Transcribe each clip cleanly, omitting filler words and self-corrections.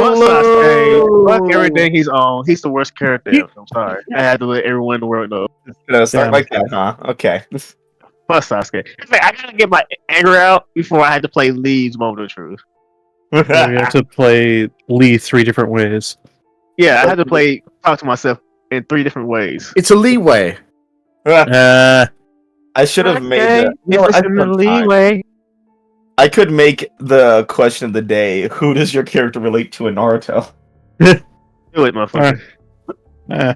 Fuck Sasuke. Fuck Hello. everything he's on. He's the worst character ever. I'm sorry. I had to let everyone in the world know. Start Damn. like that, huh? Okay. Fuck Sasuke. In fact, I gotta get my anger out before I had to play Lee's Moment of Truth. We have to play Lee 3 different ways. Yeah, I had to talk to myself in 3 different ways. It's a leeway. Uh, I should have made Okay, the. You know what, it's I in still the have time. leeway. I could make the question of the day: who does your character relate to in Naruto? Do it, motherfucker.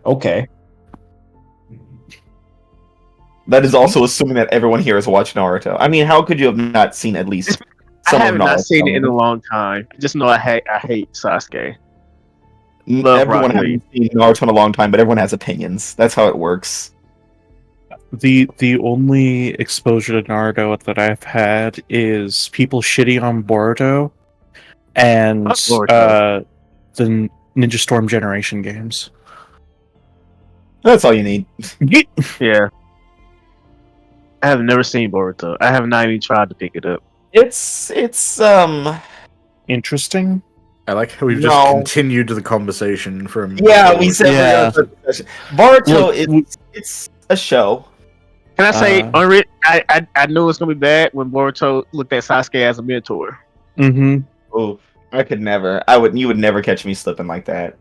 Okay. That is also assuming that everyone here has watched Naruto. I mean, how could you have not seen at least I some of haven't Naruto? not seen it in a long time. I just know I hate Sasuke. Love Everyone Rock Lee. hasn't seen Naruto in a long time, but everyone has opinions. That's how it works. the only exposure to Naruto that I've had is people shitting on Boruto and Fuck Boruto. the Ninja Storm Generation games. That's all you need. Yeah. I have never seen Boruto. I have not even tried to pick it up. It's Interesting. I like how we've No. just continued the conversation from. yeah, we said Yeah. we're gonna start the session. Boruto Look, it's a show. Can I say, Uh, I knew it was gonna be bad when Boruto looked at Sasuke as a mentor. Mm-hmm. Oh, I could never. You would never catch me slipping like that.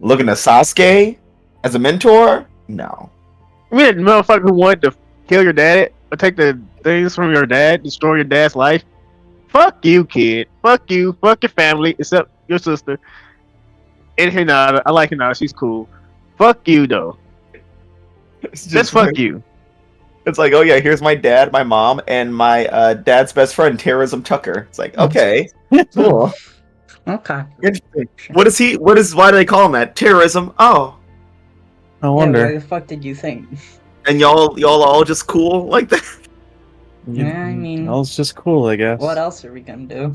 Looking at Sasuke as a mentor? No. I mean, the motherfucker who wanted to kill your dad or take the things from your dad, destroy your dad's life. Fuck you, kid. Fuck you. Fuck your family, except your sister. And Hinata. I like Hinata. She's cool. Fuck you, though. It's Just fuck you. It's like, oh yeah, here's my dad, my mom, and my dad's best friend, Terrorism Tucker. It's like, okay, cool, Okay. interesting. Why do they call him that? Terrorism. Oh, I Yeah, wonder. what the fuck did you think? and y'all all just cool like that. Yeah, I mean- that was just cool, I guess. What else are we gonna do?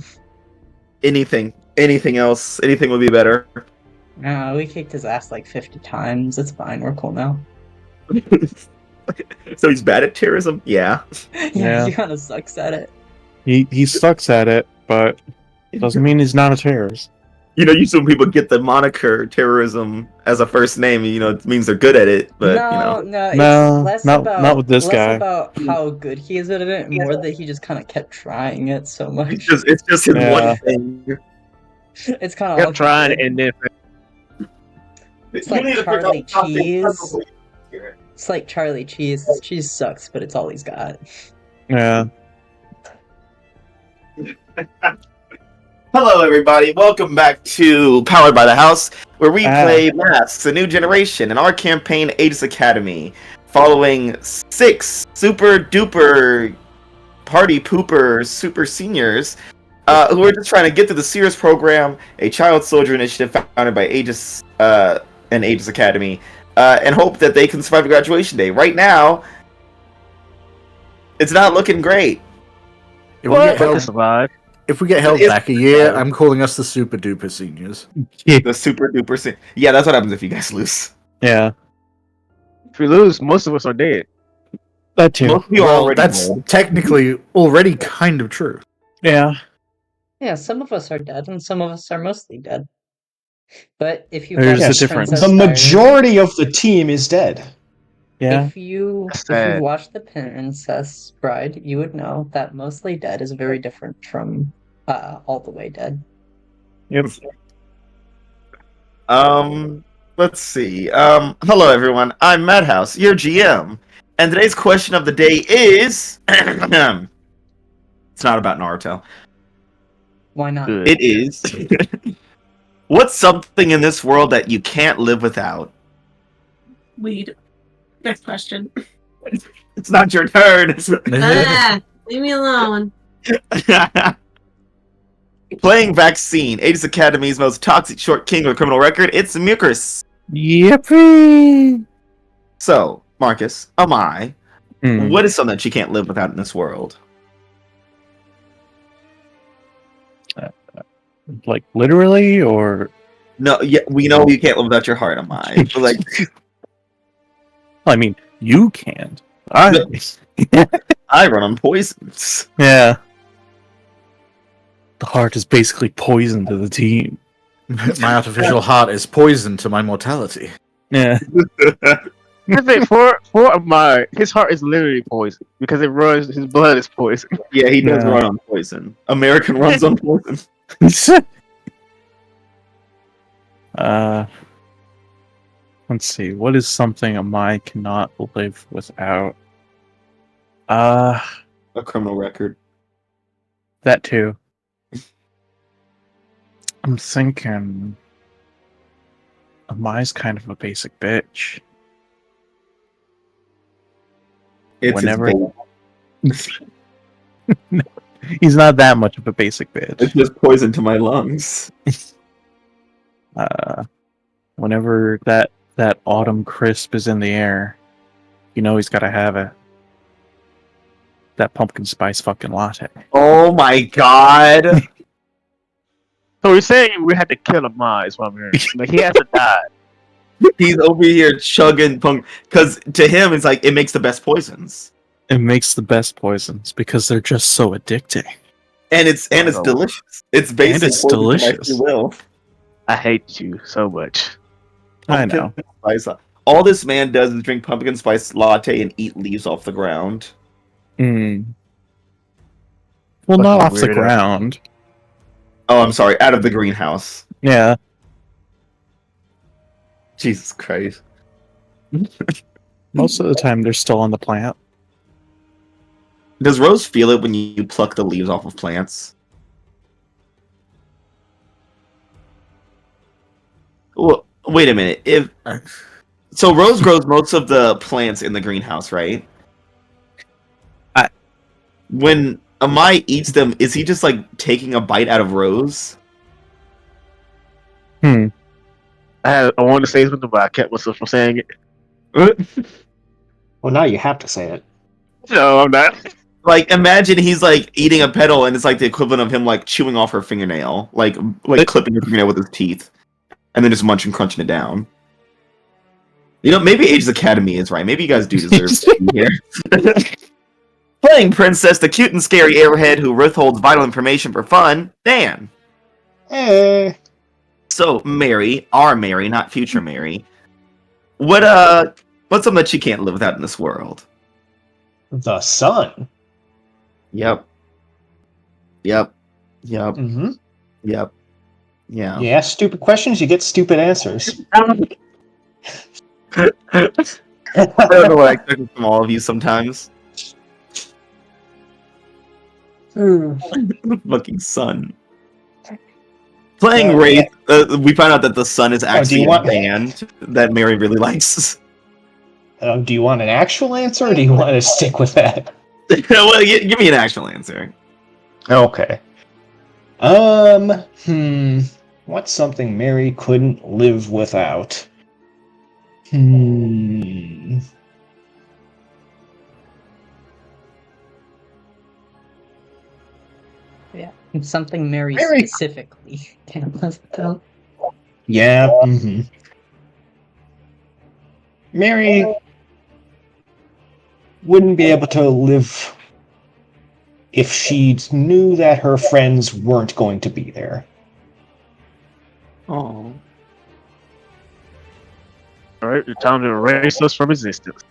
Anything else? Anything would be better. We kicked his ass like 50 times. It's fine. We're cool now. So he's bad at terrorism. Yeah. Yeah. He kind of sucks at it. He sucks at it, but doesn't mean he's not a terrorist. You know, usually when people get the moniker terrorism as a first name, you know, it means they're good at it. But no, it's No, less not- about not with this less guy. about how good he is at it, more that he just kind of kept trying it so much. it's just his Yeah. one thing. It's kind of Kept trying, and then It's like Charlie Cheese. It's like Charlie Cheese. His cheese sucks, but it's all he's got. Yeah. Hello, everybody. Welcome back to Powered by the House, where we Ah. play Masks: A New Generation in our campaign A.E.G.I.S Academy, following 6 super duper party pooper super seniors who are just trying to get through the Sears program, a child soldier initiative founded by A.E.G.I.S and A.E.G.I.S Academy, and hope that they can survive the graduation day. Right now, it's not looking great. If we what? get But to held, survive. if we get held It's- back a year, I'm calling us the super duper seniors. The super duper yeah, that's what happens if you guys lose. Yeah. If we lose, most of us are dead. That too. Most of you are Well, already that's dead. technically already kind of true. Yeah. Yeah, some of us are dead, and some of us are mostly dead. But if you've There's watched a difference. Princess The Diaries- majority of the team is dead. Yeah. If you Sad. watched The Princess Bride, you would know that mostly dead is very different from all the way dead. Yep. Let's see. Hello everyone. I'm Madhouse, your GM, and today's question of the day is it's not about Naruto. Why not? Good. It is what's something in this world that you can't live without? Weed. Next question. It's not your turn. Ah, leave me alone. Playing Vaccine, A.E.G.I.S Academy's most toxic short king with a criminal record. It's Mucus. Yippee! So, Marcus, Amai, Hmm. what is something that you can't live without in this world? Like literally, or No, yeah, we know you can't live without your heart, Amai. But like, I mean, you can't. I. I run on poisons. Yeah. The heart is basically poison to the team. My artificial heart is poison to my mortality. Yeah. I think for Amari, his heart is literally poison because it runs. His blood is poison. Yeah, he does Yeah. run on poison. American runs on poison. Let's see. What is something a Mai cannot live without? Uh, A criminal record. that too. I'm thinking a Mai's kind of a basic bitch. It's Whenever his bait. he's not that much of a basic bitch. It's just poison to my lungs. Whenever that autumn crisp is in the air, you know he's got to have it. That pumpkin spice fucking latte. Oh my god! So we're saying we had to kill Amari. Is what I'm hearing. Like he has to die. He's over here chugging punk because to him it's like it makes the best poisons, It makes the best poisons because they're just so addicting. and it's delicious. It's basically it's poison to my delicious. free will. I hate you so much. I know. Spice la- All this man does is drink pumpkin spice latte and eat leaves off the ground. Mm. Well, Fucking not off the weirdo. ground. Oh, I'm sorry, out of the greenhouse. Yeah. Jesus Christ. Most of the time, they're still on the plant. Does Rose feel it when you pluck the leaves off of plants? Well, wait a minute. So Rose grows most of the plants in the greenhouse, right? When Amai eats them, is he just like taking a bite out of Rose? Hmm. I wanted to say something, but I kept myself from saying it. Well, now you have to say it. No, I'm not. Like, imagine he's like eating a petal, and it's like the equivalent of him like chewing off her fingernail, like clipping her fingernail with his teeth, and then just munching, crunching it down. You know, maybe Age Academy is right. Maybe you guys do deserve to be here. Playing Princess, the cute and scary airhead who withholds vital information for fun, Dan. Eh. So, Mary, our Mary, not future Mary. What's something that she can't live without in this world? The sun. Yep. Yep. Yep. Mm-hmm. Yep. Yeah. You ask stupid questions, you get stupid answers. I don't know what I expect from all of you sometimes. Fucking sun. Playing Wraith, we found out that the sun is actually a band that Mary really likes. Do you want an actual answer, or do you want to stick with that? Well, give me an actual answer. Okay. What's something Mary couldn't live without? Yeah, something Mary specifically can live without. Yeah. Mary wouldn't be able to live if she knew that her friends weren't going to be there. Oh. Alright, it's time to erase us from existence.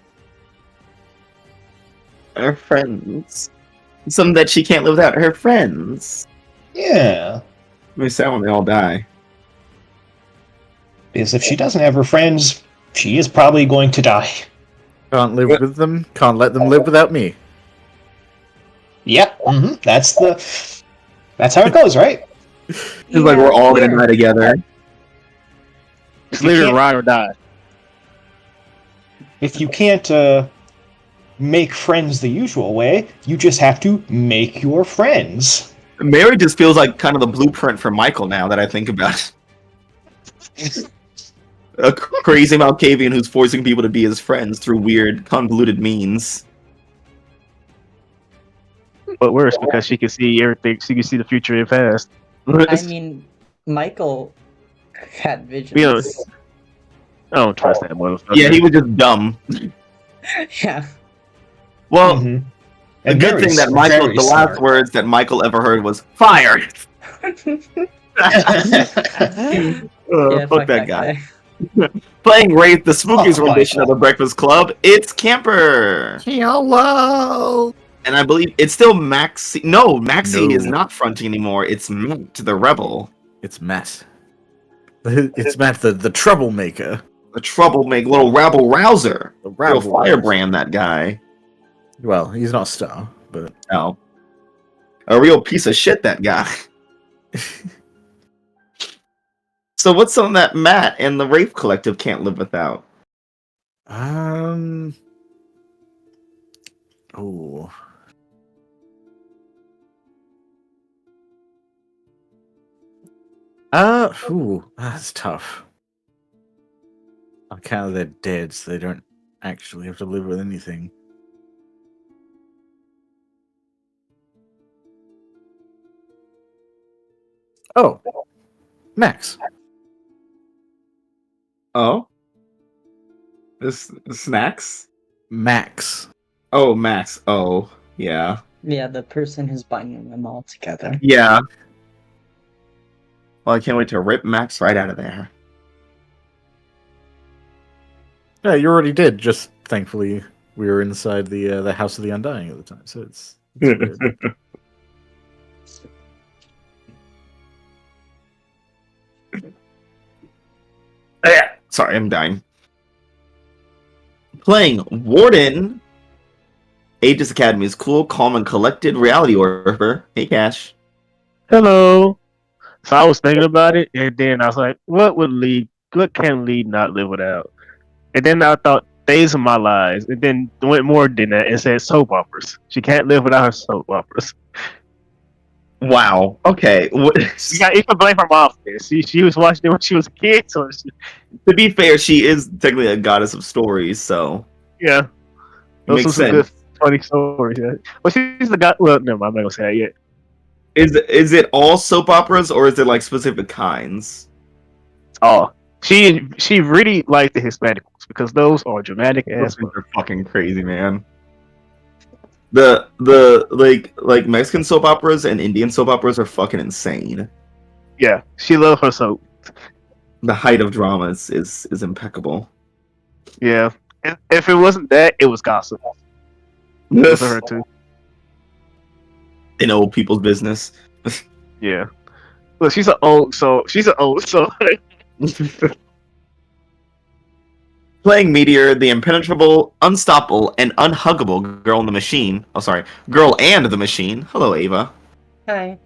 Her friends. Something that she can't live without. Her friends. Yeah. It makes sad when they all die. Because if she doesn't have her friends, she is probably going to die. Can't live with them. Can't let them live without me. Yep. That's how it goes, right? It's like we're all gonna die together. Just leave it ride or die. If you can't make friends the usual way, you just have to make your friends. Mary just feels like kind of the blueprint for Michael now that I think about it. A crazy Malkavian who's forcing people to be his friends through weird, convoluted means. But worse, because she can see everything. She can see the future and past. I mean, Michael had visions. You know, I don't trust that motherfucker. Yeah, he was just dumb. Yeah. Well, And the good very thing that s- Michael, very the last smart. words that Michael ever heard was "fire." Yeah, Fuck that guy. Playing Wraith, the Spookies Fuck rendition of the Michael. Breakfast Club, it's Camper. Hello. And I believe it's still Maxie. No, Maxie is No. not fronting anymore. It's Matt, the rebel. It's Matt. It's Matt, the troublemaker. The troublemaker, little rabble rouser. The Real rabble firebrand, that guy. Well, he's not Star, but No. A real piece of shit, that guy. So what's something that Matt and the Wraith Collective can't live without? Oh. That's tough. On account of they're dead, so they don't actually have to live with anything. Oh, Max. Oh? This snacks? Max. Oh, Max. Oh, yeah. Yeah, the person who's binding them all together. Yeah. Well, I can't wait to rip Max right out of there. Yeah, you already did. Just thankfully, we were inside the House of the Undying at the time, so it's good. Yeah. Sorry, I'm dying. Playing Warden. A.E.G.I.S Academy's cool, calm, and collected reality order. Hey, Cash. Hello. So I was thinking about it, and then I was like, what can Lead not live without? And then I thought, Days of My Lives, and then went more than that and said soap operas. She can't live without her soap operas. Wow. Okay. You can blame her mom for this. She was watching it when she was a kid, so To be fair, she is technically a goddess of stories, so yeah. it Those makes were some sense. good, funny stories. Yeah. Well, she's the god. Well, no, I'm not gonna say that yet. Is it all soap operas, or is it like specific kinds? Oh, she really liked the Hispanic ones because those are dramatic Those as things fuck. are fucking crazy, man. The like Mexican soap operas and Indian soap operas are fucking insane. Yeah, she loved her soap. The height of drama is impeccable. Yeah, if it wasn't that, it was gossip. It was her too. In old people's business. Yeah. Look, she's an old soul. Playing Meteor, the impenetrable, unstoppable, and unhuggable girl in the machine. Oh, sorry, girl and the machine. Hello, Ava. Hi.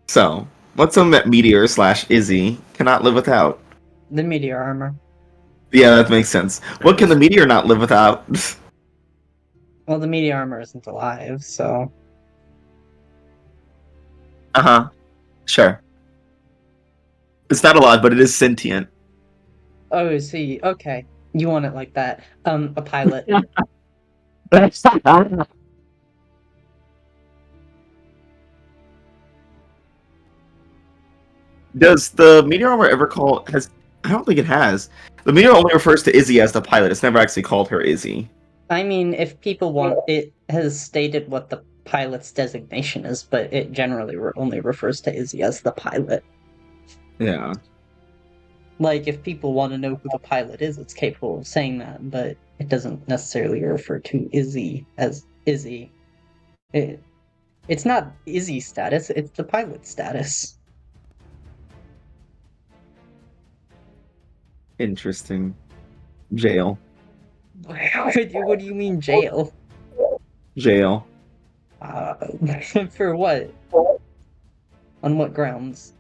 So, what's something that Meteor / Izzy cannot live without? The meteor armor. Yeah, that makes sense. What can the Meteor not live without? Well, the meteor armor isn't alive, so. Uh-huh. Sure. It's not alive, but it is sentient. Oh, see, okay. You want it like that. A pilot. Does the Meteor armor ever call has I don't think it has. The Meteor only refers to Izzy as the pilot. It's never actually called her Izzy. I mean, if people want, it has stated what the pilot's designation is, but it generally only refers to Izzy as the pilot. Yeah. Like, if people want to know who the pilot is, it's capable of saying that, but it doesn't necessarily refer to Izzy as Izzy. It's not Izzy status, it's the pilot status. Interesting. Jail. What do you mean jail? Jail. For what? On what grounds?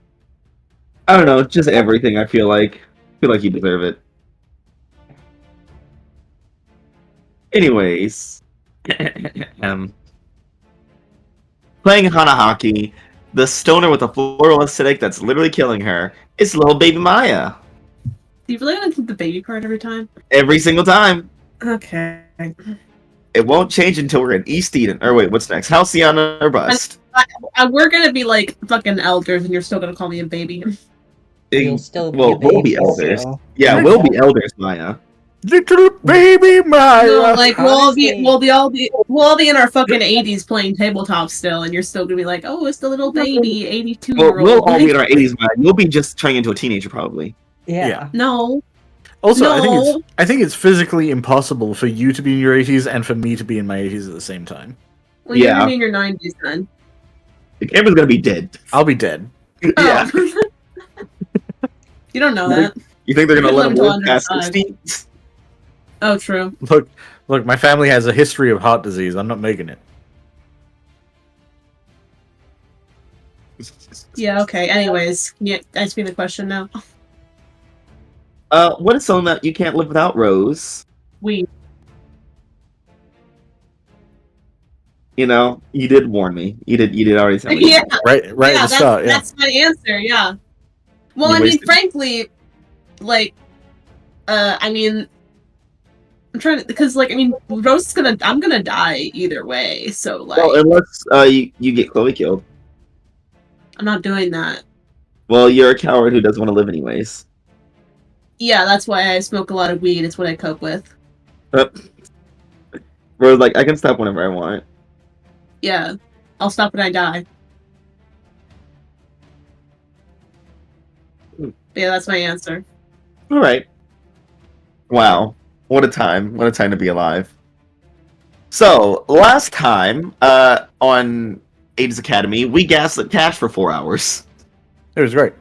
I don't know, just everything, I feel like. I feel like you deserve it. Anyways. Playing Hanahaki, the stoner with a floral aesthetic that's literally killing her, is little baby Maya. Do you really want to keep the baby part every time? Every single time. Okay. It won't change until we're in East Eden. Or wait, what's next? Halcyon or Bust? We're gonna be like fucking elders, and you're still gonna call me a baby. You'll still be Well, a baby, we'll be elders. so- Yeah, we'll be elders, Maya. Little baby Myra. No, like Honestly- we'll all be in our fucking 80s playing tabletop still, and you're still gonna be like, oh, it's the little baby 82 Well, year we'll old. all be in our 80s, man. You'll be just turning into a teenager, probably. Yeah. No, Also, No. I think it's physically impossible for you to be in your 80s and for me to be in my 80s at the same time. well, you're Yeah. gonna be in your 90s then. Cameron's gonna be dead. I'll be dead. Yeah. Oh. You don't know that. You think they're gonna You let him live live until past 105. 60? Oh, true. Look, my family has a history of heart disease. I'm not making it. Yeah. Okay. Anyways, yeah. Ask me the question now. What is something that you can't live without, Rose? We. You know, you did warn me. You did already tell me. Yeah. Right at the start, yeah. That's my answer. Yeah. Well, You I mean, wasted- frankly, like, I mean, I'm trying to, because, like, I mean, Rose is I'm gonna die either way. So, like, Well, unless you get Chloe killed. I'm not doing that. Well, you're a coward who doesn't want to live anyways. Yeah, that's why I smoke a lot of weed. It's what I cope with. Rose, like, I can stop whenever I want. Yeah, I'll stop when I die. But yeah, that's my answer. All right. Wow, what a time! What a time to be alive. So last time, on A.E.G.I.S Academy, we gaslit Cash for 4 hours. It was great.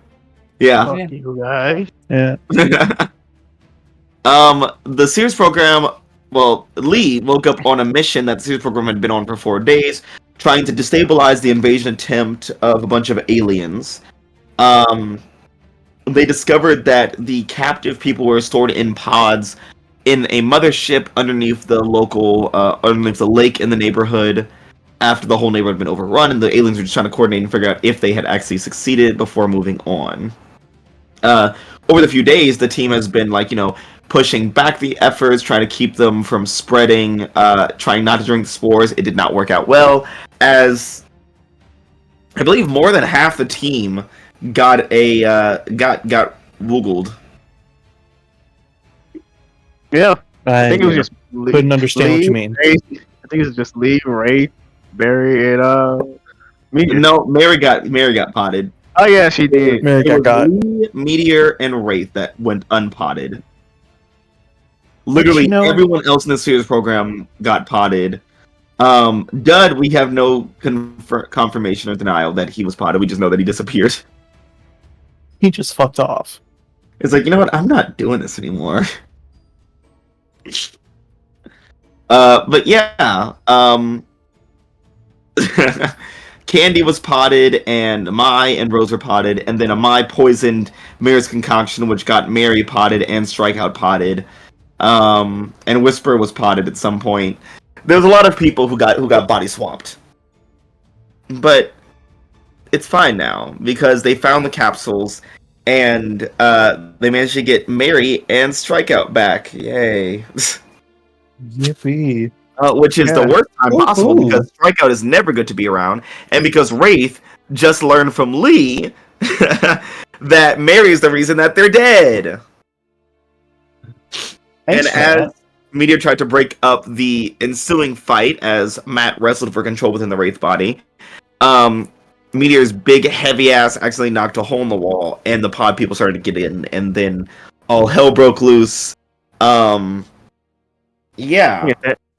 Yeah. Fuck you guys. Yeah. The Sears program. Well, Lee woke up on a mission that the Sears program had been on for 4 days, trying to destabilize the invasion attempt of a bunch of aliens. They discovered that the captive people were stored in pods in a mothership underneath the lake in the neighborhood after the whole neighborhood had been overrun, and the aliens were just trying to coordinate and figure out if they had actually succeeded before moving on. Over the few days, the team has been, like, pushing back the efforts, trying to keep them from spreading, trying not to drink the spores. It did not work out well, as I believe more than half the team got woogled. Yeah, I I think it was just Lee, couldn't understand what you mean. Ray, I think it's just Lee, Ray, Barry, and Meteor. No, Mary got potted. Oh yeah, she did. Mary It was got. Lee, Meteor, and Wraith that went unpotted. Literally, everyone else in the series program got potted. Dud, we have no confirmation or denial that he was potted. We just know that he disappeared. He just fucked off. It's like, you know what? I'm not doing this anymore. But yeah, Candy was potted, and Mai and Rose were potted, and then Mai poisoned Mary's concoction, which got Mary potted and Strikeout potted. And Whisper was potted at some point. There's a lot of people who got body swapped. But it's fine now, because they found the capsules, and they managed to get Mary and Strikeout back. Yay. Yippee. Which is the worst time possible, because Strikeout is never good to be around, and because Wraith just learned from Lee that Mary is the reason that they're dead. Thanks And for as that. Meteor tried to break up the ensuing fight, as Matt wrestled for control within the Wraith body, Meteor's big, heavy ass accidentally knocked a hole in the wall, and the pod people started to get in, and then all hell broke loose. Yeah.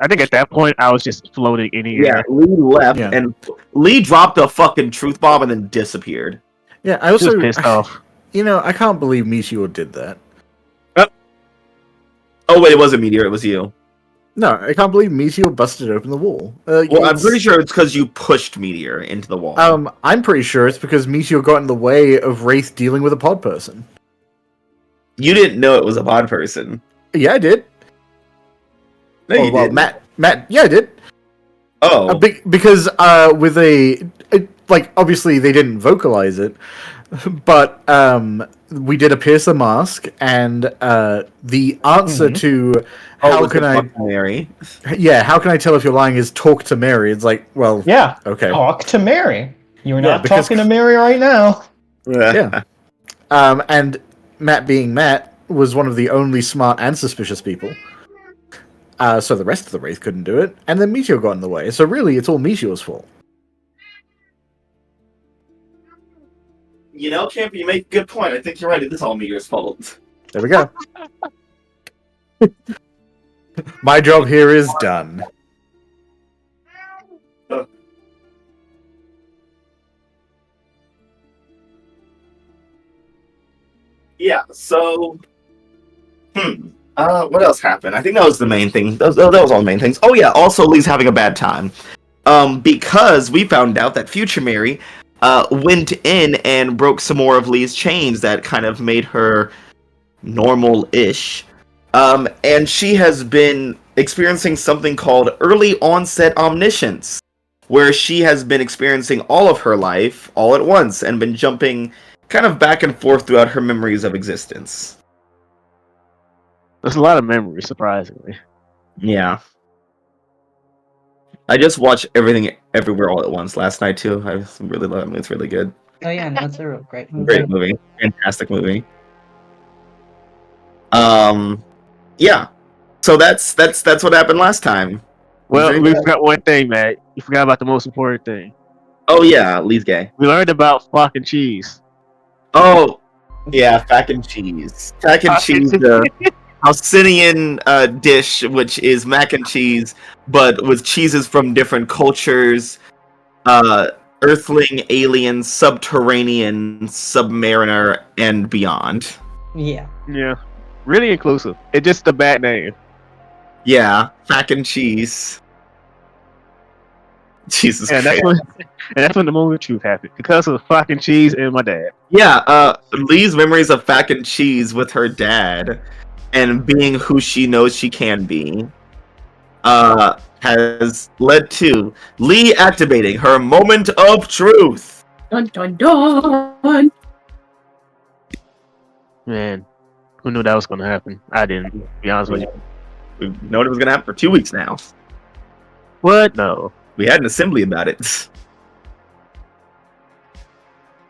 I think at that point I was just floating in the Yeah, air. Lee left, Yeah. and Lee dropped a fucking truth bomb and then disappeared. Yeah, I I was also pissed off. I can't believe Meteor did that. Oh wait, it wasn't Meteor, it was you. No, I can't believe Meteor busted open the wall. Well, I'm pretty sure it's because you pushed Meteor into the wall. I'm pretty sure it's because Meteor got in the way of Wraith dealing with a pod person. You didn't know it was a pod person. Yeah, I did. No, you well, didn't. Matt, yeah, I did. Oh. Because with obviously they didn't vocalize it, but we did a piercer mask, and the answer to how was can it I fucking Mary? how can I tell if you're lying is talk to Mary. It's like, well, Yeah. okay, Talk to Mary. You're Yeah, not because- talking to Mary right now. yeah. And Matt being Matt, was one of the only smart and suspicious people. So the rest of the Wraith couldn't do it, and then Meteor got in the way. So really, it's all Meteor's fault. You know, Campy, you make a good point. I think you're right. It is all Meteor's fault. There we go. My job here is done. Yeah, so what else happened? I think that was the main thing. That was all the main things. Oh yeah, also Lee's having a bad time. Because we found out that Future Mary went in and broke some more of Lee's chains that kind of made her normal-ish. And she has been experiencing something called early onset omniscience, where she has been experiencing all of her life all at once and been jumping kind of back and forth throughout her memories of existence. There's a lot of memories, surprisingly. Yeah. I just watched Everything Everywhere All at Once last night too. I really love it. It's really good. Oh yeah, no, it's a real great movie. Great movie. Fantastic movie. Yeah. So that's what happened last time. Well, we forgot one thing, Matt. You forgot about the most important thing. Oh yeah, Lee's gay. We learned about fucking cheese. Oh yeah, Fack and cheese. Fack and cheese, the Palestinian dish, which is mac and cheese, but with cheeses from different cultures, Earthling, alien, subterranean, submariner, and beyond. Yeah. Yeah, really inclusive. It's just a bad name. Yeah, Fack and cheese. Jesus And Christ. that's when the moment of truth happened because of fucking cheese and my dad. Yeah, Lee's memories of Fack and cheese with her dad and being who she knows she can be has led to Lee activating her moment of truth. Dun dun dun. Man, who knew that was going to happen? I didn't. To be honest with you. We've known it was going to happen for 2 weeks now. What? No. We had an assembly about it.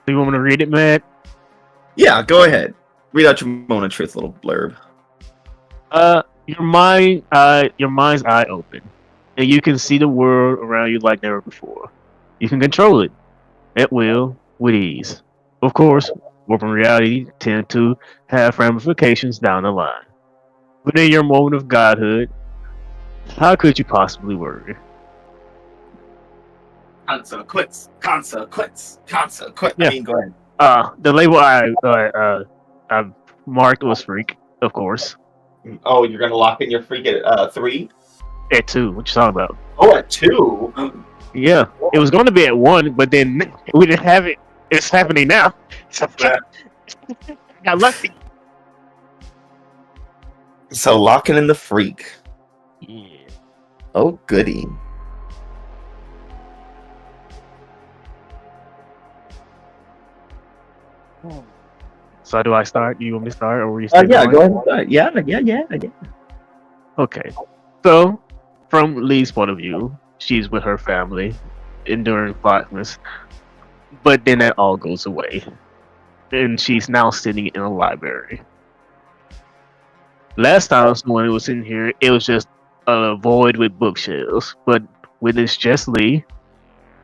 Do you want me to read it, Matt? Yeah, go ahead. Read out your moment of truth, little blurb. Your mind's eye open, and you can see the world around you like never before. You can control it at will with ease. Of course, warping reality tend to have ramifications down the line. But in your moment of godhood, how could you possibly worry? Consequence. Yeah. I mean, go ahead. The label I marked was freak, of course. Oh, you're going to lock in your freak at 3? At 2, what you talking about? Oh, at 2? Yeah, it was going to be at 1, but then we didn't have it. It's happening now. Got lucky. So locking in the freak. Yeah. Oh, goody. So do I start? Do you want me to start, or will you stay Yeah, going? go ahead. Yeah. Okay. So, from Lee's point of view, she's with her family, enduring flatness, but then that all goes away, and she's now sitting in a library. Last time someone was in here, it was just a void with bookshelves, but when it's just Lee,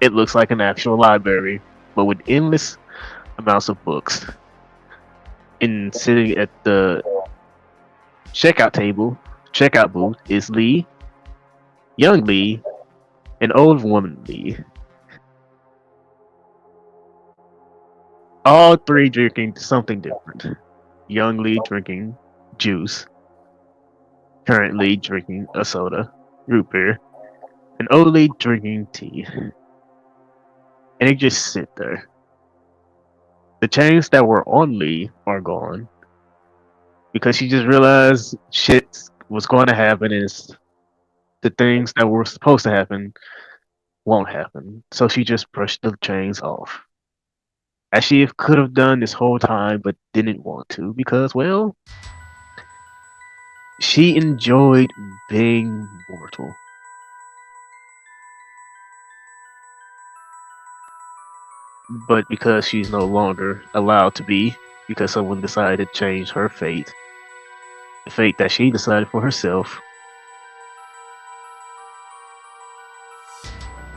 it looks like an actual library, but with endless amounts of books. And sitting at the checkout booth is Lee, young Lee, and old woman Lee. All three drinking something different. Young Lee drinking juice, currently drinking a soda, root beer, and old Lee drinking tea. And they just sit there. The chains that were on Lee are gone because she just realized shit was going to happen is the things that were supposed to happen won't happen. So she just brushed the chains off. As she could have done this whole time but didn't want to because, well, she enjoyed being mortal. But because she's no longer allowed to be, because someone decided to change her fate, The fate that she decided for herself.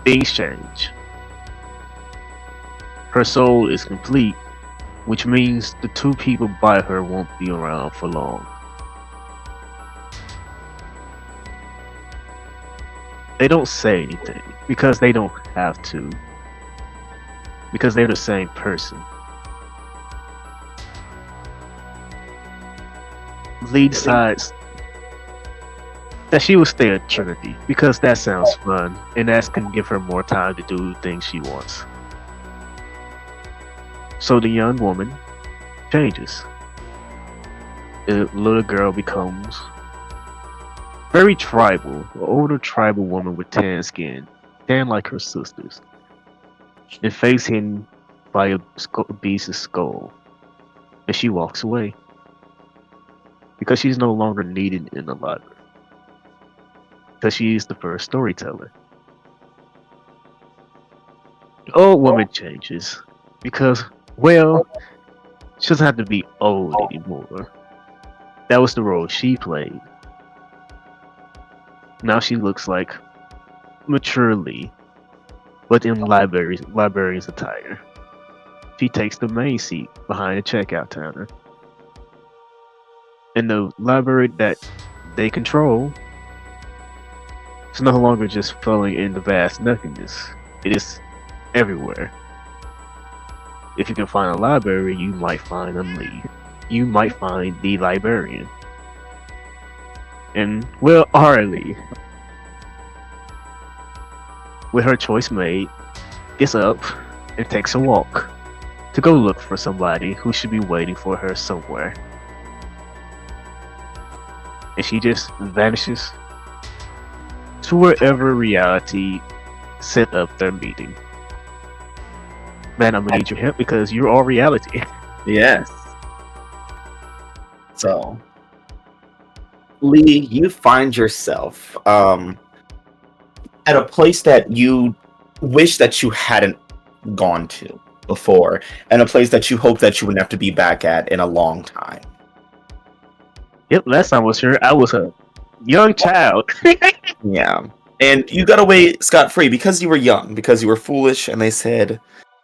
Things change. Her soul is complete, which means the two people by her won't be around for long. They don't say anything because they don't have to, because they're the same person. Lee decides that she will stay at Trinity because that sounds fun and that can give her more time to do things she wants. So the young woman changes. The little girl becomes very tribal, an older tribal woman with tan skin, tan like her sisters, and face hidden by a beast's skull. And she walks away because she's no longer needed in the library. Because she is the first storyteller. The old woman changes because, well, she doesn't have to be old anymore. That was the role she played. Now she looks like mature Lee, but in librarian's attire. She takes the main seat behind the checkout counter. And the library that they control is no longer just floating in the vast nothingness. It is everywhere. If you can find a library, you might find a Lee. You might find the librarian. And, well, our Lee, with her choice made, gets up and takes a walk to go look for somebody who should be waiting for her somewhere. And she just vanishes to wherever reality set up their meeting. Man, I'm gonna need your help because you're all reality. Yes. So, Lee, you find yourself at a place that you wish that you hadn't gone to before, and a place that you hope that you wouldn't have to be back at in a long time. Yep, last time I was here, I was a young child. Yeah. And you got away scot-free because you were young, because you were foolish, and they said,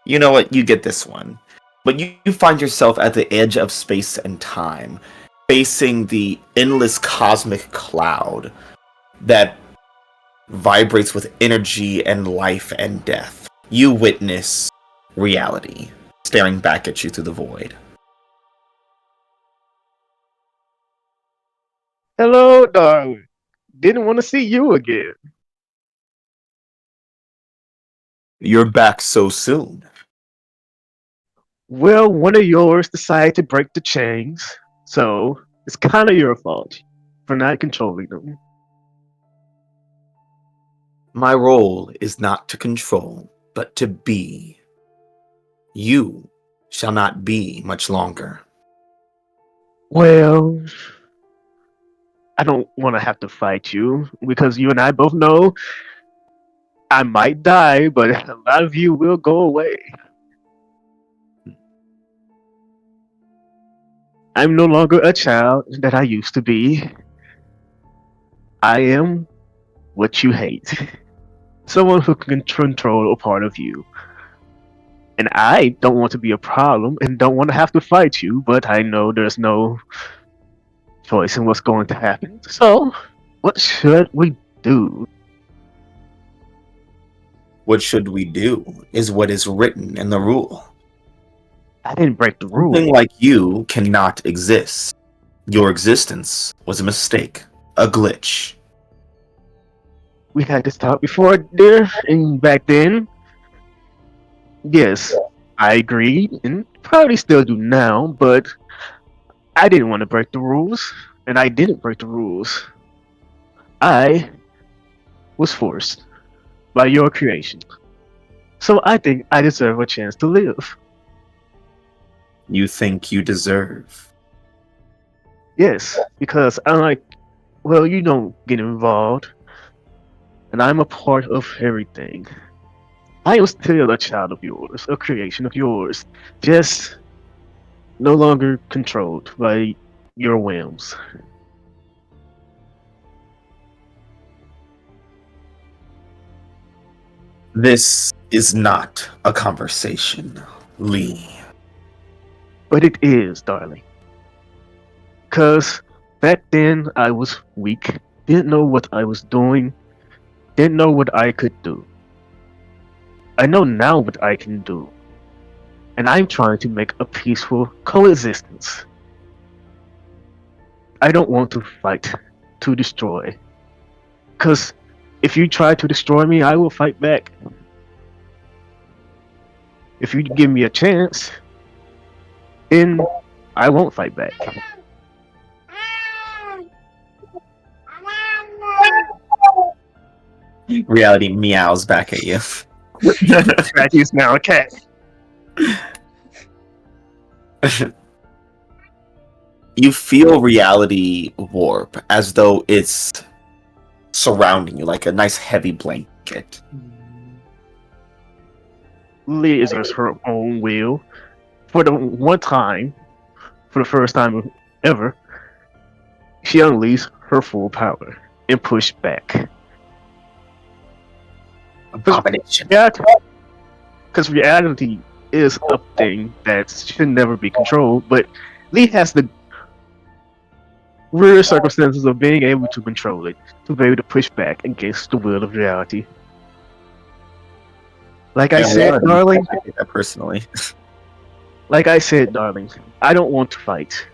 you know what, you get this one. But you find yourself at the edge of space and time, facing the endless cosmic cloud that vibrates with energy and life and death. You witness reality staring back at you through the void. Hello, darling. Didn't want to see you again. You're back so soon. Well, one of yours decided to break the chains, so it's kind of your fault for not controlling them. My role is not to control, but to be. You shall not be much longer. Well, I don't want to have to fight you because you and I both know I might die, but a lot of you will go away. I'm no longer a child that I used to be. I am what you hate. Someone who can control a part of you. And I don't want to be a problem and don't want to have to fight you, but I know there's no choice in what's going to happen. So, what should we do? What should we do is what is written in the rule. I didn't break the Something rule. like you cannot exist. Your existence was a mistake, a glitch. We had this talk before, dear, and back then, yes, I agreed, and probably still do now, but I didn't want to break the rules, and I didn't break the rules. I was forced by your creation. So I think I deserve a chance to live. You think you deserve. Yes, because unlike, well, you don't get involved, and I'm a part of everything. I am still a child of yours, a creation of yours, just no longer controlled by your whims. This is not a conversation, Lee. But it is, darling. Because back then I was weak, didn't know what I was doing, didn't know what I could do. I know now what I can do. And I'm trying to make a peaceful coexistence. I don't want to fight to destroy. Because if you try to destroy me, I will fight back. If you give me a chance, then I won't fight back. Reality meows back at you. Scratchy is now a cat. You feel reality warp as though it's surrounding you like a nice heavy blanket. Lee is her own will. For the one time, for the first time ever, she unleashed her full power and pushed back. Abomination. Yeah, because reality is a thing that should never be controlled, but Lee has the rare circumstances of being able to control it, to be able to push back against the will of reality. Like I said, darling. I take that personally. Like I said, darling, I don't want to fight.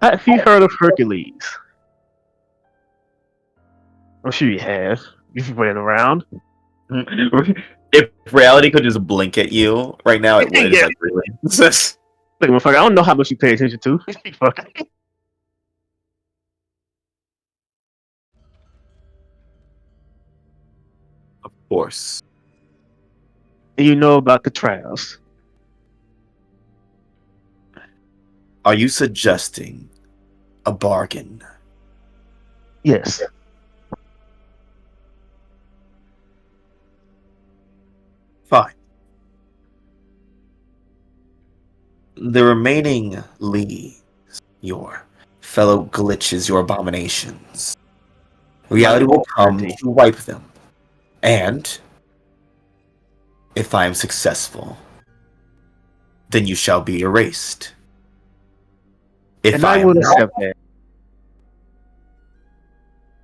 Have you heard of Hercules? I'm sure you have. You've ran around. If reality could just blink at you right now, it would. Yeah. It's like really. Like, motherfucker, I don't know how much you pay attention to. Fuck. Of course. And you know about the trials. Are you suggesting a bargain? Yes. Fine. The remaining Lee, your fellow glitches, your abominations, reality will come to wipe them. And if I am successful, then you shall be erased. If And I I will am accept that.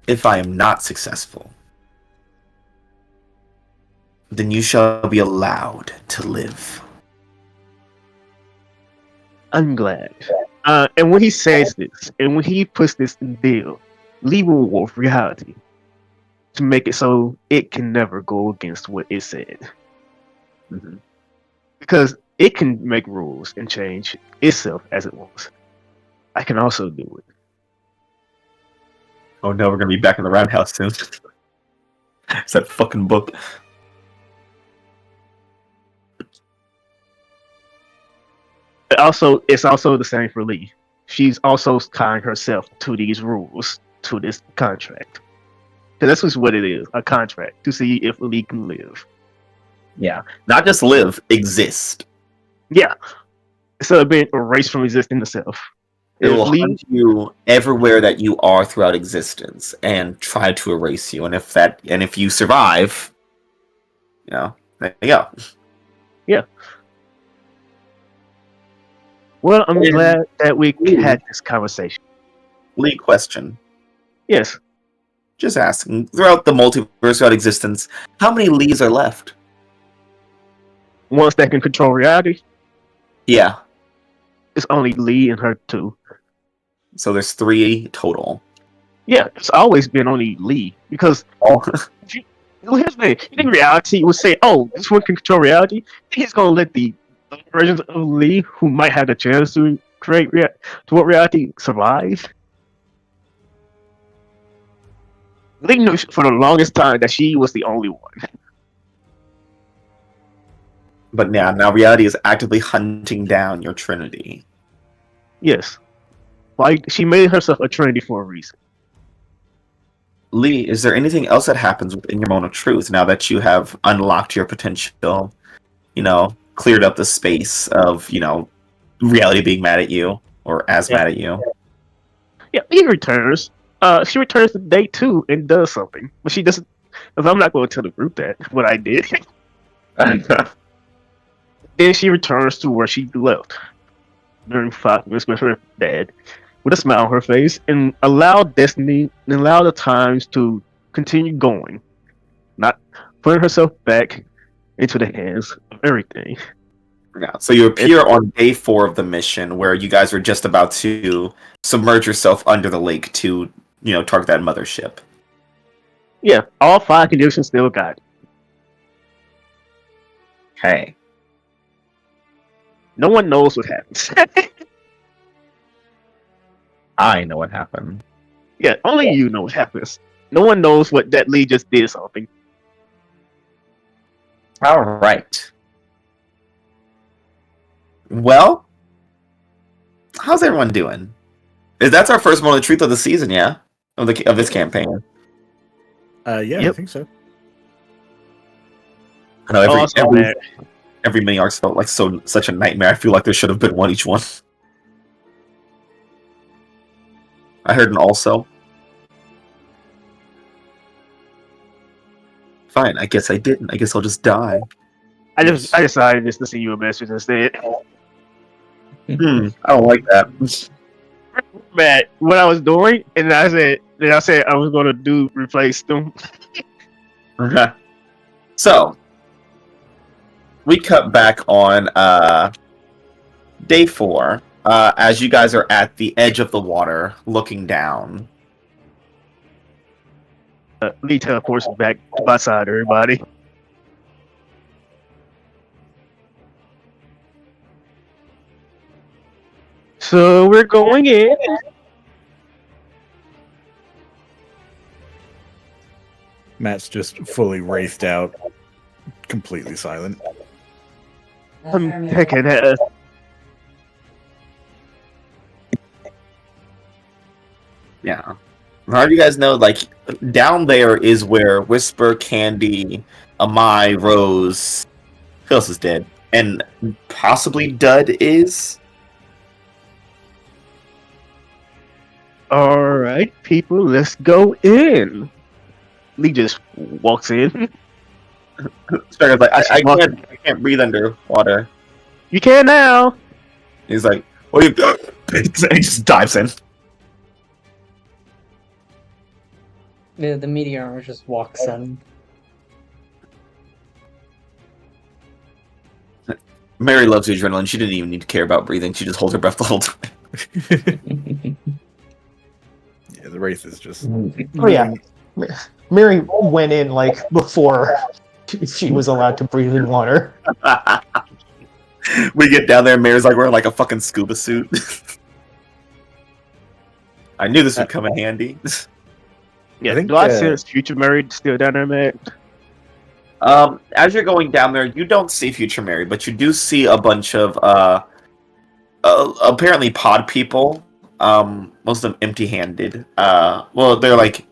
if I am not successful, then you shall be allowed to live. I'm glad. And when he says this, and when he puts this in deal, Lee will wolf reality to make it so it can never go against what it said. Mhm. Because it can make rules and change itself as it wants. I can also do it. Oh no, we're gonna be back in the roundhouse soon. It's that fucking book. It's also the same for Lee. She's also tying herself to these rules, to this contract. So that's just what it is, a contract to see if Lee can live. Yeah. Not just live, exist. Yeah. Instead of being erased from existing itself. It If will Lee, hunt you everywhere that you are throughout existence and try to erase you. And if you survive, there you go. well, I'm And- glad that we had this conversation. Lee, question. Yes. Just asking. Throughout the multiverse, throughout existence, how many Lees are left? Ones that can control reality, Yeah. it's only Lee and her two. So there's 3 total. Yeah, it's always been only Lee. Because Oh. here's the thing, you think reality would say, oh, this one can control reality? He's gonna let the versions of Lee who might have the chance to create to what reality survive? Lee knew for the longest time that she was the only one. But now reality is actively hunting down your Trinity. Yes. Like, she made herself a Trinity for a reason. Lee, is there anything else that happens within your moment of truth now that you have unlocked your potential, cleared up the space of, reality being mad at you or as mad at you? Yeah, Lee returns. She returns to day 2 and does something. But she doesn't. Because I'm not going to tell the group that what I did. Then she returns to where she left during 5 minutes with her dad, with a smile on her face, and allow destiny and allow the times to continue going, not putting herself back into the hands of everything. Yeah. So you appear on day 4 of the mission, where you guys were just about to submerge yourself under the lake to, target that mothership. Yeah, all 5 conditions still got it. Okay. No one knows what happens. I know what happened. Yeah, only you know what happens. No one knows what that Lee just did something. All right. Well, how's everyone doing? That's our first moment of truth of the season, yeah, of this campaign. Yeah, Yep. I think so. I know Awesome, every mini arc felt like such a nightmare. I feel like there should have been one each one. I heard an also. Fine, I guess I didn't. I guess I'll just die. I decided just to send you a message instead. I don't like that. Matt, what I was doing, and I said I was gonna replace them. So we cut back on day 4, as you guys are at the edge of the water, looking down. Lee teleports back to my side, everybody. So we're going in. Matt's just fully wraithed out, completely silent. I'm taking it. Yeah. How do you guys know, like, down there is where Whisper, Candy, Amai, Rose, who else is dead? And possibly Dud is? Alright, people, let's go in. Lee just walks in. Striker's like, I can't breathe underwater. You can now. He's like, oh, you... he just dives in. The meteor just walks in. Mary loves the adrenaline. She didn't even need to care about breathing. She just holds her breath the whole time. Yeah, the wraith is just. Oh yeah, Mary went in like before she was allowed to breathe in water. We get down there, and Mary's like wearing like a fucking scuba suit. I knew this would come in handy. Yeah, I think, do I sense Future Mary still down there, Matt? As you're going down there, you don't see Future Mary, but you do see a bunch of apparently pod people. Most of them empty-handed. Well, they're like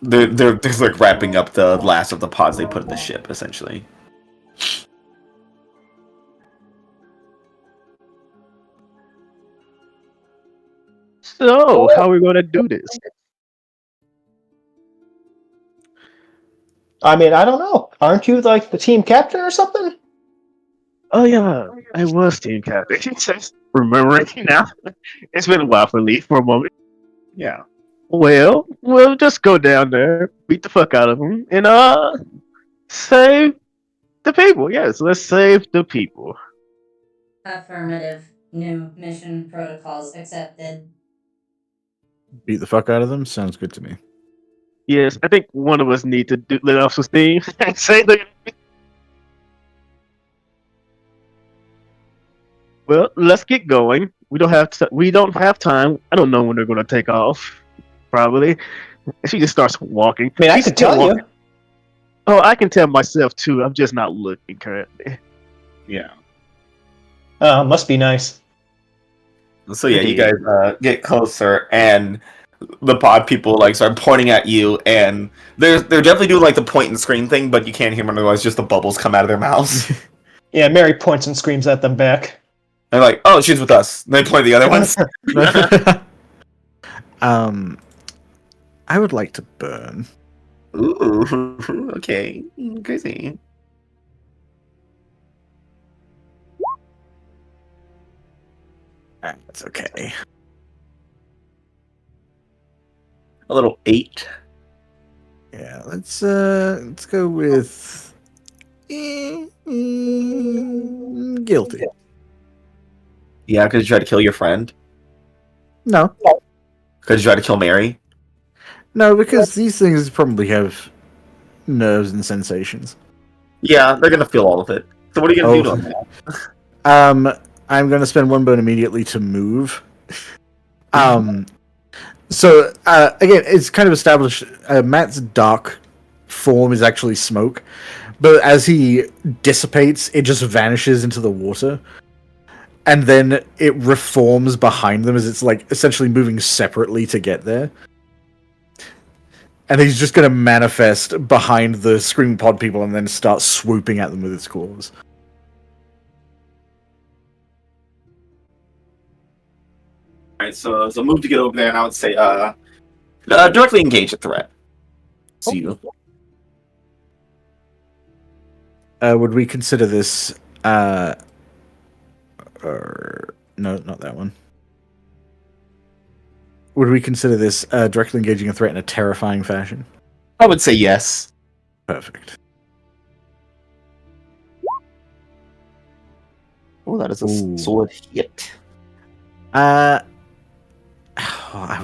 wrapping up the last of the pods they put in the ship, essentially. So, how are we gonna do this? I mean, I don't know. Aren't you like the team captain or something? Oh yeah, I was team captain. Just remembering now. It's been a while for Lee for a moment. Yeah. Well, we'll just go down there, beat the fuck out of them, and save the people. Yes, let's save the people. Affirmative. New mission protocols accepted. Beat the fuck out of them? Sounds good to me. Yes, I think one of us need to let off some steam and say the. Well, let's get going. We don't have time. I don't know when they're gonna take off. Probably. And she just starts walking. I mean, I She's can still tell walking. you. Oh, I can tell myself too. I'm just not looking currently. Yeah. Must be nice. So yeah, you guys get closer, and the pod people like start pointing at you, and they're definitely doing like the point and scream thing, but you can't hear them otherwise. Just the bubbles come out of their mouths. Yeah, Mary points and screams at them back. They're like, "Oh, she's with us." And they point at the other ones. I would like to burn. Ooh, okay, crazy. That's okay. A little 8. Yeah, let's go with guilty. Yeah, because you tried to kill your friend. No, Because you tried to kill Mary. no, because these things probably have nerves and sensations. Yeah, they're gonna feel all of it. So what are you gonna do to Oh, them? I'm gonna spend one bone immediately to move. So again, it's kind of established. Matt's dark form is actually smoke, but as he dissipates, it just vanishes into the water, and then it reforms behind them as it's like essentially moving separately to get there. And he's just going to manifest behind the screaming pod people and then start swooping at them with his claws. Alright, so it's a move to get over there, and I would say, directly engage a threat. See you. Would we consider this? No, not that one. Would we consider this directly engaging a threat in a terrifying fashion? I would say yes. Perfect. Oh, that is a Ooh. solid hit. I've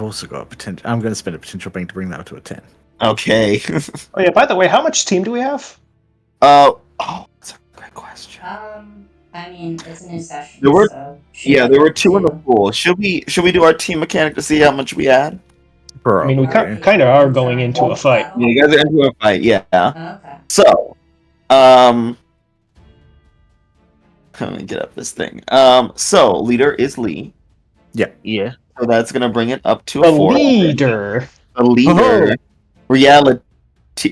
also got a potential. I'm going to spend a potential bank to bring that up to a 10. Okay. Oh yeah. By the way, how much team do we have? Oh, that's a great question. I mean, it's a new session, There were- so Yeah, there were 2 in the pool. Should we do our team mechanic to see how much we had? I mean, we Probably. kind of are going into a fight. Yeah, you guys are into a fight. Yeah. Okay. So, let me get up this thing. So leader is Lee. Yeah. So that's gonna bring it up to The a 4. leader. The leader. Reality.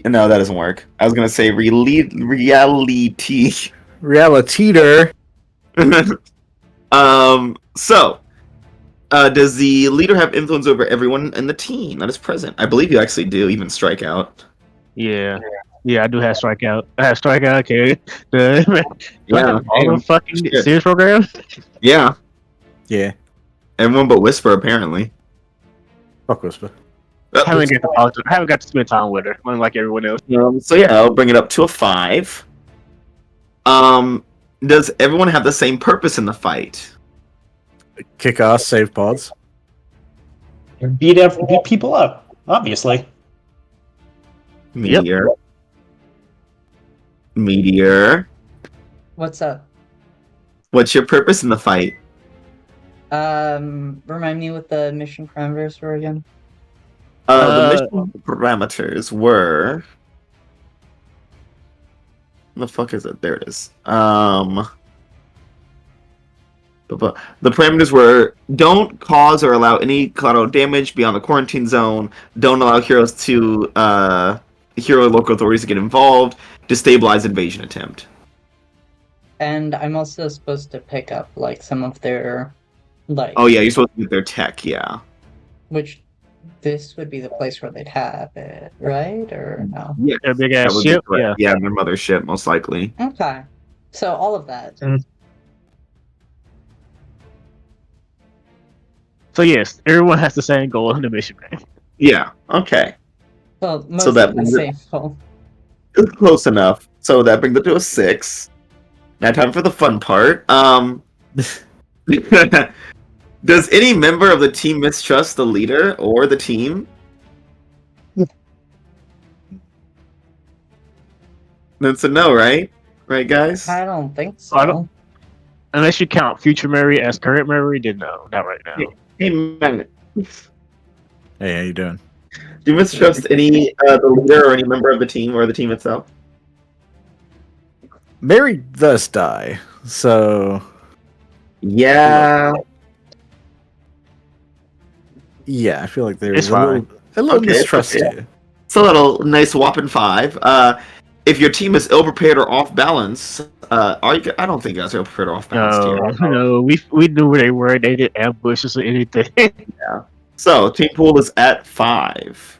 No, that doesn't work. I was gonna say reality. Reality-der. So, does the leader have influence over everyone in the team that is present? I believe you actually do, even strike out. Yeah. Yeah, I do have strikeout. I have strikeout. Okay. Do I have all the fucking Shit. series programs? Yeah. Yeah. Everyone but Whisper, apparently. Fuck Whisper. I haven't got to talk to. I haven't got to spend time with her, unlike everyone else. So yeah, I'll bring it up to a 5. Does everyone have the same purpose in the fight? Kick ass, save pods. Beat people up, obviously. Meteor. Meteor. What's up? What's your purpose in the fight? Remind me what the mission parameters were again. The mission parameters were. The fuck is it? There it is. The parameters were: don't cause or allow any collateral damage beyond the quarantine zone. Don't allow heroes to hero local authorities to get involved. Destabilize invasion attempt. And I'm also supposed to pick up like some of their like. Oh yeah, you're supposed to get their tech. Yeah. Which this would be the place where they'd have it, right? Or no? Yeah. A big That ass would be ship. correct. Yeah. Yeah, their mothership most likely. Okay. So all of that. So yes, everyone has the same goal in the mission. Yeah. Okay. Well, most So that of the brings it- same goal. It's close enough. So that brings it to a 6. Now time for the fun part. Does any member of the team mistrust the leader or the team? That's a no, right? Right, guys? I don't think so. I don't- Unless you count future Mary as current Mary, then no, not right now. Hey, man. Hey, how you doing? Do you mistrust any the leader or any member of the team or the team itself? Mary does die, so Yeah. yeah, I feel like there's It's a little Okay, mistrust okay. here. It's a little nice whopping 5. If your team is ill prepared or off balance, I don't think you guys are ill prepared or off balance here. No, we knew where they were. They did ambushes or anything. So team pool is at 5.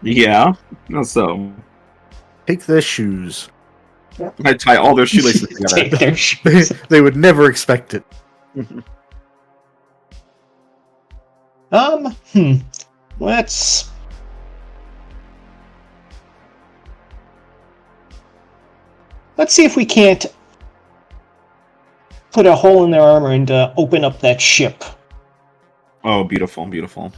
Yeah. So Take their shoes. I tie all their shoelaces together. Take their They, shoes. they would never expect it. Let's. Let's see if we can't put a hole in their armor and open up that ship. Oh, beautiful, beautiful.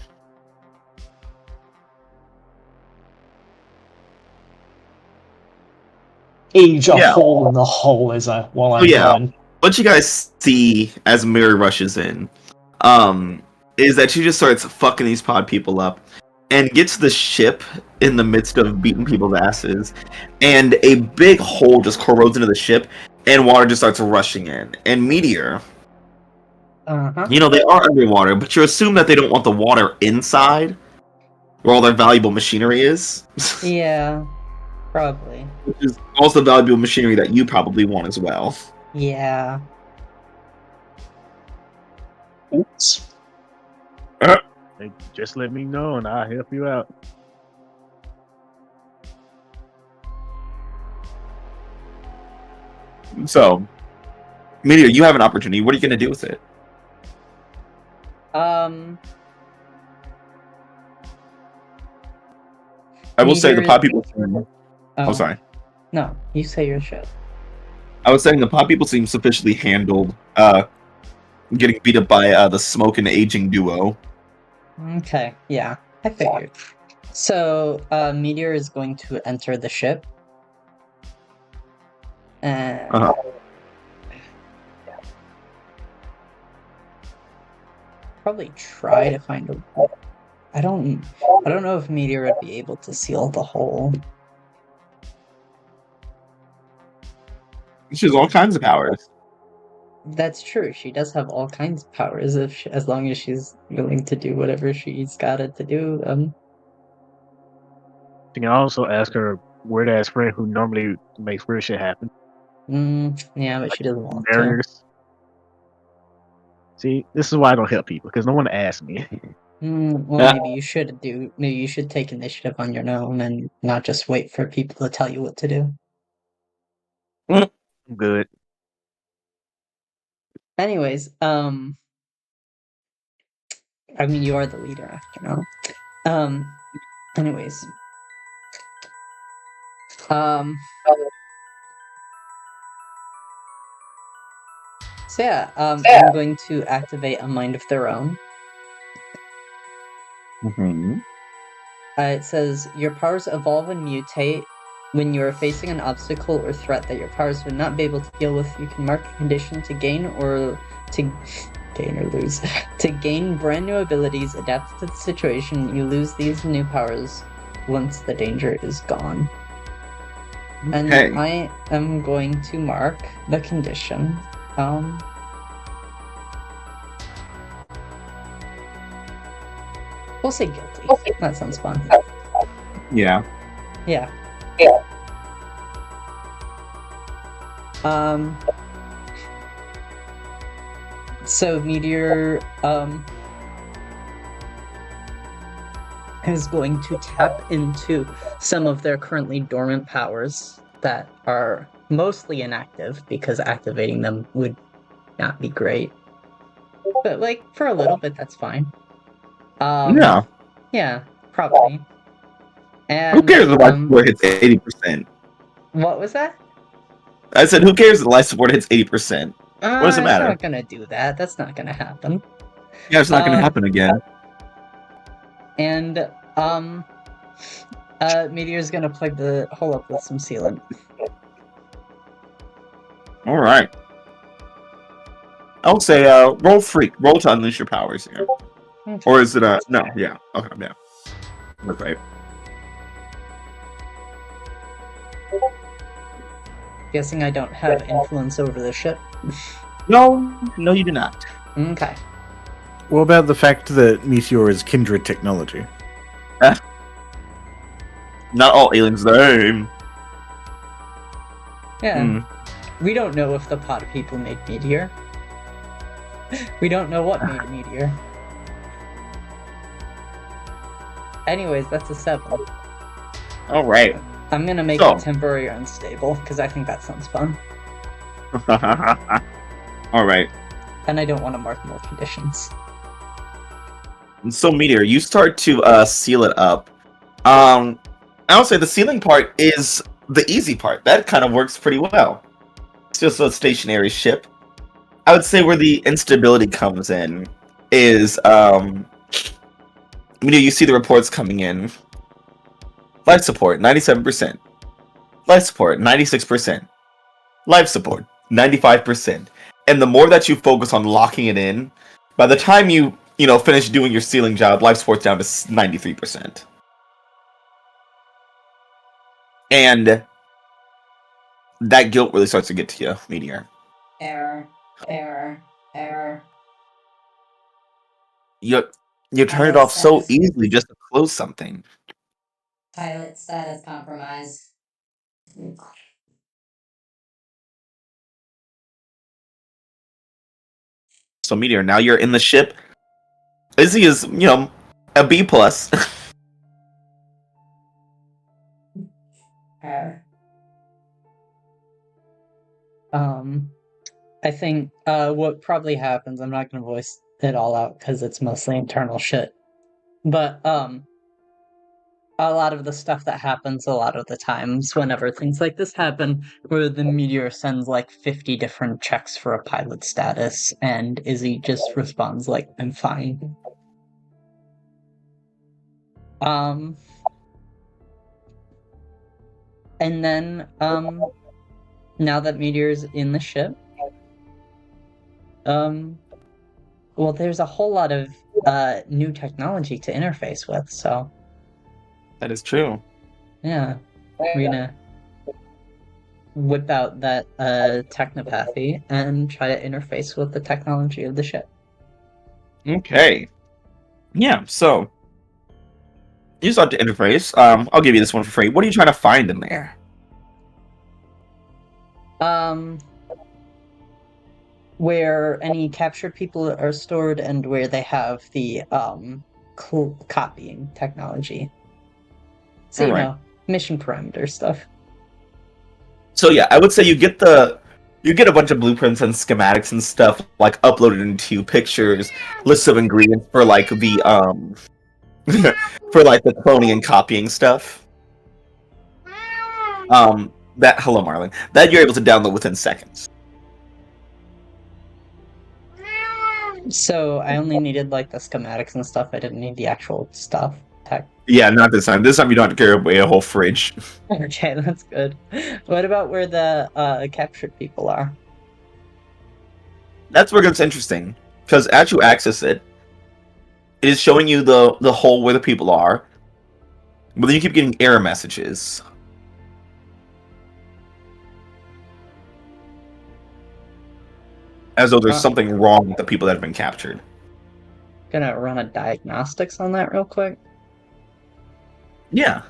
Age a Yeah. hole in the hull as while I'm Oh, yeah. gone. What you guys see as Miri rushes in, is that she just starts fucking these pod people up and gets the ship in the midst of beating people's asses, and a big hole just corrodes into the ship, and water just starts rushing in. And Meteor, Uh-huh. you know, they are underwater, but you assume that they don't want the water inside, where all their valuable machinery is. Yeah, probably. Which is also valuable machinery that you probably want as well. Yeah. Oops. Hey, just let me know and I'll help you out. So, Meteor, you have an opportunity. What are you going to do with it? I will say the Meteor- pod people seem... Oh, sorry. No, you say your shit. I was saying the pod people seem sufficiently handled getting beat up by the Smoke and Aging duo. Okay, yeah, I figured. So, Meteor is going to enter the ship. And Uh-huh. probably try to find a. I don't know if Meteor would be able to seal the hole. She has all kinds of powers. That's true. She does have all kinds of powers as long as she's willing to do whatever she's gotta to do. You can also ask her weird ass friend who normally makes weird shit happen. Yeah, but she doesn't want to. Barriers. See, this is why I don't help people because no one asks me. Well, maybe you should take initiative on your own and not just wait for people to tell you what to do. I'm good. Anyways, I mean, you are the leader after all. Anyways, so yeah, I'm going to activate a mind of their own. Mm-hmm. It says your powers evolve and mutate when you are facing an obstacle or threat that your powers would not be able to deal with. You can mark a condition to gain or lose. To gain brand new abilities adapted to the situation, you lose these new powers once the danger is gone. And Okay. I am going to mark the condition. We'll say guilty. That sounds fun. Yeah. Yeah. So Meteor is going to tap into some of their currently dormant powers that are mostly inactive because activating them would not be great. But like for a little bit that's fine. Yeah. Yeah, probably. And Who cares if life support hits 80%? What was that? I said, who cares if life support hits 80%? What does it matter? It's not gonna do that. That's not gonna happen. Yeah, it's not going to happen again. And Meteor's gonna plug the hole up with some sealant. All right. I would say, roll freak. Roll to unleash your powers here. Okay. Or is it no? Yeah. Okay. Yeah. That's right. Guessing I don't have influence over the ship. No, you do not. Okay. What about the fact that Meteor is kindred technology? Not all aliens are the same. Yeah. We don't know if the pod people made Meteor. We don't know what made Meteor. Anyways, that's a 7. All right. I'm gonna make So- it temporary or unstable because I think that sounds fun, All right. and I don't want to mark more conditions. So Meteor, you start to seal it up. I'll say the sealing part is the easy part. That kind of works pretty well. It's just a stationary ship. I would say where the instability comes in is you see the reports coming in. Life support 97%. Life support 96%. Life support 95%. And the more that you focus on locking it in, by the time you finish doing your sealing job, life support's down to 93%. And that guilt really starts to get to you, Meteor. Error. You turn it off so easily just to close something. Pilot status compromised. So Meteor, now you're in the ship. Izzy is, a B plus. Error. I think what probably happens, I'm not gonna voice it all out because it's mostly internal shit. But a lot of the stuff that happens a lot of the times whenever things like this happen, where the meteor sends like 50 different checks for a pilot status, and Izzy just responds like, I'm fine. And then now that Meteor's in the ship, well, there's a whole lot of new technology to interface with, so That is true. yeah, we're gonna whip out that technopathy and try to interface with the technology of the ship. Okay. Yeah, so you start to interface. I'll give you this one for free. What are you trying to find in there? Where any captured people are stored and where they have the copying technology. So, Alright. mission parameter stuff. So yeah, I would say you get a bunch of blueprints and schematics and stuff like uploaded into pictures, lists of ingredients for like the for like the cloning and copying stuff. Hello Marlon. That you're able to download within seconds. So I only needed like the schematics and stuff. I didn't need the actual stuff. Tech. Yeah, not this time. This time you don't have to carry away a whole fridge. Okay, that's good. What about where the captured people are? That's where it gets interesting. Because as you access it, it is showing you the hole where the people are. But then you keep getting error messages. As though there's something wrong with the people that have been captured. Gonna run a diagnostics on that real quick. Yeah.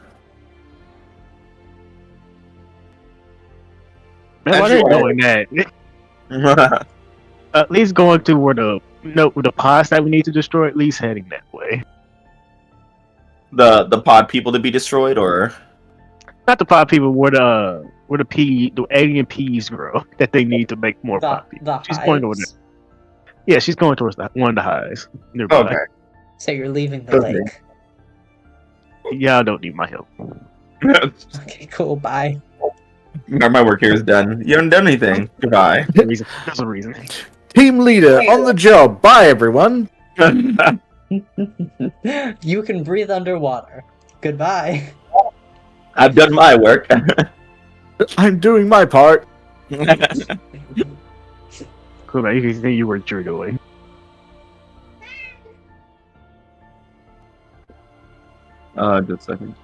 Man, why they doing that? At least going to where the pods that we need to destroy. At least heading that way. The pod people to be destroyed, or Not the pod people. Where the alien peas grow that they need to make more pod people. She's going over there. Yeah, she's going towards one of the highs nearby. Okay. So you're leaving the lake. Yeah, I don't need my help. Okay, cool. Bye. My work here is done. You haven't done anything. Goodbye. There's a reason. Team leader on the job. Bye, everyone. You can breathe underwater. Goodbye. I've done my work. I'm doing my part. Cool, man. You can see you were jerked away. Just a second.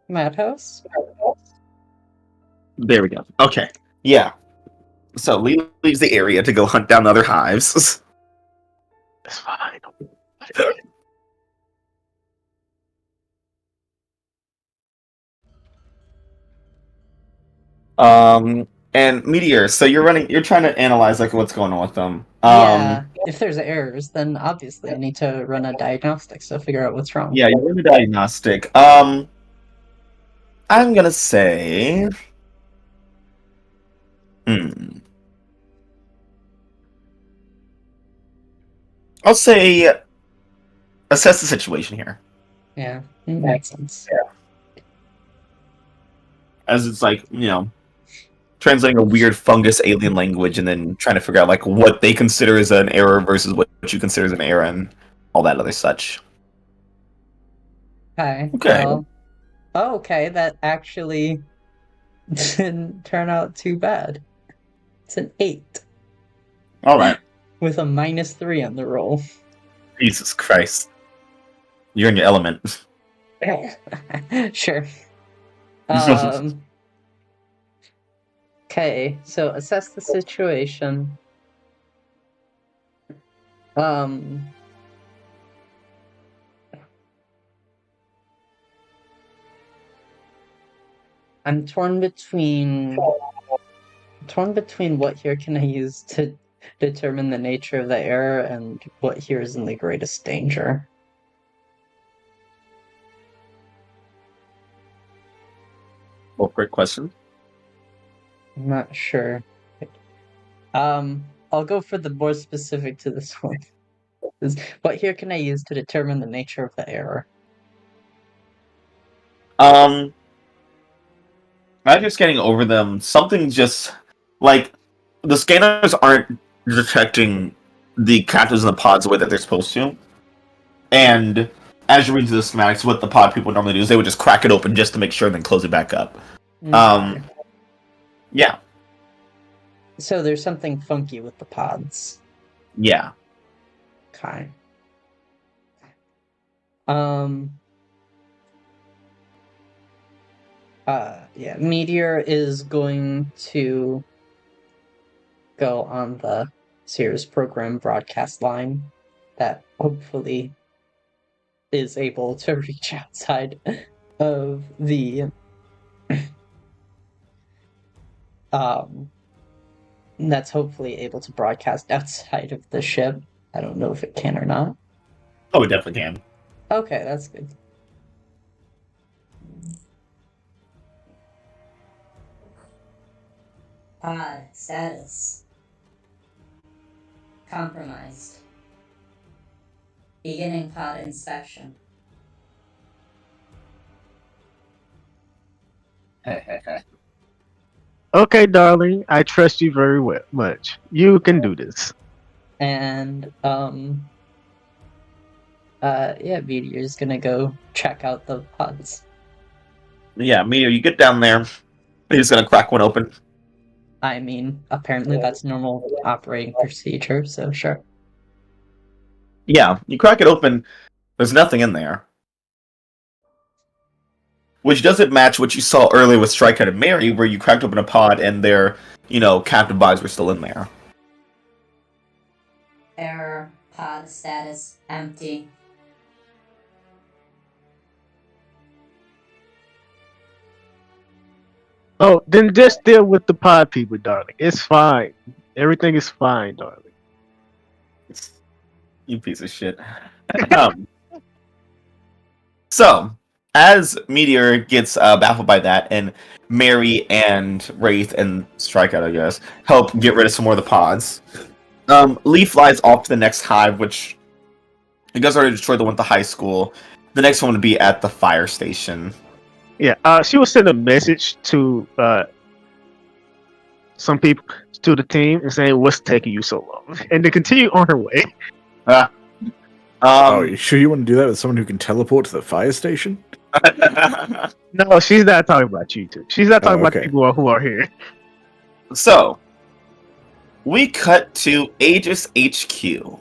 Madhouse? There we go. Okay. Yeah. So Lee leaves the area to go hunt down other hives. That's fine. And Meteor, so you're trying to analyze like what's going on with them. Yeah, if there's errors, then obviously I need to run a diagnostic to figure out what's wrong. Yeah, you're in the diagnostic. I'm gonna say, hmm, I'll say assess the situation here, Yeah, it makes sense. as it's like translating a weird fungus alien language and then trying to figure out like what they consider as an error versus what you consider as an error and all that other such. Okay, Okay. well, okay, that actually didn't turn out too bad. It's an 8 All right. with a -3 on the roll. Jesus Christ. You're in your element. Sure. Okay, so assess the situation. Um, I'm torn between what here can I use to determine the nature of the error and what here is in the greatest danger. Well, great question. I'm not sure. I'll go for the more specific to this one. What here can I use to determine the nature of the error? I'm just getting over them. Something just like the scanners aren't detecting the captives in the pods the way that they're supposed to. And as you read through the schematics, what the pod people normally do is they would just crack it open just to make sure and then close it back up. Okay. Yeah. So there's something funky with the pods. Yeah. Okay. Yeah, Meteor is going to go on the Sears program broadcast line that hopefully is able to reach outside of the that's hopefully able to broadcast outside of the ship. I don't know if it can or not. Oh, it definitely can. Okay, that's good. Pod status. Compromised. Beginning pod inspection. Okay, darling, I trust you very much. You can do this. And yeah, Meteor's gonna go check out the pods. Yeah, Meteor, you get down there. You're just gonna crack one open. I mean, apparently that's normal operating procedure, so sure. Yeah, you crack it open. There's nothing in there. Which doesn't match what you saw earlier with Strikeout and Mary, where you cracked open a pod and their, captive bodies were still in there. Error. Pod status empty. Oh, then just deal with the pod people, darling. It's fine. Everything is fine, darling. You piece of shit. So, as Meteor gets baffled by that, and Mary and Wraith and Strikeout, I guess, help get rid of some more of the pods, Lee flies off to the next hive, which you guys already destroyed the one at the high school. The next one would be at the fire station. Yeah, she will send a message to some people, to the team, and saying, "What's taking you so long?" And to continue on her way. Oh, you sure you want to do that with someone who can teleport to the fire station? No, she's not talking about you two. She's not talking about okay. people who are here. So, we cut to Aegis HQ.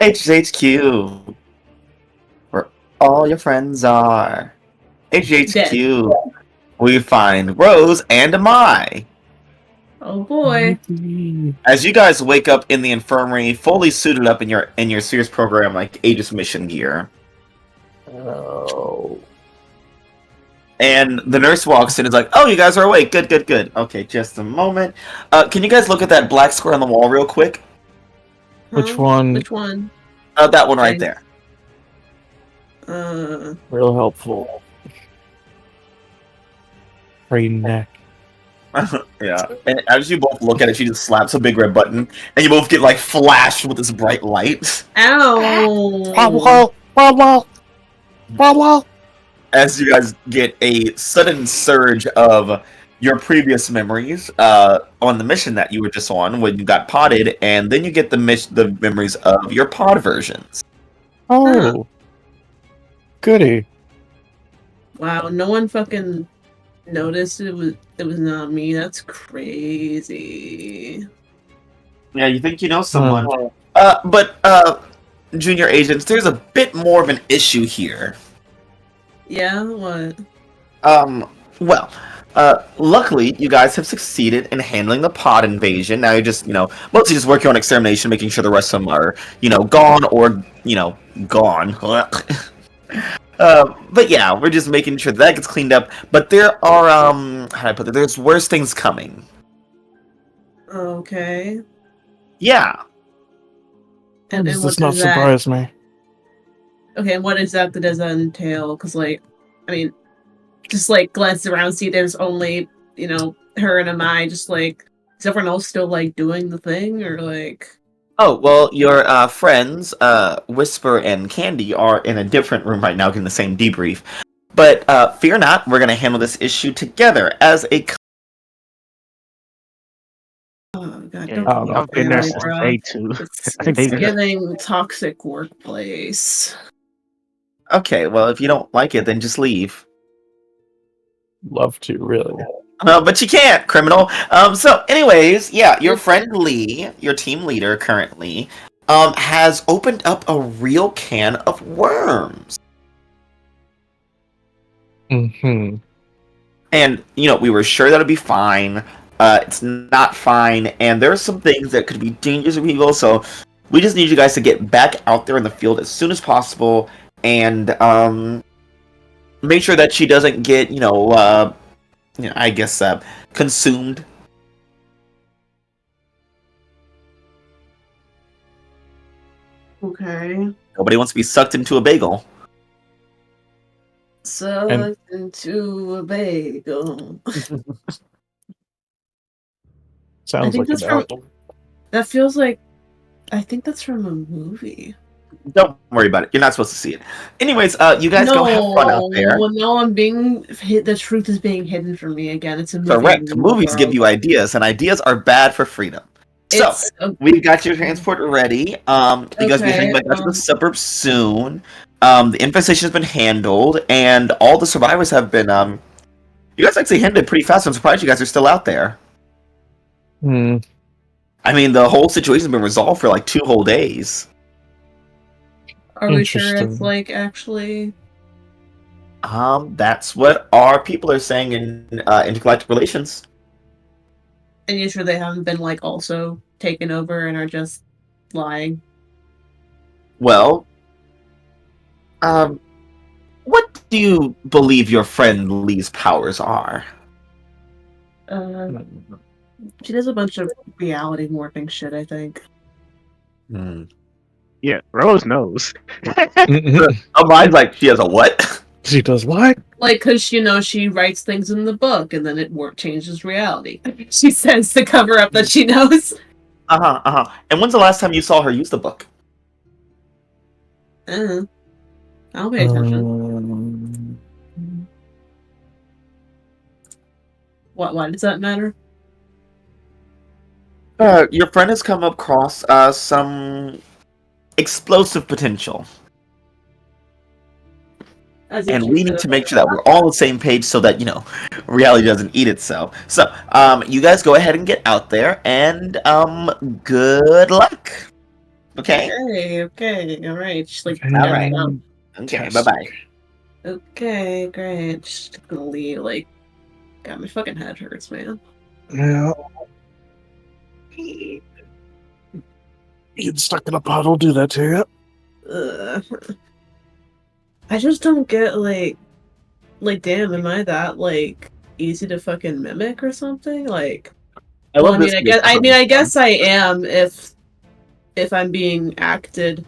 Aegis HQ, where all your friends are. Aegis HQ, we find Rose and Amai. Oh boy. As you guys wake up in the infirmary, fully suited up in your Sears program like Aegis mission gear, Oh. and the nurse walks in and is like, "Oh, you guys are awake. Good, good, good. Okay, just a moment. Can you guys look at that black square on the wall real quick? Which Huh? one? Which one? That one right Okay. there. Real helpful. Free neck. Yeah. And as you both look at it, she just slaps a big red button, and you both get like flashed with this bright light. Ow! As you guys get a sudden surge of your previous memories on the mission that you were just on when you got potted, and then you get the memories of your pod versions. Oh. Goody. Wow, no one fucking noticed it was not me. That's crazy. Yeah, you think you know someone. But junior agents, there's a bit more of an issue here. Yeah, what? Well, luckily, you guys have succeeded in handling the pod invasion. Now you're just, mostly just working on extermination, making sure the rest of them are, gone or, gone. But yeah, we're just making sure that gets cleaned up. But there are, how do I put it? There's worse things coming. Okay. Yeah. And And does what this not does that? surprise me? Okay, and what exactly does that entail? Because, like, I mean, just like glance around, see there's only, her and Amai. Just like, is everyone else still like doing the thing, or like? Oh, well, your friends, Whisper and Candy, are in a different room right now getting the same debrief. But fear not, we're going to handle this issue together as a. Oh god, Yeah, don't I don't know. I've been there family, since bro. day 2. It's, I think they. giving toxic workplace. Okay, well, if you don't like it, then just leave. Love to, really. But you can't, criminal. So, anyways, yeah, your friend Lee, your team leader currently, has opened up a real can of worms. Mm-hmm. And, we were sure that it'd be fine. It's not fine, and there are some things that could be dangerous for people, so we just need you guys to get back out there in the field as soon as possible, and, make sure that she doesn't get, I guess, consumed. Okay. Nobody wants to be sucked into a bagel. Sucked into a bagel. I Sounds think like that's an from. album. That feels like. I think that's from a movie. Don't worry about it. You're not supposed to see it. Anyways, you guys go have fun out there. No, I'm being hit. The truth is being hidden from me again. It's a movie. Correct. Movies give you ideas, and ideas are bad for freedom. So, we've got your transport ready. You guys will be heading back out to the suburbs soon. The infestation has been handled, and all the survivors have been, you guys actually handled it pretty fast. I'm surprised you guys are still out there. Hmm. I mean, the whole situation's been resolved for like 2 whole days. Are we sure it's Interesting. like actually? That's what our people are saying in intergalactic relations. And you sure they haven't been like also taken over and are just lying? Well, what do you believe your friend Lee's powers are? She does a bunch of reality morphing shit, I think. Yeah, Rose knows. Oh, mine's like, she has a what? She does what? Like, cause she writes things in the book and then it changes reality. She says to cover up that she knows. And when's the last time you saw her use the book? I'll pay attention. Why does that matter? Your friend has come across some explosive potential. And we need to make sure that we're all on the same page so that, reality doesn't eat itself. So, you guys go ahead and get out there, and, good luck. Okay? Okay, alright. Just like, Alright. Okay, bye-bye. Okay, great. Just gonna leave, like, God, my fucking head hurts, man. Yeah. Getting stuck in a puddle do that to you. I just don't get damn, am I that easy to fucking mimic or something? I Well, love this. I guess I am if I'm being acted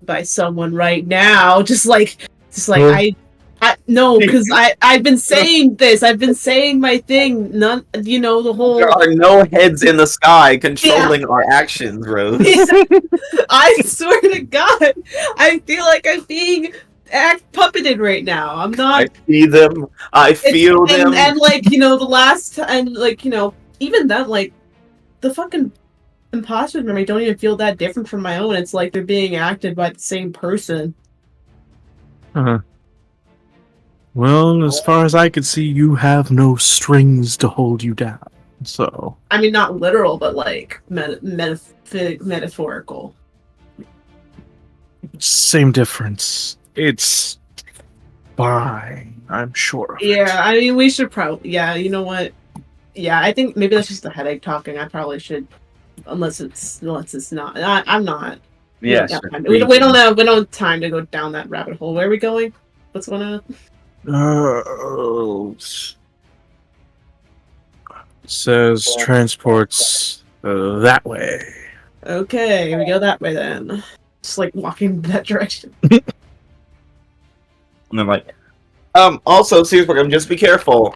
by someone right now. I no, because I've been saying this. I've been saying my thing. None, the whole. There are no heads in the sky controlling our actions, Rose. I swear to God, I feel like I'm being puppeted right now. I'm not. I see them. I feel them. And the last and even then the fucking imposter memory don't even feel that different from my own. It's like they're being acted by the same person. Well, as far as I can see, you have no strings to hold you down. So I mean, not literal, but metaphorical. same difference. It's fine. I'm sure of it. Yeah, I mean, we should probably. Yeah, you know what? Yeah, I think maybe that's just the headache talking. I probably should, unless it's not. I'm not. Yes. We don't have time to go down that rabbit hole. Where are we going? What's going on? Says transports that way. Okay, we go that way then. Just walking that direction. And I'm like, also, seriously, just be careful.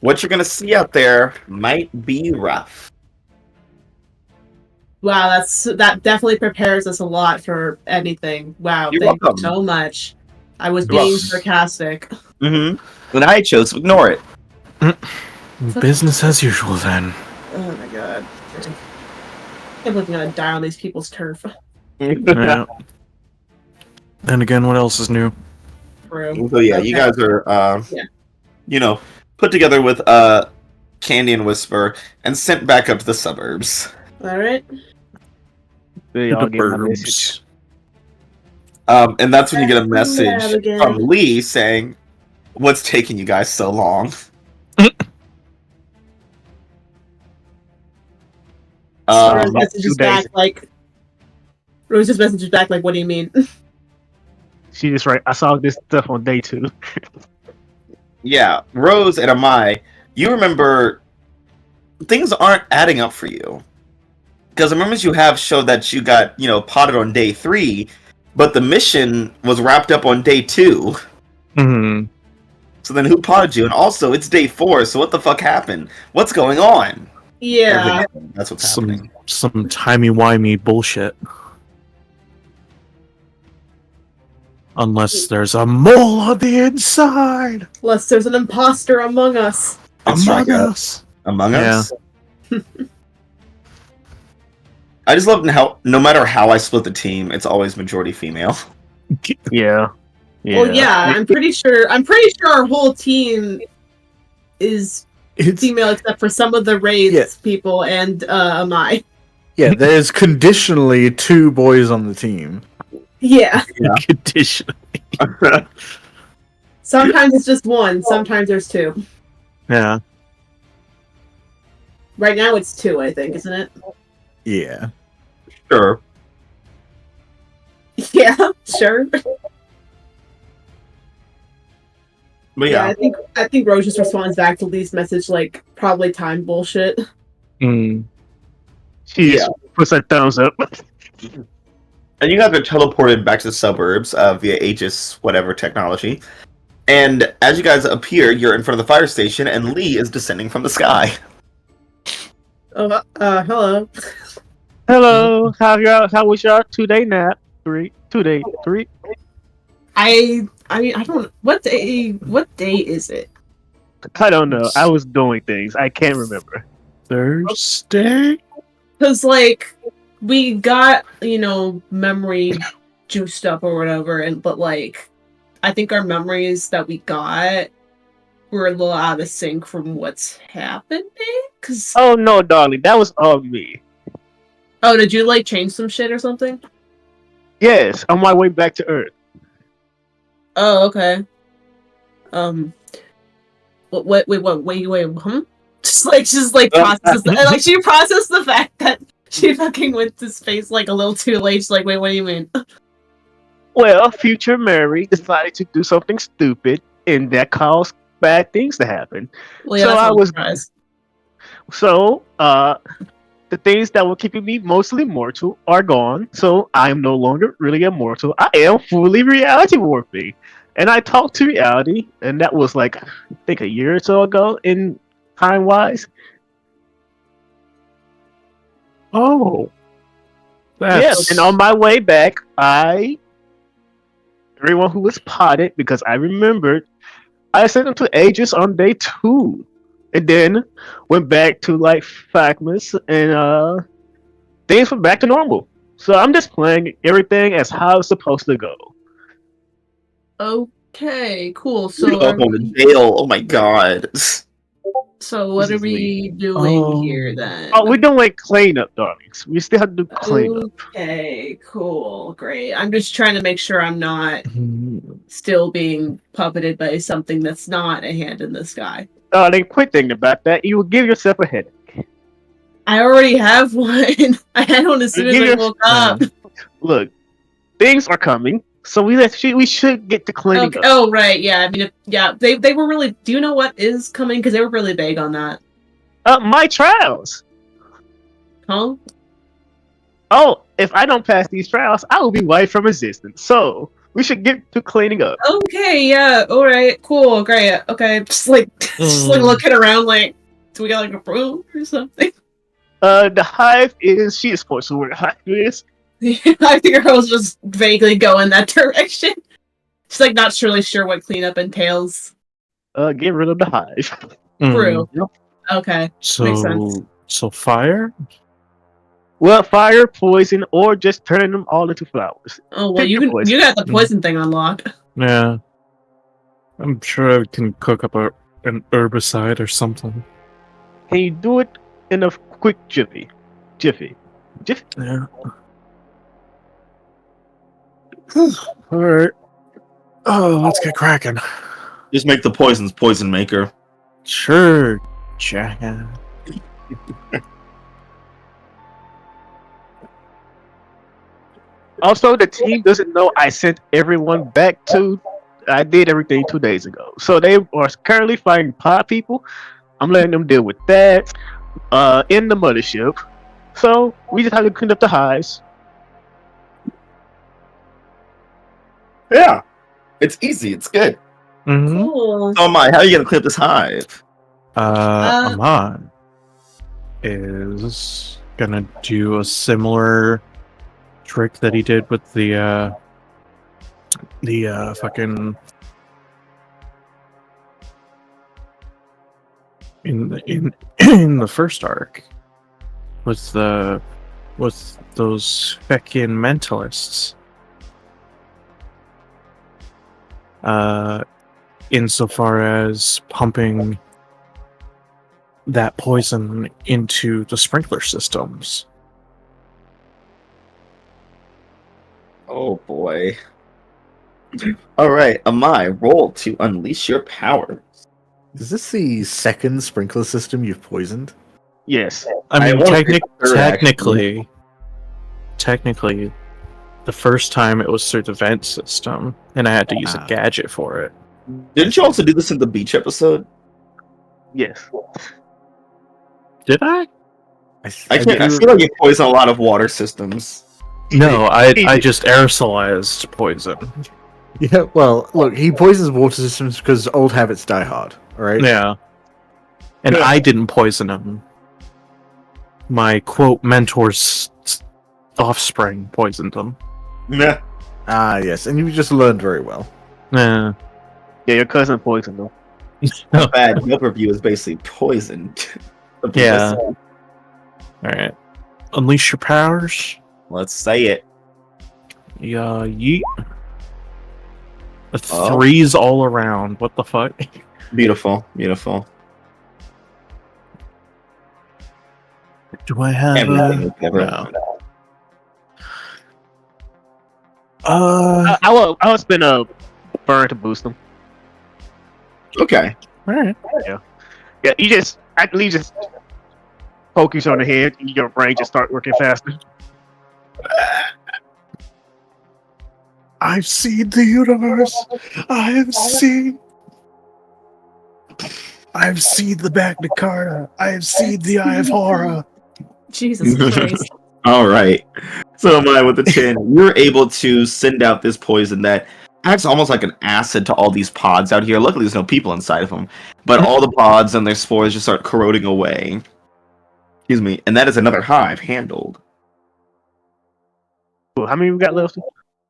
What you're gonna see out there might be rough. Wow, that definitely prepares us a lot for anything. Wow, You're thank welcome. you so much. I was You're being welcome. sarcastic. And I chose to ignore it. Business as usual then. Oh my god. I'm gonna die on these people's turf. Yeah. Then again, what else is new? Bro. So yeah, you guys are, put together with Candy and Whisper and sent back up to the suburbs. Alright. They all get my message. And that's when you get a Back to the lab message again. from Lee saying, "What's taking you guys so long?" Rose 2 messages days. back Rose's messages back what do you mean? She just I saw this stuff on day 2. Yeah, Rose and Amai, you remember things aren't adding up for you. Because the memories you have show that you got, potted on day 3, but the mission was wrapped up on day 2. Mm-hmm. So then who potted you? And also, it's day 4, so what the fuck happened? What's going on? Yeah. That's what's happening. Some timey-wimey bullshit. Unless there's a mole on the inside! Unless there's an imposter among us. Among us! Among us? I just love how, no matter how I split the team, it's always majority female. Yeah. Well, yeah, I'm pretty sure our whole team is female except for some of the raids people and Amai. Yeah, there's conditionally 2 boys on the team. Yeah. Conditionally. Sometimes it's just 1, sometimes there's 2. Yeah. Right now it's 2, I think, isn't it? Yeah. Sure. Yeah, sure. But yeah. I think Rose just responds back to Lee's message probably time bullshit. Mm. She just puts her thumbs up. And you guys are teleported back to the suburbs via A.E.G.I.S. whatever technology. And as you guys appear, you're in front of the fire station, and Lee is descending from the sky. Oh, hello. Hello. How was your 2-day nap? 3. 2 day 3. I don't. What day is it? I don't know. I was doing things. I can't remember. Thursday? Because we got memory juiced up or whatever, but I think our memories that we got were a little out of sync from what's happening. Oh no, darling, that was all me. Oh, did you change some shit or something? Yes, on my way back to Earth. Oh, okay. Wait, Just like processes, like she processed the fact that she fucking went to space like a little too late. She's like, wait, what do you mean? Well, future Mary decided to do something stupid, and that caused bad things to happen. Well, yeah, So that's I not a was surprise. the things that were keeping me mostly mortal are gone. So I am no longer really immortal. I am fully reality warping, and I talked to reality, and that was like I think a year or so ago in time wise. Oh, Yeah, that's and on my way back, everyone who was potted because I remembered I sent them to Aegis on day 2, and then went back to like Phagmus, and things went back to normal. So I'm just playing everything as how it's supposed to go. Okay, cool. You're So, are going to we, jail. Oh my god. so what This are is me. we doing Oh. here Oh, then? we're doing cleanup, darlings. We still have to do cleanup. Okay, cool, great. I'm just trying to make sure I'm not Mhm. still being puppeted by something that's not a hand in the sky. Darling, quit thinking about that. You will give yourself a headache. I already have one. I had one as soon as Give I your- woke up. Look, things are coming, so we should get to cleaning Okay. up. Oh, right. Yeah. I mean, yeah. They were really. Do you know what is coming? Because they were really vague on that. My trials. Huh? Oh, if I don't pass these trials, I will be wiped from existence. So we should get to cleaning up. Okay. Yeah. All right. Cool. Great. Okay. Just like looking around. Like, do we got like a room or something? The hive is she is supposed to where the hive is. I think I was just vaguely going that direction. She's like not really sure what cleanup entails. Get rid of the hive. True. Mm. Okay. Makes sense. So fire. Well, fire, poison, or just turning them all into flowers. Oh well, Pick your poison. you got the poison thing on lock. Yeah, I'm sure I can cook up an herbicide or something. Can you do it in a quick jiffy? Jiffy. Yeah. All right. Oh, let's get cracking. Just make the poisons poison maker. Sure, Jack. Also, the team doesn't know I sent everyone back to. I did everything 2 days ago, so they are currently fighting pod people. I'm letting them deal with that. In the mothership, so we just have to clean up the hives. Yeah. It's easy. It's good. Mm-hmm. Cool. Oh my, how are you going to clear this hive? Amon is gonna do a similar trick that he did with the fucking in the first arc with those fucking mentalists. Insofar as pumping that poison into the sprinkler systems. Oh boy. Alright, Amai, roll to unleash your power. Is this the second sprinkler system you've poisoned? Yes. I mean, wanna say the third, technically, the first time it was through the vent system, and I had to use a gadget for it. Didn't you also do this in the beach episode? Yes. Did I? I feel like you poison a lot of water systems. No, I just aerosolized poison. Yeah, well, look, he poisons water systems because old habits die hard, alright? Yeah. And I didn't poison him. My quote mentor's offspring poisoned him. Yeah. Ah, yes, and you just learned very well. Yeah. Yeah, your cousin poisoned them. Not bad. Yelp review is basically poisoned. Yeah. Alright. Unleash your powers. Let's say it. Yeah, yeet. The Oh. threes all around. What the fuck? Beautiful. Beautiful. Do I have Everything ever. no. I will spend a burn to boost them. Okay. Alright. Yeah, you just At least just focus on the head, and your brain just start working faster. I've seen the universe. I've seen the Magna Carta. I've seen the Eye of Horror. Jesus Christ. All right. So Maya with the chin, you're able to send out this poison that acts almost like an acid to all these pods out here. Luckily, there's no people inside of them, but all the pods and their spores just start corroding away. Excuse me, and that is another hive handled. Cool. How many we got left?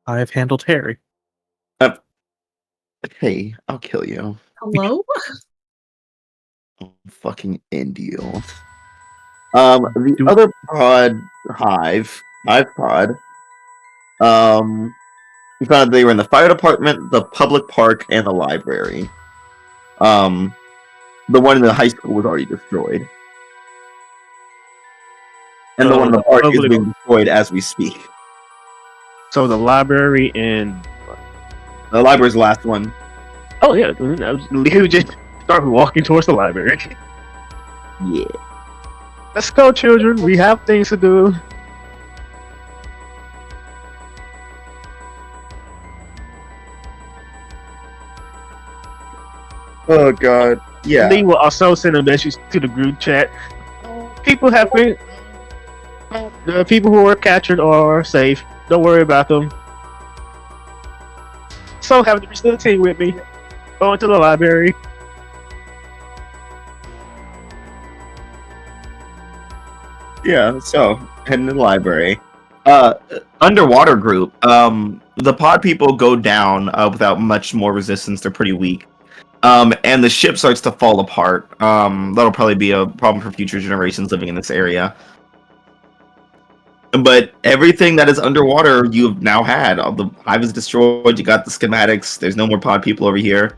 I've handled Harry. Hey, I'll kill you. Hello? I'll fucking end you. The other hive pod. We found they were in the fire department, the public park, and the library. The one in the high school was already destroyed. And the one in the park is being destroyed as we speak. So the library and The library's the last one. oh yeah, he would just start walking towards the library. Yeah. Let's go, children. We have things to do. Oh god. Yeah. Lee will also send a message to the group chat. People have been. The people who were captured are safe. Don't worry about them. So have the rest of the team with me. Going to the library. Yeah, so heading to the library. Underwater group. The pod people go down without much more resistance. They're pretty weak. And the ship starts to fall apart. That'll probably be a problem for future generations living in this area. But everything that is underwater, you've now had. All the hive is destroyed. You got the schematics. There's no more pod people over here.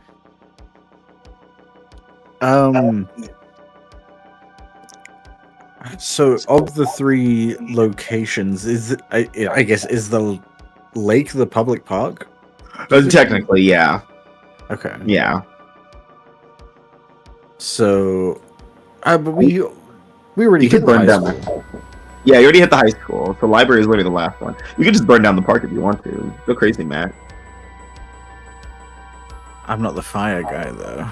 So, of the three locations, I guess is the lake the public park? Technically, yeah. Okay. Yeah. So, but we already You hit could the burn high down. school. Yeah, you already hit the high school. The library is literally the last one. You could just burn down the park if you want to. Go crazy, Matt. I'm not the fire guy though.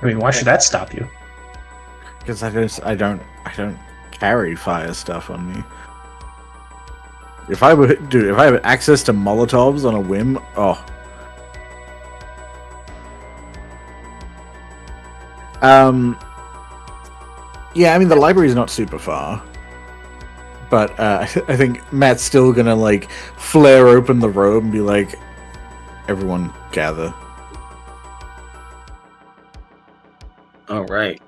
I mean, why should that stop you? Because I don't carry fire stuff on me. If I had access to Molotovs on a whim, oh. Yeah, I mean the library's not super far, but I think Matt's still gonna like flare open the robe and be like, "Everyone gather." All right.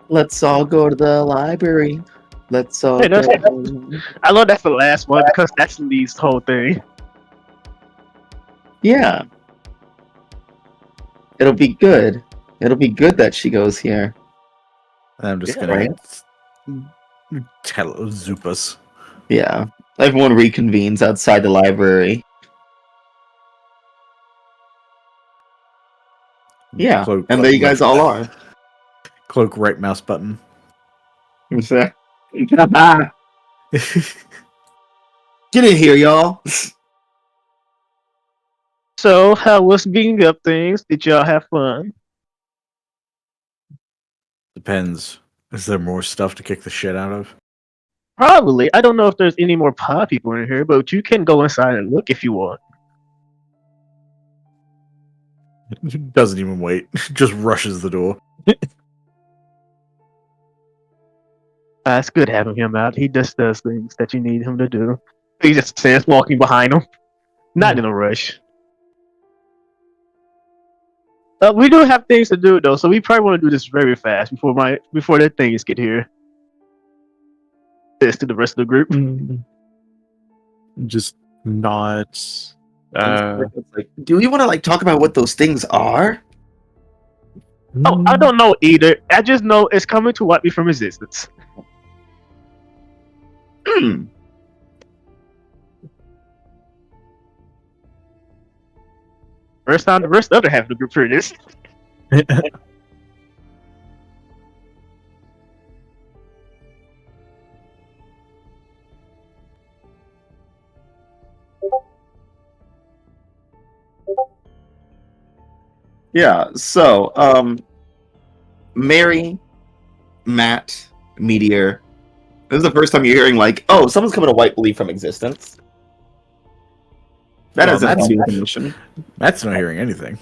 Let's all go to the library. Let's all Hey, that's- go. I love that's the last one because that's Lee's whole thing. Yeah. It'll be good. It'll be good that she goes here. And I'm just Yeah, gonna tell Zupas. Yeah. Everyone reconvenes outside the library. Yeah. Cloak, And there you guys all are. Cloak right mouse button. Get in here, y'all. So, how was beating up things? Did y'all have fun? Depends. Is there more stuff to kick the shit out of? Probably. I don't know if there's any more pod people in here, but you can go inside and look if you want. Doesn't even wait. Just rushes the door. It's good having him out. He just does things that you need him to do. He just stands walking behind him, not in a rush. We do have things to do though, so we probably want to do this very fast before the things get here. This to the rest of the group. Just not. Like, do we want to talk about what those things are? Oh, I don't know either. I just know it's coming to wipe me from existence. First time the rest of the half of the group heard this. Yeah. So, Mary, Matt, Meteor. This is the first time you're hearing like, oh, someone's coming to wipe Lee from existence. That Well, hasn't that's- been the mission. Matt's not hearing anything.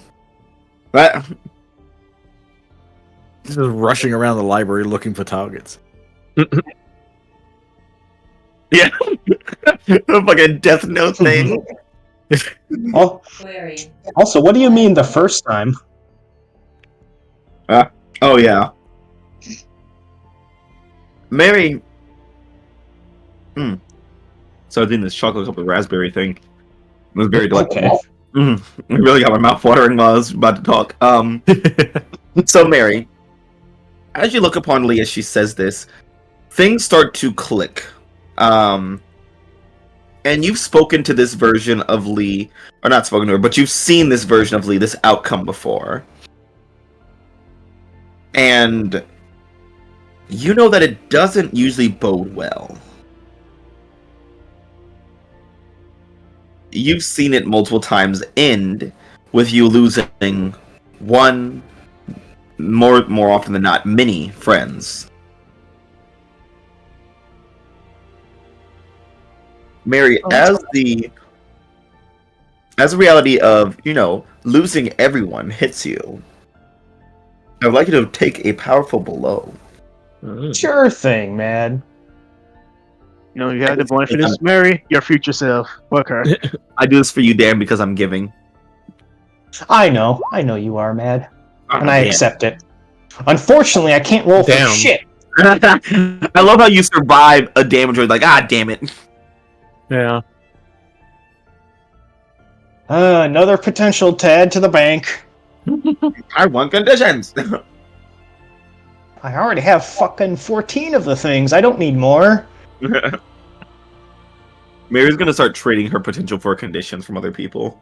That He's just rushing around the library looking for targets. yeah, the fucking Death Note thing. Oh, Query. also, what do you mean the first time? Oh yeah, Mary. So I was doing this chocolate covered raspberry thing. It was very delightful. Okay. It really got my mouth watering while I was about to talk. So Mary, as you look upon Lee as she says this, things start to click. And you've spoken to this version of Lee, or not spoken to her, but you've seen this version of Lee, this outcome before. And you know that it doesn't usually bode well. You've seen it multiple times end with you losing one, more often than not, many friends. Mary, as the reality of, losing everyone hits you, I would like you to take a powerful blow. Sure thing, man. You have the point for this, Mary. Your future self. Fuck her. I do this for you, Dan, because I'm giving. I know you are mad, and I damn. accept it. Unfortunately, I can't roll for Damn. shit. I love how you survive a damage roll. Like, damn it. Yeah. Another potential to add to the bank. I want conditions. I already have fucking 14 of the things. I don't need more. Mary's gonna start trading her potential for conditions from other people.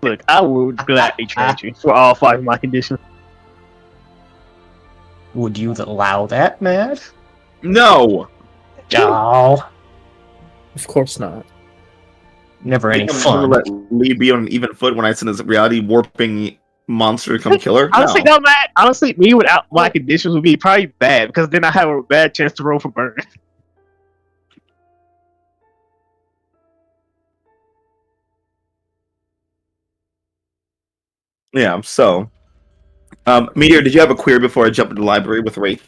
Look, I would gladly trade you for all 5 of my conditions. Would you allow that, Matt? No. Oh, Of course not. never any I'm gonna fun. let Lee be on an even foot when I send this reality warping monster to come kill her. Honestly, No. no, Matt. Honestly, me without my conditions would be probably bad because then I have a bad chance to roll for burn. Yeah. So, Meteor, did you have a query before I jump into the library with Wraith?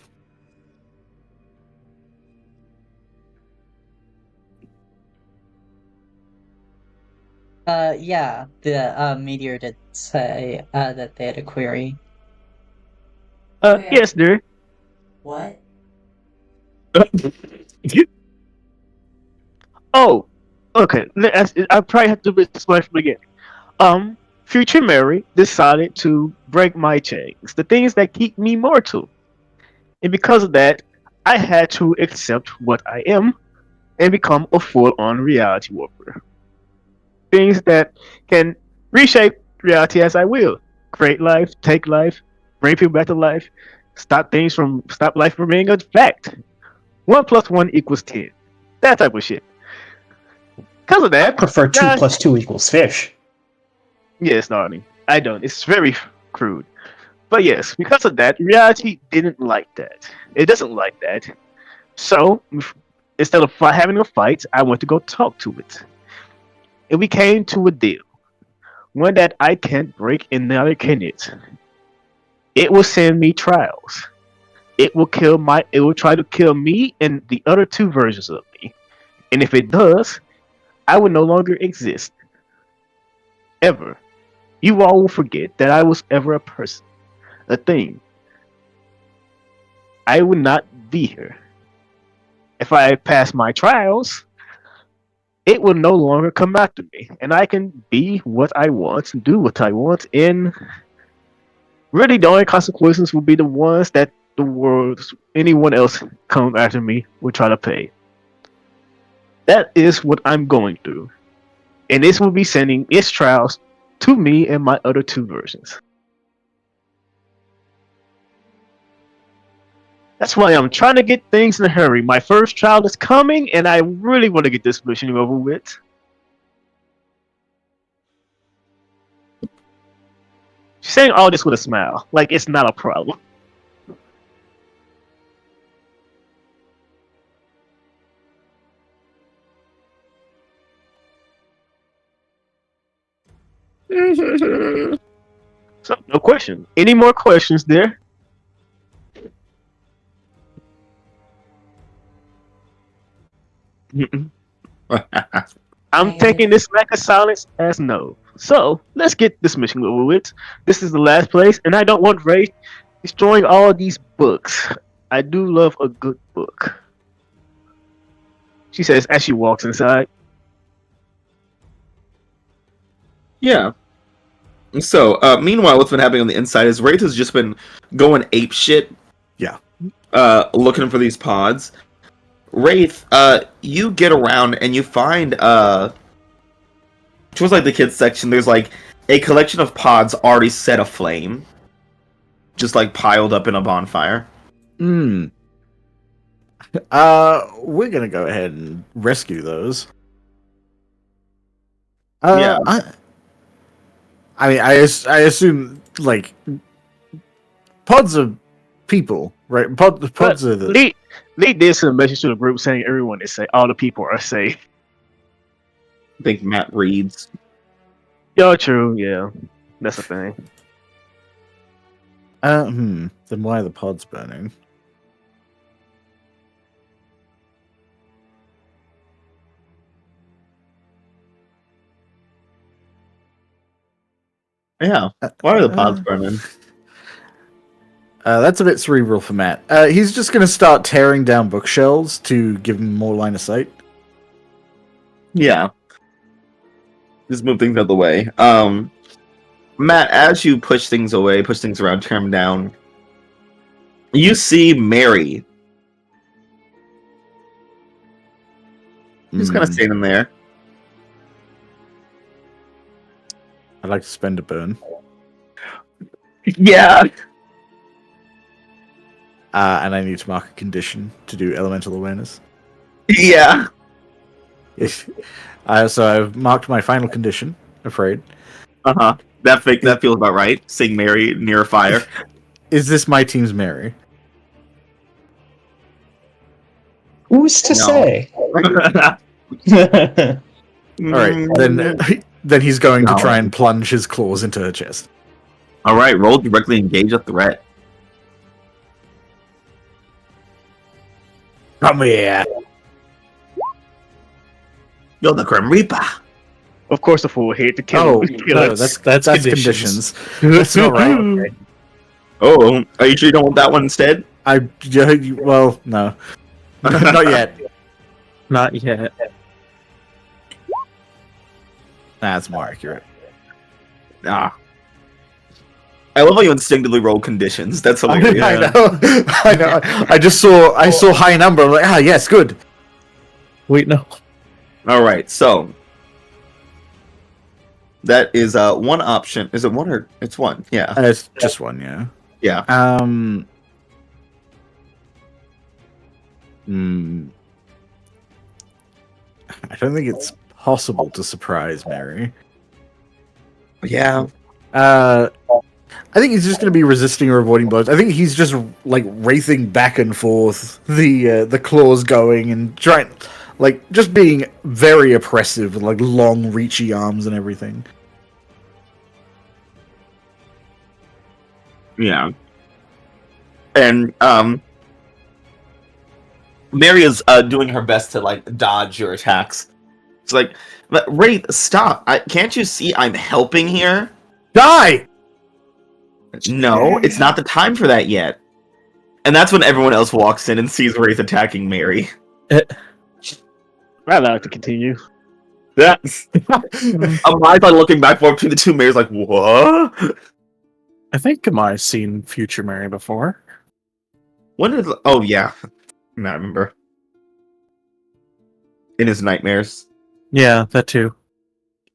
Yeah, the Meteor did say that they had a query. Yes, dear. What? Oh, okay. I probably have to explain from the beginning. Future Mary decided to break my chains, the things that keep me mortal. And because of that, I had to accept what I am and become a full-on reality warper. Things that can reshape reality as I will. Create life, take life, bring people back to life, stop life from being a fact. 1 + 1 = 10. That type of shit. Because of I that, prefer 2 + 2 = fish. yes, Narnie. I don't. It's very crude. But yes, because of that, reality didn't like that. It doesn't like that. So, instead of having a fight, I went to go talk to it. And we came to a deal. One that I can't break and neither can it. It will send me trials. It will try to kill me and the other 2 versions of me. And if it does, I will no longer exist. Ever. You all will forget that I was ever a person. A thing. I would not be here. If I pass my trials, it will no longer come after me, and I can be what I want, do what I want, and really the only consequences will be the ones that the world, anyone else come after me will try to pay. That is what I'm going through, and this will be sending its trials to me and my other two versions. That's why I'm trying to get things in a hurry. My first child is coming, and I really want to get this mission over with. She's saying all this with a smile, like it's not a problem. So, no question. Any more questions there? Mm-mm. I'm Negative. taking this lack of silence as no. So, let's get this mission over with. This is the last place, and I don't want Ray destroying all these books. I do love a good book. She says as she walks inside. Yeah. So, meanwhile, what's been happening on the inside is Wraith has just been going ape shit. Yeah. Looking for these pods. Wraith, you get around and you find, which was like the kids section, there's like a collection of pods already set aflame. Just like piled up in a bonfire. Hmm. We're gonna go ahead and rescue those. Yeah. I mean, I assume like pods of people, right? Pods are the Lee did send a message to the group saying everyone is safe. All the people are safe. I think Matt reads. Yo, true. Yeah, that's the thing. Then why are the pods burning? Yeah. Why are the pods burning? That's a bit cerebral for Matt. He's just gonna start tearing down bookshelves to give him more line of sight. Yeah. Just move things out of the way. Matt, as you push things away, push things around, tear them down, you see Mary. Just kind of standing there. I'd like to spend a burn. Yeah. And I need to mark a condition to do elemental awareness. Yeah. So I've marked my final condition. Afraid. Uh-huh. That feels about right. Seeing Mary near a fire. Is this my team's Mary? Who's to No. say? All right, then he's going to try and plunge his claws into her chest. All right, roll directly engage a threat. Come here. You're the Grim Reaper. Of course, the fool hit to kill. Oh, him. no, that's conditions. That's not right. Okay. Oh, are you sure you don't want that one instead? Well, no. Not yet. Not yet. That's more accurate. Ah. I love how you instinctively roll conditions. That's hilarious. I know. I know. I saw high number. I'm like, yes, good. Wait, no. All right, so that is one option. Is it one or it's one? Yeah. It's just one, yeah. Yeah. I don't think it's possible to surprise Mary. Yeah. I think he's just going to be resisting or avoiding blows. I think he's just like wraithing back and forth, the claws going and trying, like just being very oppressive with like long, reachy arms and everything. Yeah. And Mary is doing her best to like dodge your attacks. It's like, Wraith, stop! Can't you see I'm helping here? Die! No, it's not the time for that yet. And that's when everyone else walks in and sees Wraith attacking Mary. I'd like to continue. That's I thought looking back between the two Marys, like, what? I think I've seen Future Mary before. When did? Oh yeah, I remember. In his nightmares. Yeah, that too.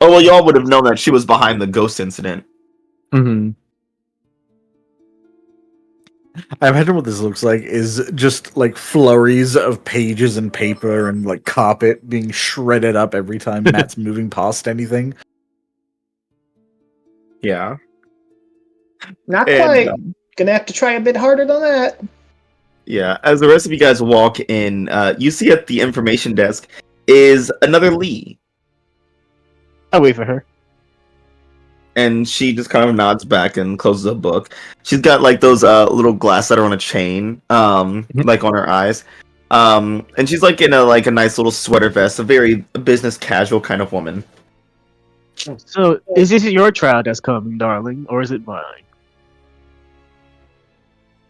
Oh well, y'all would have known that she was behind the ghost incident. Mm-hmm. I imagine what this looks like is just like flurries of pages and paper and like carpet being shredded up every time Matt's moving past anything. Yeah. Not And, quite. Gonna have to try a bit harder than that. Yeah, as the rest of you guys walk in, you see at the information desk is another Lee, I'll wait for her. and she just kind of nods back and closes a book. She's got like those little glass that are on a chain, like on her eyes, and she's like in a nice little sweater vest, a very business casual kind of woman. So, is this your trial that's coming, darling, or is it mine?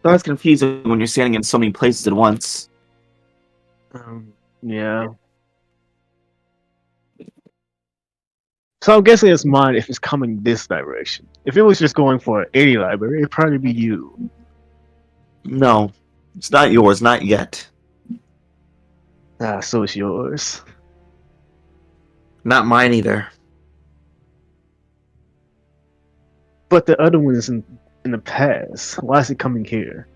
That's confusing when you're standing in so many places at once. Yeah. So I'm guessing it's mine if it's coming this direction. If it was just going for any library, it'd probably be you. No, it's not yours, not yet. Ah, so it's yours. Not mine either. But the other one is in the past. Why is it coming here?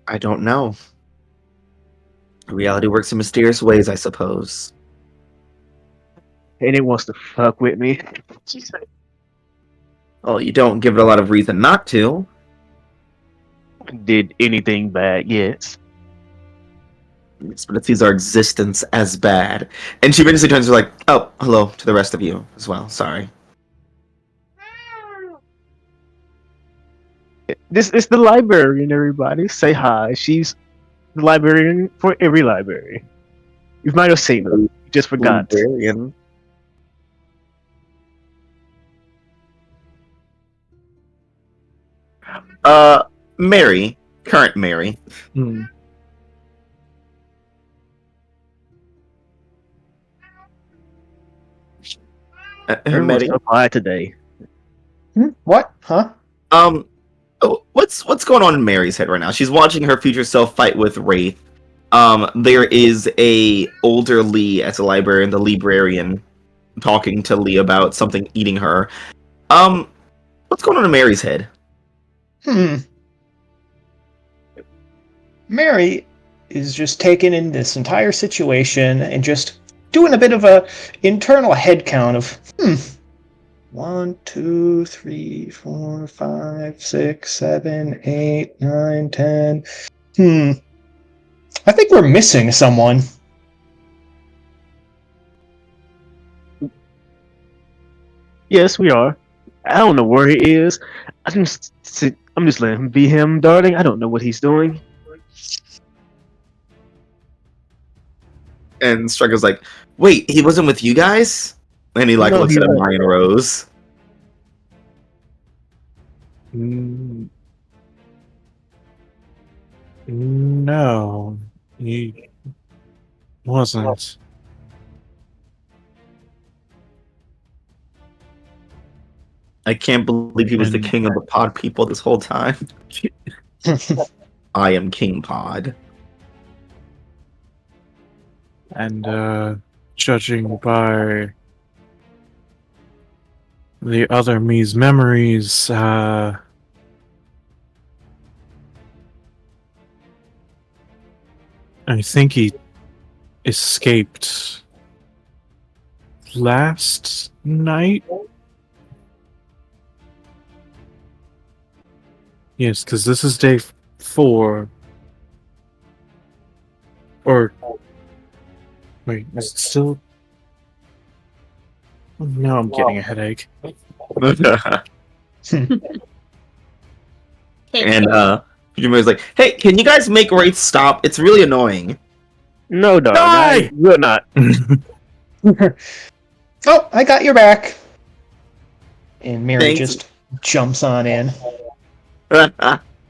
I don't know. Reality works in mysterious ways, I suppose. And it wants to fuck with me. Well, you don't give it a lot of reason not to. Did anything bad? Yes. Yes, but it sees our existence as bad. And she eventually turns to like, oh, hello to the rest of you as well. Sorry. This is the librarian, everybody. Say hi. She's the librarian for every library. You might have seen her. You just forgot. Librarian. Mary. Current Mary. Hmm. Everyone's Mary. so quiet today. What? Huh? What's going on in Mary's head right now? She's watching her future self fight with Wraith. There is a older Lee as a librarian, the librarian, talking to Lee about something eating her. What's going on in Mary's head? Mary is just taking in this entire situation and just doing a bit of a internal head count of 1, 2, 3, 4, 5, 6, 7, 8, 9, 10. I think we're missing someone. Yes, we are. I don't know where he is. I'm just letting him be him, darling. I don't know what he's doing. And Struggle's like, wait, he wasn't with you guys? And he like No, looks he at wasn't. Maya and Rose. No, he wasn't. I can't believe he was the And- king of the pod people this whole time. I am King Pod. And judging by the other me's memories, I think he escaped last night. Yes, because this is day 4. Or wait, is it still? Now I'm getting a headache. And Fujima's like, hey, can you guys make Wraith stop? It's really annoying. No, darling. I will not. Oh, I got your back. And Mary Thanks. just jumps on in.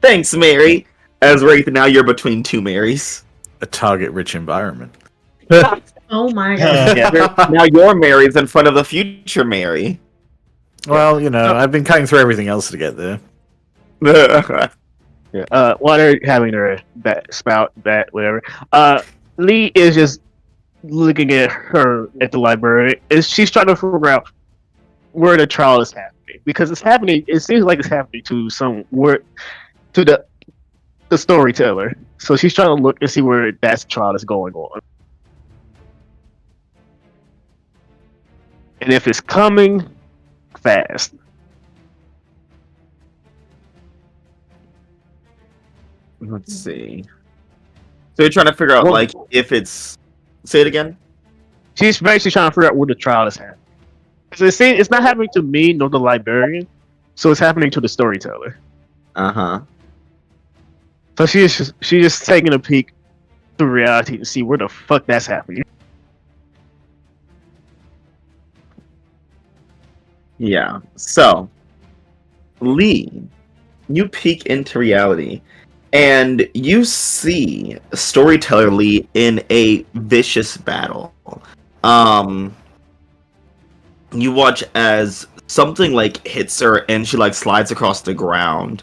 Thanks, Mary. As Wraith, now you're between two Marys. A target-rich environment. Oh my god. Now your Mary's in front of the future Mary. Well, you know, I've been cutting through everything else to get there. Yeah. While they're having their bat, spout, bat, whatever. Lee is just looking at her at the library, is she's trying to figure out where the trial is happening because it's happening. It seems like it's happening to somewhere to the storyteller. So she's trying to look and see where that trial is going on, and if it's coming fast. Let's see. So you're trying to figure out Well- like if it's. Say it again. She's basically trying to figure out where the trial is happening. Because it's not happening to me nor the librarian, so it's happening to the storyteller. Uh-huh. So she's just taking a peek through reality to see where the fuck that's happening. Yeah. So, Lee, you peek into reality, and you see Storyteller Lee in a vicious battle. You watch as something like hits her, and she like slides across the ground,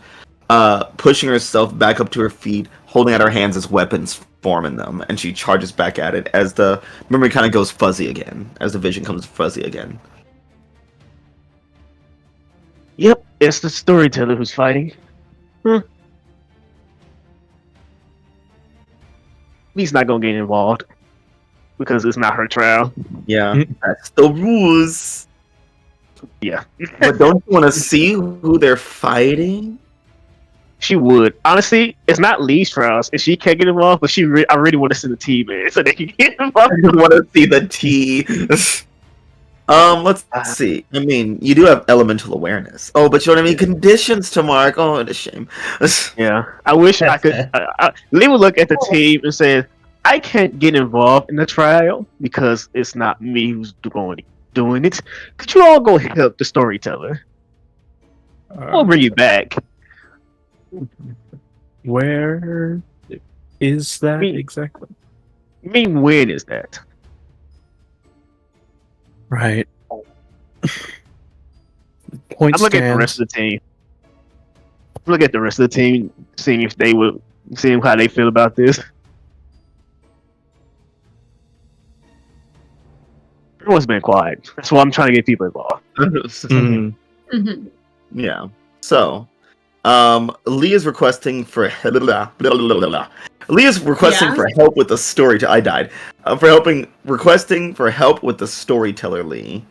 pushing herself back up to her feet, holding out her hands as weapons form in them, and she charges back at it as the memory kind of goes fuzzy again, as the vision comes fuzzy again. Yep, it's the storyteller who's fighting. He's not gonna get involved because it's not her trial. Yeah, that's the rules. Yeah, But don't you want to see who they're fighting? she would. Honestly, it's not Lee's trials, and she can't get involved. But I really want to send the team in so they can get involved. I just want to see the T. Let's see. I mean, you do have elemental awareness. Oh, but you know what I mean? Conditions to mark. Oh, it's a shame. Yeah, I wish I could. Lee would look at the team and say, "I can't get involved in the trial because it's not me who's doing it. Could you all go help the storyteller? I'll bring you back." Where is that Me- exactly? I mean, when is that? Right. Point I'm looking at the rest stands. of the team. Look at the rest of the team, seeing if they would, seeing how they feel about this. Everyone's been quiet. That's why I'm trying to get people involved. Mhm. Mhm. Yeah. So, Lee is requesting for Lee is requesting Yeah? for help with the story. I died. Requesting for help with the storyteller Lee.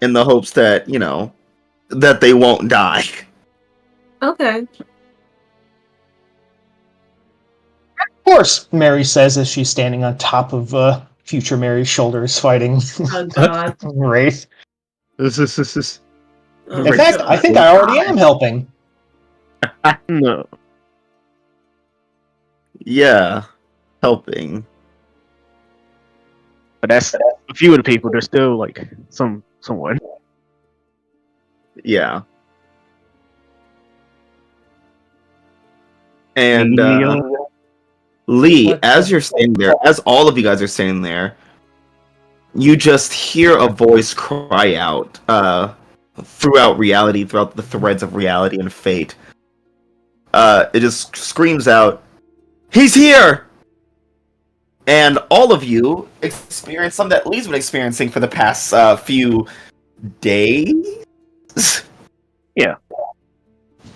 In the hopes that that they won't die. Okay. Of course, Mary says as she's standing on top of future Mary's shoulders fighting Oh god. Wraith. Oh, In fact, God. I think I already am helping. No, Yeah, helping. but that's a few of the people. There's still like someone. Yeah. And Lee, What as the- you're standing there, as all of you guys are standing there, you just hear a voice cry out throughout reality, throughout the threads of reality and fate. It just screams out, "He's here!" And all of you experience something that Lee's been experiencing for the past few days.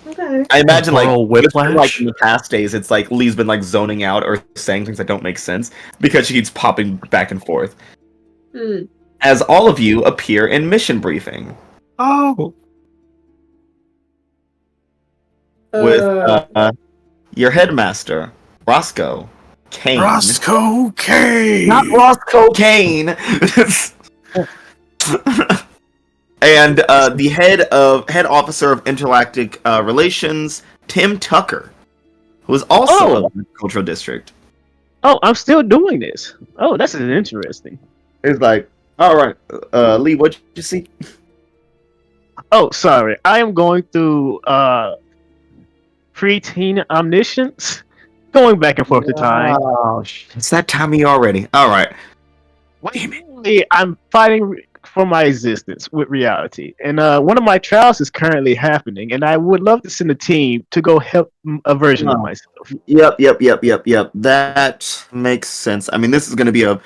Okay. I imagine Temporal whiplash? like in the past days, it's like Lee's been like zoning out or saying things that don't make sense because she keeps popping back and forth. Hmm. As all of you appear in mission briefing Oh, with your headmaster, Roscoe Kane. Roscoe K. Not Roscoe Kane. And the head officer of intergalactic relations, Tim Tucker, who is also of the cultural district. Oh, I'm still doing this. Oh, that's interesting. Is like, all right, Lee, what'd you see? Oh, sorry. I am going through preteen omniscience, going back and forth to time. Oh, it's that time of year already. All right. Wait, I'm fighting for my existence with reality. And one of my trials is currently happening, and I would love to send a team to go help a version of Oh. myself. Yep. That makes sense. I mean, this is going to be a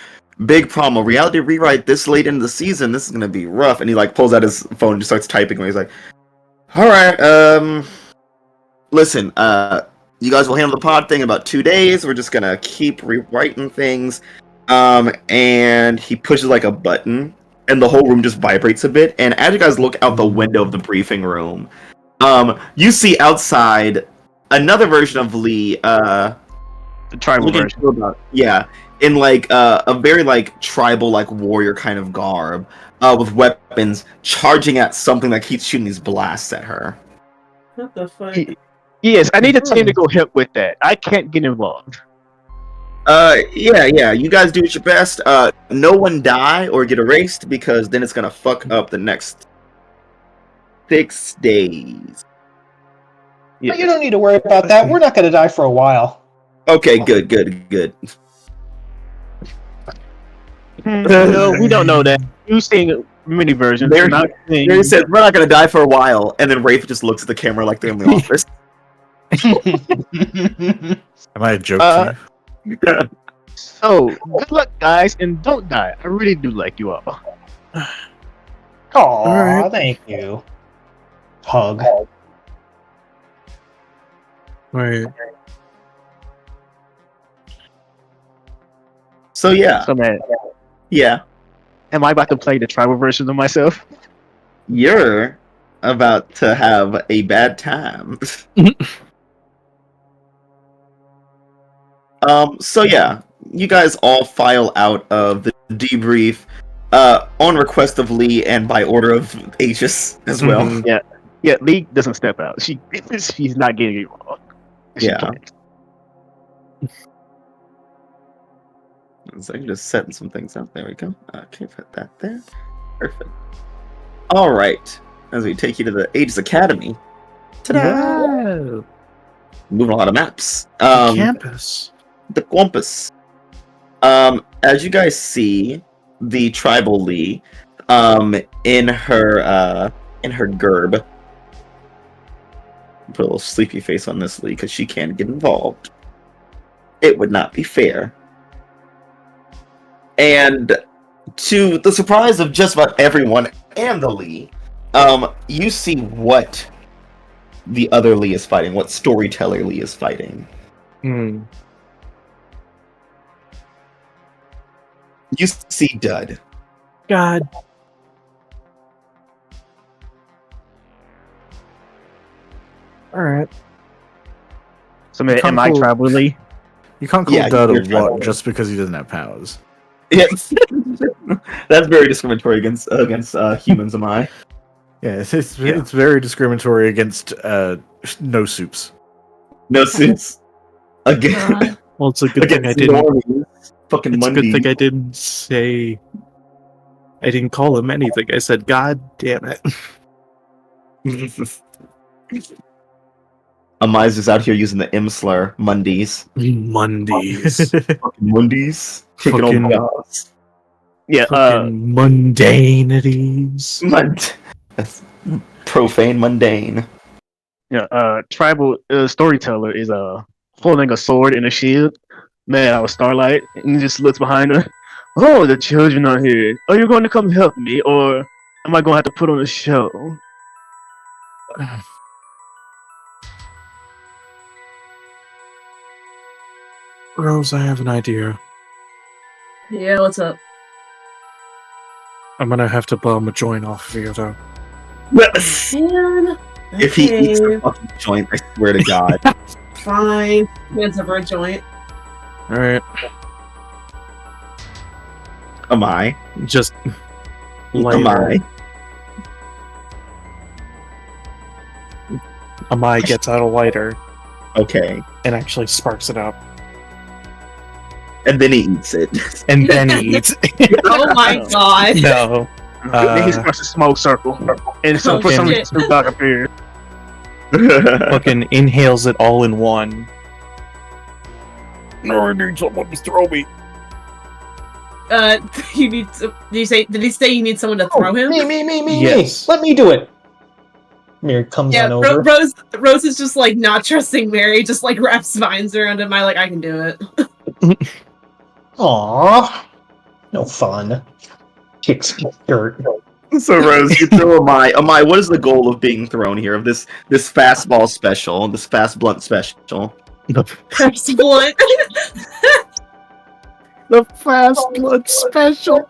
big problem. A reality rewrite this late into the season, this is going to be rough. And he like pulls out his phone and just starts typing. And he's like, "All right, listen, you guys will handle the pod thing in about 2 days. We're just gonna keep rewriting things." And he pushes like a button, and the whole room just vibrates a bit. And as you guys look out the window of the briefing room, you see outside another version of Lee, The tribal looking version. for about, yeah, in like a very like tribal like warrior kind of garb, with weapons, charging at something that keeps shooting these blasts at her. What the fuck? Yes, I need a team to go help with that. I can't get involved. Yeah. You guys do your best. No one die or get erased because then it's gonna fuck up the next 6 days. But you don't need to worry about that. We're not going to die for a while. Okay, good. No, we don't know that. You've seen many versions. There, not seeing- there he says we're not gonna die for a while, and then Rafe just looks at the camera like they're in the office. Am I a joke Uh, to you? So, good luck, guys, and don't die. I really do like you all. Aw, Alright. thank you. Hug. Right. So yeah, So, man, yeah, am I about to play the tribal version of myself? you're about to have a bad time. So yeah, you guys all file out of the debrief, on request of Lee and by order of Aegis as well. Mhm. Yeah, Lee doesn't step out. She's not getting involved. She Yeah. can't. So I'm just setting some things up. There we go. Okay, put that there. Perfect. All right. As we take you to the Aegis Academy. Ta-da! Wow. Moving a lot of maps. Campus. The Compass. As you guys see, the tribal Lee, in her gerb. Put a little sleepy face on this Lee because she can't get involved. It would not be fair. And to the surprise of just about everyone and the Lee, you see what the other Lee is fighting, what storyteller Lee is fighting. Hmm. You see Dud. God. Alright. So, man, Can't am I call- tribal Lee? You can't call Yeah, Dud you're a tribal. what just because he doesn't have powers. Yes. That's very discriminatory against humans, am I? Yeah, it's very discriminatory against no soups. No suits. Again. Well, it's a good thing I Against didn't. normies. Fucking It's a Monday. good thing I didn't say. I didn't call him anything. I said, "God damn it." Amai's just out here using the M slur, Mondays. Mondays. Fucking Mondays. Taking Fucking- on jobs. Yeah, Fucking mundanities. That's profane, mundane. tribal storyteller is holding a sword and a shield. Man, I was Starlight, and he just looks behind her. Oh, the children are here. Are you going to come help me, or am I going to have to put on a show? Rose, I have an idea. Yeah, what's up? I'm gonna have to bum a joint off of you, though. Man. If he eats the Okay, fucking joint, I swear to God. fine. Hands over a joint. Alright. Amai. Just. Amai. Amai gets out a lighter Okay. and actually sparks it up. And then he eats it. And then he eats. Oh my god. No. Then he starts a smoke circle, and so for some reason, Snoop Dogg appears. Fucking inhales it all in one. No, I need someone to throw me. you need to, did he say you need someone to throw him? Me. Yes. Let me do it. Mary comes Yeah, on over. Rose is just like not trusting Mary, just like wraps vines around him. I can do it. Aww. No fun. Kicks dirt. So Rose, you throw Amai. Amai, what is the goal of being thrown here? Of this fastball special, this fast blunt special? Press blunt. The fast blood special.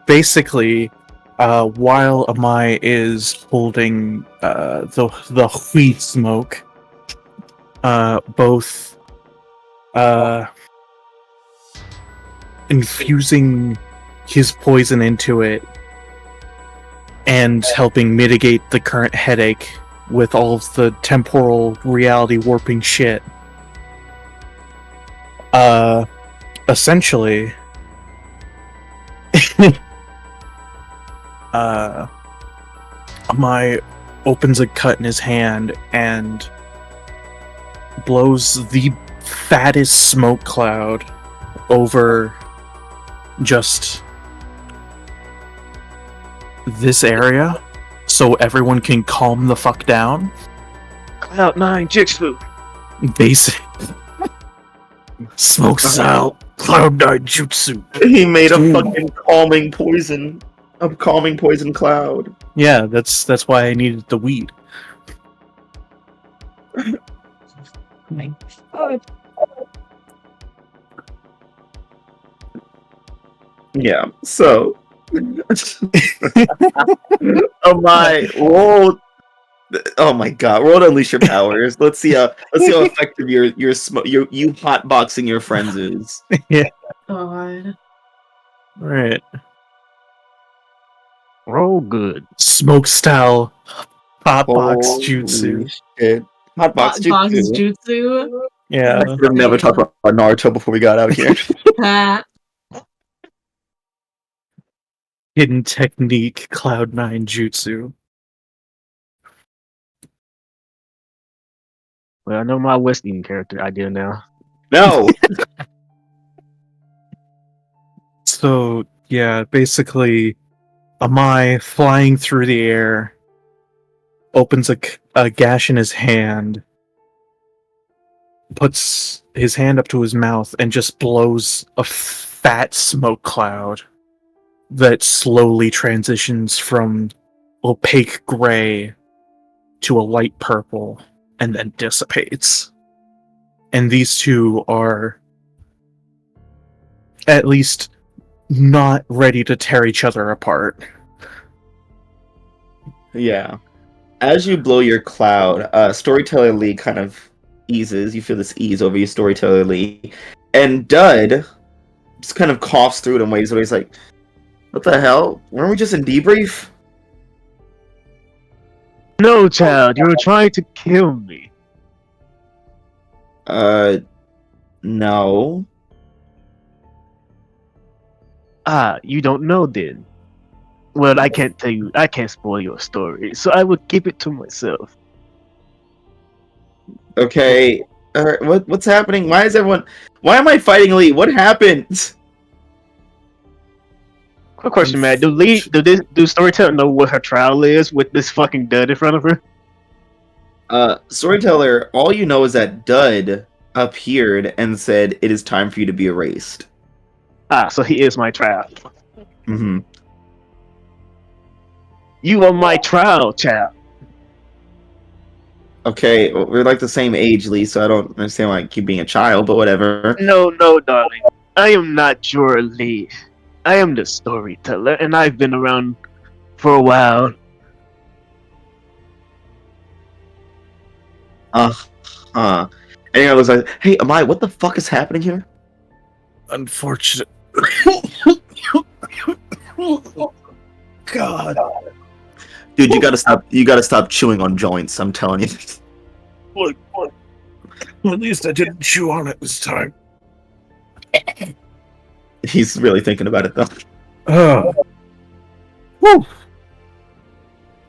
Basically, while Amai is holding the wheat smoke, both infusing his poison into it and helping mitigate the current headache with all of the temporal reality warping shit. Essentially, Amai opens a cut in his hand and blows the fattest smoke cloud over just this area so everyone can calm the fuck down. Cloud9 Jitsu. Basic. Smokes out. Cloud9 Jutsu. He made a fucking calming poison cloud. Yeah, that's why I needed the weed. My God. Yeah. So, Amai, roll. Oh my god, roll to unleash your powers. Let's see how effective you hotboxing your friends is. God. Right. Roll good. Smoke style hotbox Holy jutsu. shit. Hotbox Box jutsu. jutsu. Yeah. I should have never talked about Naruto before we got out here. Ha. Hidden technique Cloud9 jutsu. Well, I know my Westing character idea now. No. So yeah, basically, Amai flying through the air opens a gash in his hand, puts his hand up to his mouth, and just blows a fat smoke cloud that slowly transitions from opaque gray to a light purple and then dissipates. And these two are at least not ready to tear each other apart. Yeah. As you blow your cloud, Storyteller Lee kind of eases. You feel this ease over you, Storyteller Lee. And Dud just kind of coughs through it and waves away. He's like, what the hell? Weren't we just in debrief? No, child, you were trying to kill me. No. Ah, you don't know then. Well, I can't tell you. I can't spoil your story, so I will keep it to myself. Okay. Alright, what's happening? Why am I fighting Lee? What happened? Quick question, Matt. Do Storyteller know what her trial is with this fucking dud in front of her? Storyteller, all you know is that Dud appeared and said it is time for you to be erased. Ah, so he is my trial. Mm-hmm. You are my trial, child. Okay, well, we're like the same age, Lee, so I don't understand why I keep being a child, but whatever. No, darling. I am not your lead. I am the storyteller, and I've been around for a while. And I was like, hey, Amai, what the fuck is happening here? Unfortunate. God. Dude, you gotta stop chewing on joints, I'm telling you. Look. At least I didn't chew on it this time. He's really thinking about it though. Woo!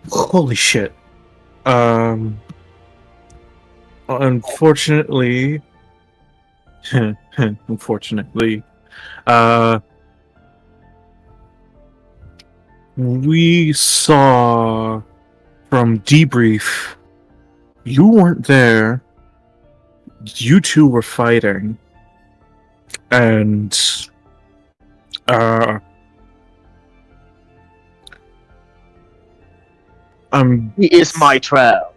Holy shit. Unfortunately, Uh, we saw from debrief. You weren't there. You two were fighting, and uh, I'm He is my trial.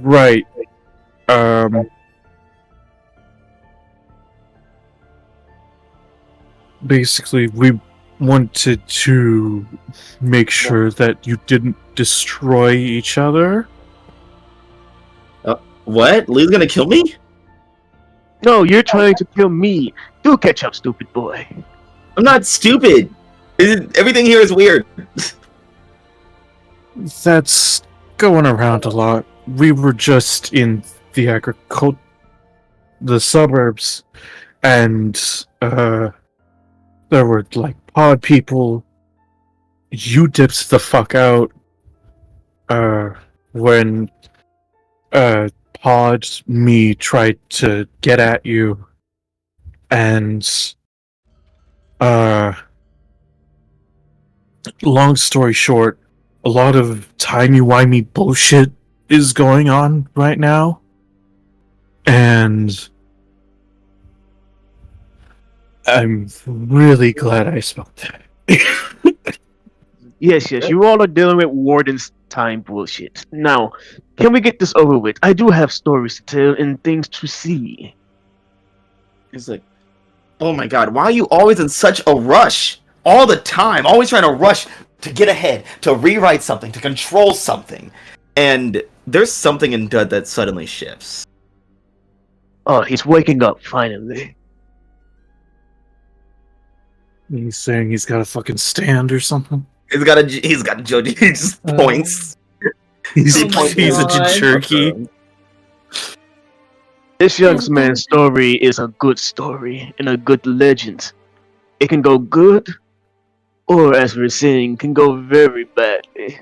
right. Um, basically, we wanted to make sure that you didn't destroy each other. What? Lee's gonna kill me? No, you're trying to kill me. Do catch up, stupid boy. I'm not stupid. Everything here is weird. That's going around a lot. We were just in the suburbs, and there were like pod people. You dipped the fuck out when pod me tried to get at you, and uh long story short, a lot of timey-wimey bullshit is going on right now. And I'm really glad I spoke that. Yes, you all are dealing with Warden's time bullshit. Now, can we get this over with? I do have stories to tell and things to see. He's like, oh my god, why are you always in such a rush? All the time, always trying to rush to get ahead, to rewrite something, to control something. And there's something in Dud that suddenly shifts. Oh, he's waking up, finally. He's saying he's got a fucking stand or something. He's got a Joji. He just points. He's Oh my he's a God. jerky. This young man's story is a good story and a good legend. It can go good, or as we're seeing, can go very badly.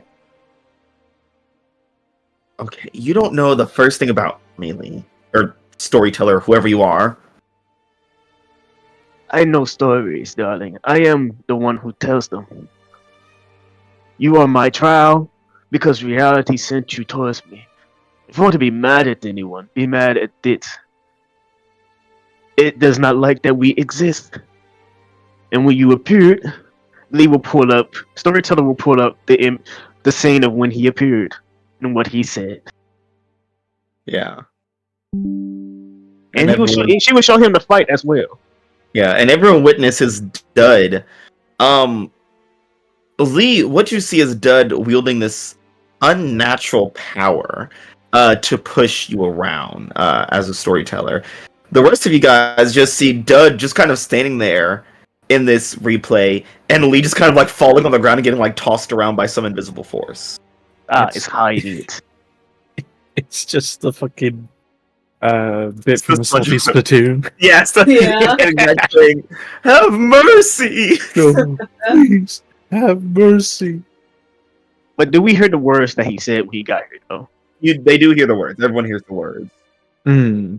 Okay, you don't know the first thing about me, Lee. Or storyteller, whoever you are. I know stories, darling. I am the one who tells them. You are my trial because reality sent you towards me. If you want to be mad at anyone, be mad at it. It does not like that we exist. And when you appeared, Lee will pull up, storyteller will pull up the scene of when he appeared and what he said. Yeah. And she will show him the fight as well. Yeah, and everyone witnesses Dud. Lee, what you see is Dud wielding this unnatural power to push you around as a storyteller. The rest of you guys just see Dud just kind of standing there in this replay, and Lee just kind of like falling on the ground and getting like tossed around by some invisible force. It's hiding it. It's just the fucking bit from the the Salty SpongeBob. Splatoon. Yes, Yeah. have mercy. No, please have mercy. But do we hear the words that he said when he got here, though? They do hear the words. Everyone hears the words. Hmm.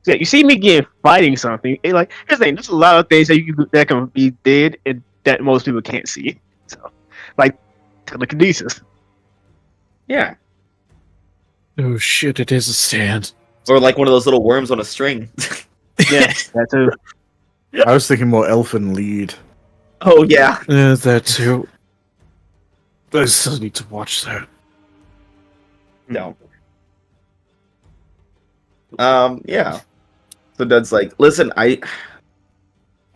Yeah, you see me getting fighting something. Like here's the thing: there's a lot of things that can be dead and that most people can't see. So, like telekinesis. Yeah. Oh shit! It is a stand. Or like one of those little worms on a string. Yeah, that too. I was thinking more elfin lead. Oh yeah. That too. I still need to watch that. No. Yeah. So Dud's like, listen,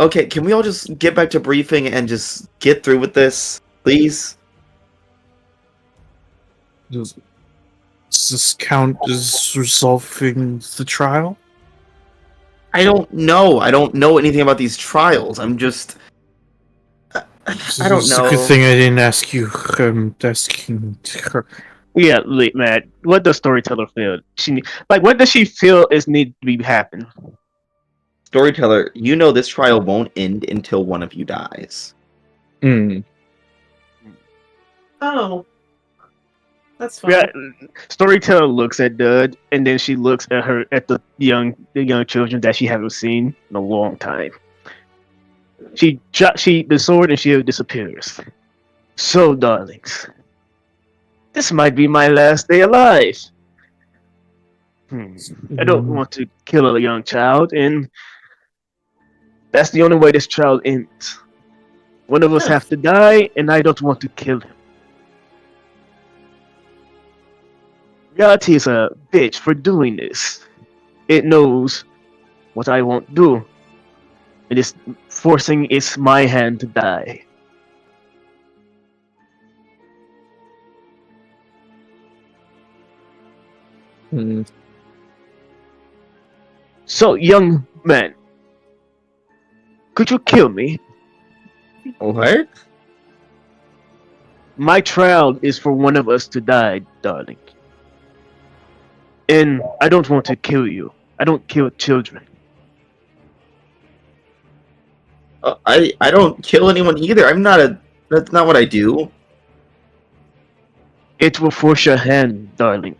okay, can we all just get back to briefing and just get through with this, please? Does this count as resolving the trial? I don't know. I don't know anything about these trials. I'm just I don't It's a know. good thing I didn't ask you. I'm asking her. Yeah, Matt. What does storyteller feel? What does she feel is need to be happen? Storyteller, you know this trial won't end until one of you dies. Hmm. Oh. That's fine. Yeah, storyteller looks at Dud, and then she looks at the young children that she haven't seen in a long time. She the sword and shield disappears. So, darlings, this might be my last day alive. I don't want to kill a young child, and that's the only way this child ends. One of us have to die, and I don't want to kill him. Reality is a bitch for doing this. It knows what I won't do. It is forcing it's my hand to die. So, young man, could you kill me? What? My trial is for one of us to die, darling. And I don't want to kill you. I don't kill children. I don't kill anyone either. I'm not a. That's not what I do. It will force your hand, darling.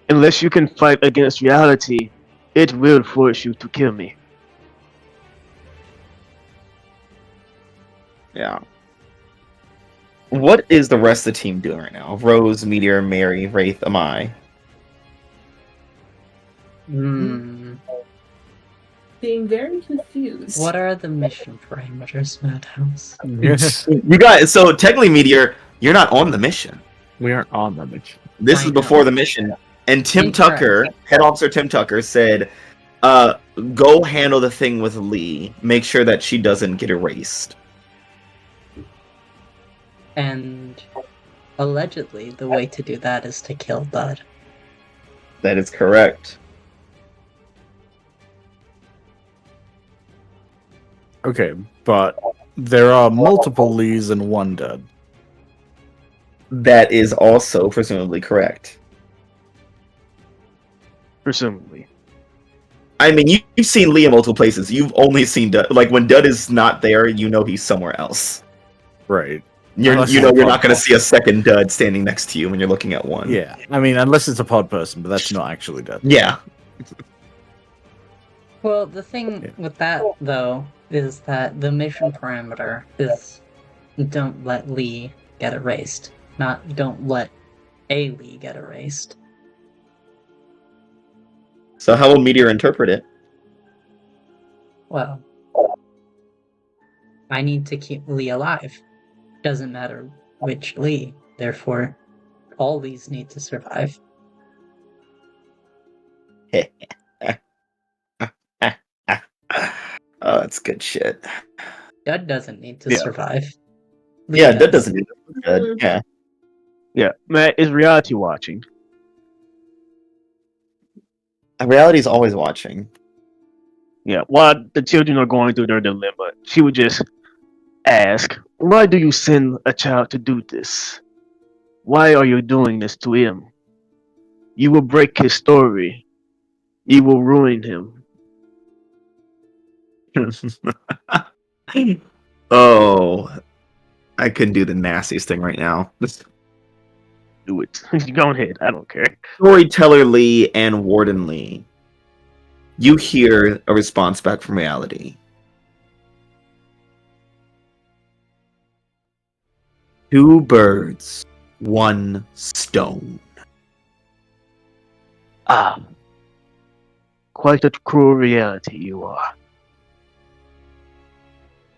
Unless you can fight against reality, it will force you to kill me. Yeah. What is the rest of the team doing right now? Rose, Meteor, Mary, Wraith, Amai. Being very confused. What are the mission parameters, Madhouse? Yes, You guys. So technically, Meteor, you're not on the mission. we aren't on the mission. This I is before know. the mission. And Tim Incorrect. Tucker, Head Officer Tim Tucker, said, go handle the thing with Lee. Make sure that she doesn't get erased. And allegedly, the way to do that is to kill Bud. That is correct. Okay, but there are multiple Lees and one Dud. That is also presumably correct. Presumably. I mean, you've seen Lee in multiple places. You've only seen Dud. Like, when Dud is not there, you know he's somewhere else. Right. You're Unless you're it's a not pod going to see a second Dud standing next to you when you're looking at one. Yeah, I mean, unless it's a pod person, but that's not actually Dud. Yeah. Well, the thing with that, though, is that the mission parameter is don't let Lee get erased, not don't let a Lee get erased. So how will Meteor interpret it? Well, I need to keep Lee alive. Doesn't matter which Lee, therefore, all Lees need to survive. Oh, that's good shit. Dud doesn't need to Yeah. survive. Lee Yeah, does. Dud doesn't need Dud. Yeah. Yeah, Matt is reality watching. Reality's always watching. Yeah, while the children are going through their dilemma, she would just ask, "Why do you send a child to do this? Why are you doing this to him? You will break his story. You will ruin him." Oh, I couldn't do the nastiest thing right now. Do it. Go ahead. I don't care. Storyteller Lee and Warden Lee. You hear a response back from reality. Two birds, one stone. Ah, quite a cruel reality you are.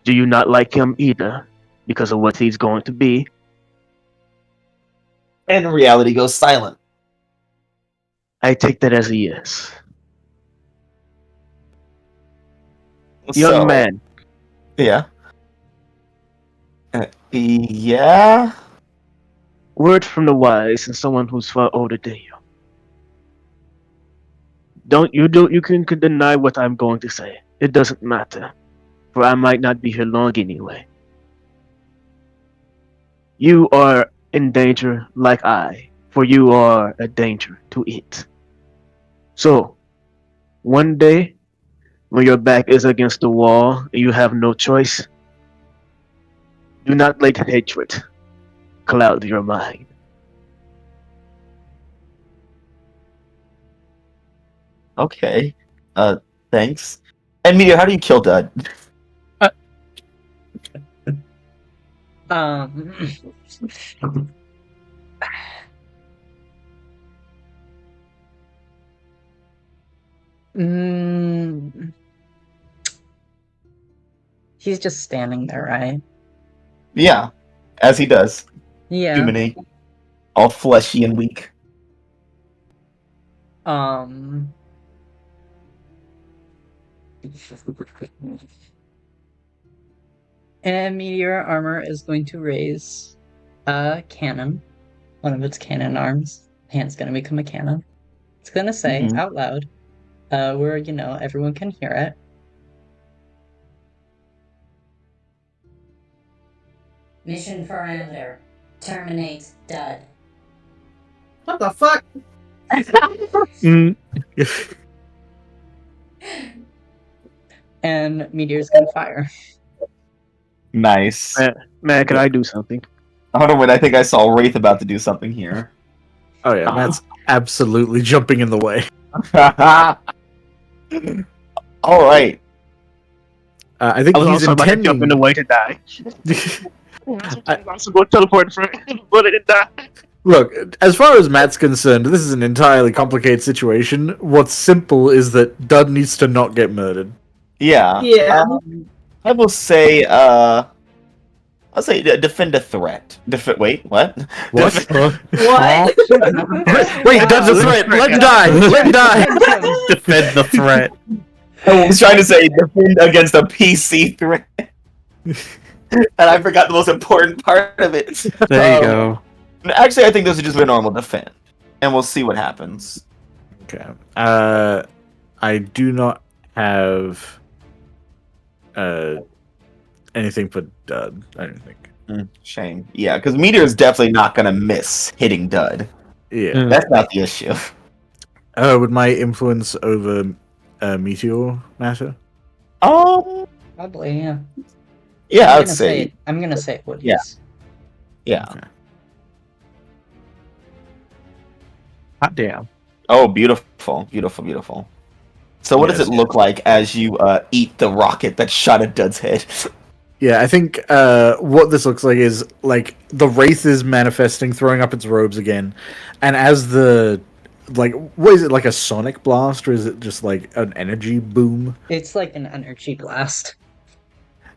Do you not like him either, because of what he's going to be? And reality goes silent. I take that as a yes. So, Young man, Yeah. Yeah. word from the wise and someone who's far older than you. You can deny what I'm going to say. It doesn't matter, for I might not be here long anyway. You are in danger like I, for you are a danger to it. So, one day, when your back is against the wall and you have no choice, do not let hatred cloud your mind. Okay. Thanks. And Meteor, how do you kill Dud? Um. mm, he's just standing there, right? Yeah, as he does. Yeah. Humanate. All fleshy and weak. Um. And Meteor Armor is going to raise a cannon, one of its cannon arms. Hand's gonna become a cannon. It's gonna say Mhm. out loud, where everyone can hear it. Mission parameter. Terminate dud. What the fuck? Mm. And Meteor's gonna fire. Nice. Man, can I do something? Hold on, wait, I think I saw Wraith about to do something here. Oh yeah, Matt's absolutely jumping in the way. Alright. I think I was he's also about to jump in the intending. way to die. I'm also going to teleport in front, bullet and die. Look, as far as Matt's concerned, this is an entirely complicated situation. What's simple is that Dud needs to not get murdered. Yeah. Yeah. I will say, I'll say defend a threat. Wait, what? What? What? Wait, Dud's a Wow. threat. Let him die. Let him die. Defend the threat. I was trying to say defend against a PC threat. And I forgot the most important part of it. There you go. Actually, I think this is just a normal defend. And we'll see what happens. Okay. I do not have anything for Dud. I don't think. Shame. Yeah, because Meteor is definitely not going to miss hitting Dud. Yeah. That's not the issue. Would my influence over Meteor matter? Probably, yeah. Yeah, I would say. I'm gonna say it would. Yeah. Yes. Yeah. Okay. Hot damn. Oh, beautiful, beautiful, beautiful. So, what does Yes, it look like as you eat the rocket that shot at Dud's head? Yeah, I think what this looks like is like the Wraith is manifesting, throwing up its robes again, and as the what is it, like a sonic blast, or is it just like an energy boom? It's like an energy blast.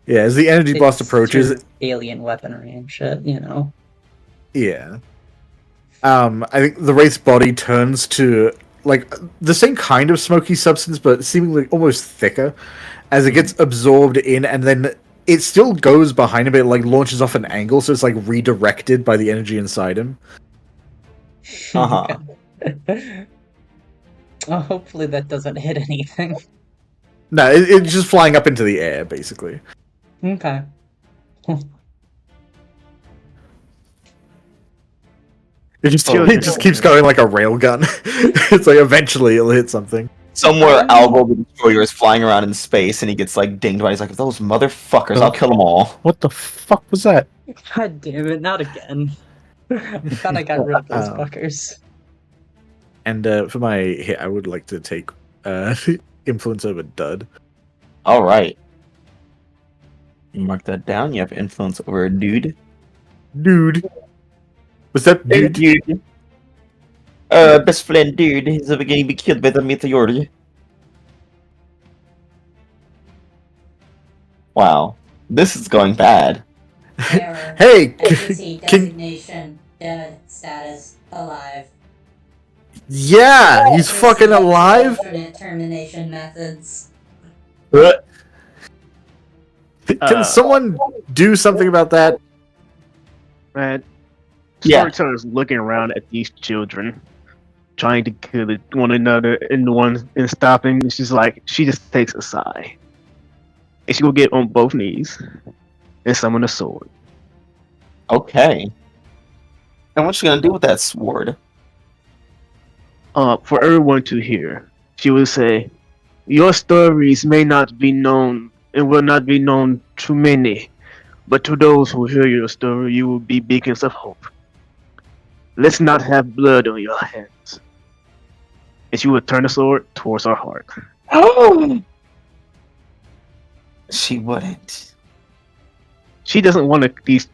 Yeah, as the energy blast It's approaches, sort of alien weaponry and shit, yeah. I think the Wraith's body turns to like the same kind of smoky substance, but seemingly almost thicker, as it gets absorbed in, and then it still goes behind him, but it like launches off an angle, so it's like redirected by the energy inside him. Uh-huh. Oh, hopefully that doesn't hit anything. No, it's just flying up into the air, basically. Okay. It just keeps going like a railgun. It's like eventually it'll hit something. Somewhere, Algol the Destroyer is flying around in space, and he gets like dinged by. He's like, "Those motherfuckers! I'll kill them all." What the fuck was that? God damn it, not again. I thought I got rid of those Oh. fuckers. And for my hit, I would like to take influence over Dud. All right. Mark that down. You have influence over a dude. Dude. What's that, Hey, dude? dude. Best friend, dude. He's going to be killed by the meteor. Wow, this is going bad. Error. Hey, Entity can designation. Dead. Status. Alive. yeah, he's Proceed fucking to alive. Alternate termination methods. Can someone do something about that? Man, Yeah. Storyteller's looking around at these children, trying to kill one another and stopping. It's just like she just takes a sigh, and she will get on both knees and summon a sword. Okay. And what's she gonna do with that sword? For everyone to hear, she will say, "Your stories may not be known and will not be known to many, but to those who hear your story, you will be beacons of hope. Let's not have blood on your hands." and she would turn the sword towards her heart. Oh, she wouldn't. She doesn't want these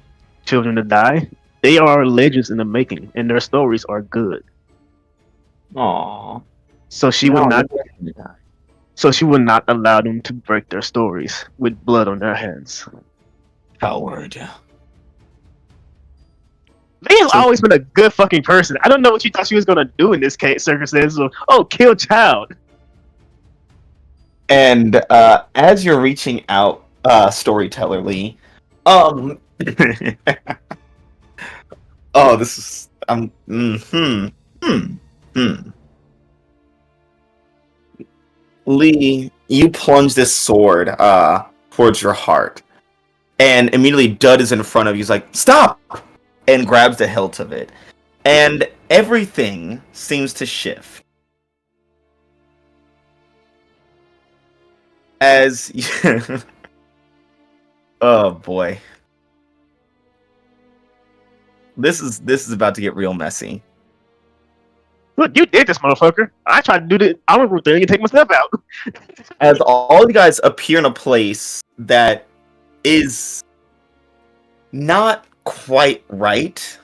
children to die. They are legends in the making, and their stories are good. Aww. So she would not. Die. So she would not allow them to break their stories with blood on their hands. Coward. They has always been a good fucking person. I don't know what you thought she was gonna do in this case circumstance. So, kill child. And as you're reaching out, storyteller Lee, oh, this is Lee, you plunge this sword towards your heart, and immediately Dud is in front of you. He's like, "Stop!" and grabs the hilt of it, and everything seems to shift as. Oh boy, this is about to get real messy. Look, you did this, motherfucker. I tried to do the honorable thing and take my step out. As all you guys appear in a place that is not quite right.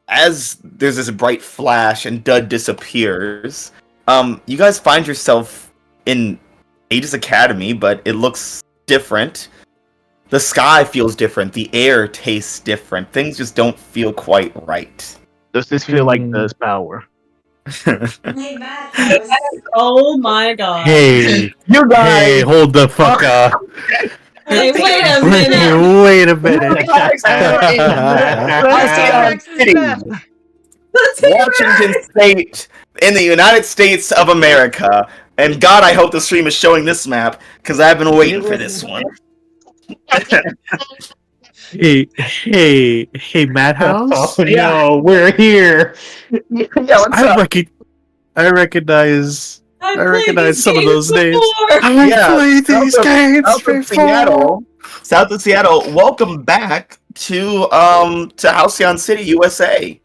As there's this bright flash and Dud disappears, you guys find yourself in A.E.G.I.S Academy, but it looks different. The sky feels different. The air tastes different. Things just don't feel quite right. Does this feel like Dud's power? Hey, Madhouse. Oh my god. Hey, You hey, hold the fuck up. Hey, wait a Wait, minute. wait a minute. Washington State in the United States of America. And God, I hope the stream is showing this map, because I've been waiting for this one. Hey, Madhouse. Oh no, we're here. Yeah, what's up? I recognize some of those names. Before. I've Yeah, played these games South of before. South of Seattle, welcome back to Halcyon City, USA.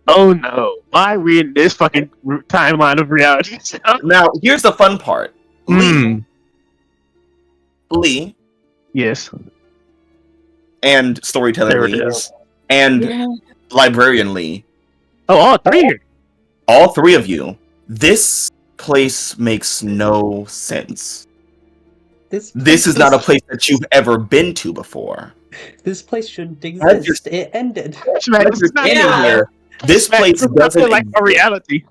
Oh no! Why are we in this fucking timeline of reality? Now, here's the fun part. Hmm. Lee Yes. and storyteller There it Lee is. and librarian Lee, Oh, all three here. all three of you, this place makes no sense. This is not a place that you've ever been to before. This place shouldn't As you're- exist. It ended. Man, As you're standing Yeah. here, this place It's doesn't nothing like a exist. reality.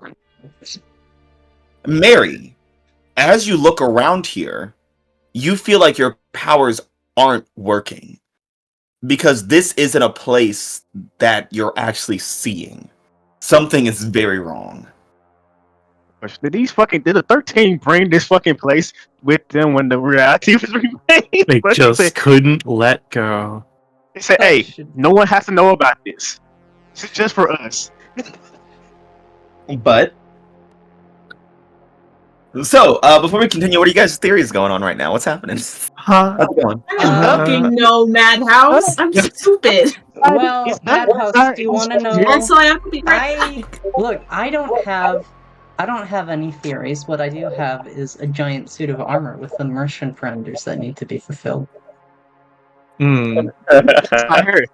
Mary, as you look around here, you feel like your powers aren't working. Because this isn't a place that you're actually seeing. Something is very wrong. Did the 13 bring this fucking place with them when the reality was remade? They But just they couldn't let go. said, hey, no one has to know about this. This is just for us. But so, before we continue, what are you guys' theories going on right now? What's happening? Huh? How's it going? I don't fucking know, Madhouse. I'm stupid. Well, It's not- Madhouse, do you want to know? Also, I have to be right. I don't have any theories. What I do have is a giant suit of armor with immersion parameters that need to be fulfilled. Hmm. I heard.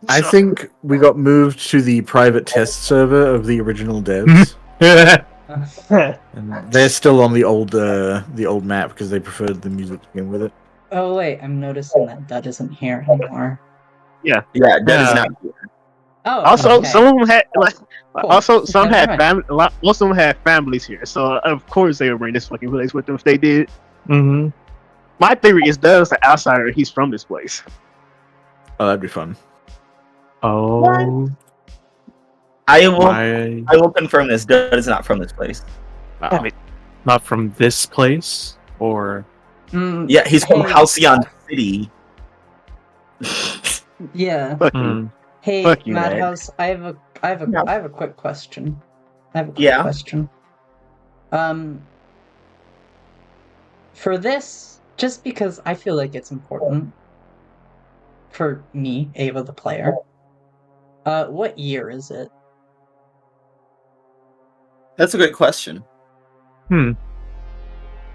I think we got moved to the private test server of the original devs. And they're still on the old map because they preferred the music to begin with it. Oh wait, I'm noticing that Dud isn't here anymore. Yeah, that is not. Oh, Also, okay. some of them had like. Cool. Also, some Never had mind. family. Most of them had families here, so of course they would bring this fucking place with them if they did. Mm-hmm. My theory is Doug's an outsider. He's from this place. Oh, that'd be fun. Oh, I will my. confirm this. Dud is not from this place. Wow. Not from this place? Or. Mm, Yeah, he's from Hey. Halcyon City. yeah. Fuck you. Hmm. Hey, Fuck you, man. Madhouse, I have a quick question. Yeah. Question. For this, just because I feel like it's important for me, Ava the player. What year is it? That's a great question. Hmm.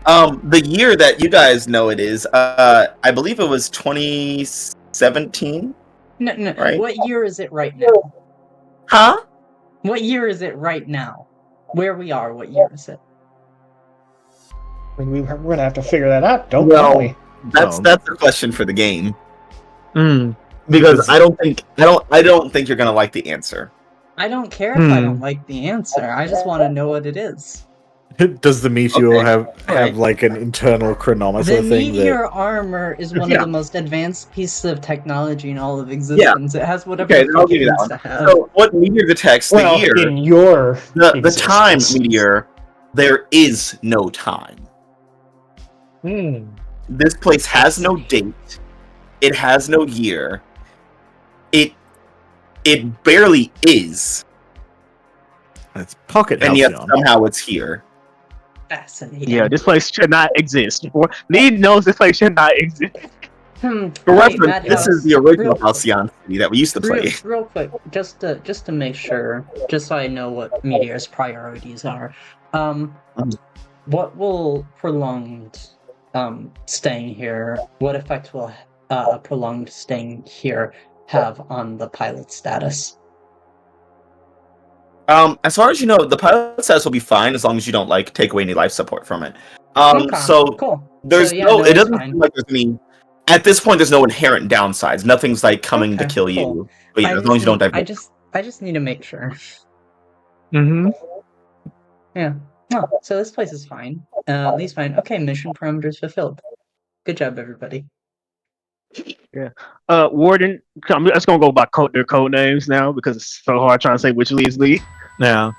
The year that you guys know it is, I believe it was 2017. No. Right? What year is it right now? Huh? What year is it right now? Where we are, what year is it? We're gonna have to figure that out, don't Well, we? that's a question for the game Hmm. because I don't think you're gonna like the answer. I don't care if I don't like the answer. I just want to know what it is. Does the meteor Okay. have Alright. like an internal chronometer The thing meteor armor is one of Yeah. the most advanced pieces of technology in all of existence. It has whatever Okay, the then I'll fuck give it you that needs one. to have. So, what meteor detects Well, the year? in your The time existence. meteor. There is no time. This place has no date. It has no year. It barely is, That's pocket and yet halcyon. somehow it's here. Fascinating. Yeah, this place should not exist. Need knows this place should not exist. For Hey, reference, this is the original real- Halcyon City that we used to play. Real quick, just to make sure, just so I know what Meteor's priorities are. What will prolonged staying here? What effect will prolonged staying here have on the pilot status? As far as you know, the pilot status will be fine as long as you don't take away any life support from it. Okay, So cool. there's So, yeah, no. It it's doesn't fine. seem like there's any. At this point, there's no inherent downsides. Nothing's coming to Okay, kill cool. you. But yeah, I as long as you don't die. I just need to make sure. Mm-hmm. Yeah. Oh, so this place is fine. At least fine. Okay, mission parameters fulfilled. Good job, everybody. Warden, I'm just gonna go by their code names now because it's so hard trying to say which Lee is Lee. Yeah.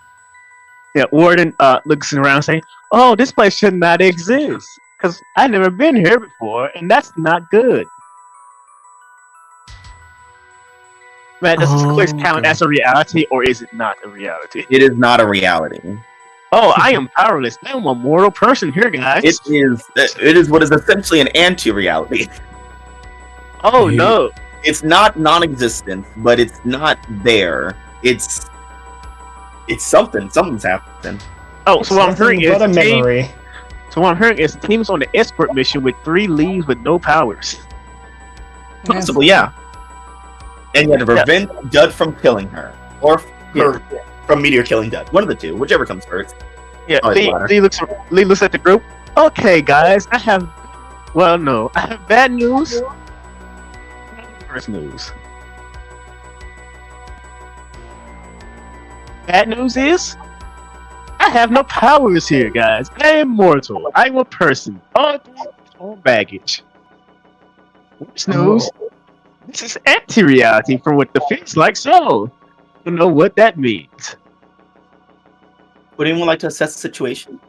Yeah, Warden looks around saying, "Oh, this place should not exist because I've never been here before, and that's not good." Man, does this place count as a reality, or is it not a reality? It is not a reality. Oh, I am powerless. I am a mortal person here, guys. It is what is essentially an anti-reality. Oh no! It's not non-existent, but it's not there. It's something. Something's happened. Oh, so what I'm hearing is but a memory. teams on the escort mission with 3 leaves with no powers. Possibly, yeah. And you had to prevent Dud from killing her, or her from Meteor killing Dud. One of the two, whichever comes first. Yeah, Always Lee looks at the group. Okay, guys, I have bad news. First news. Bad news is I have no powers here, guys. I am mortal. I'm a person. All baggage. Worst news. This is anti-reality from what the feels like. So, I don't know what that means. Would anyone like to assess the situation?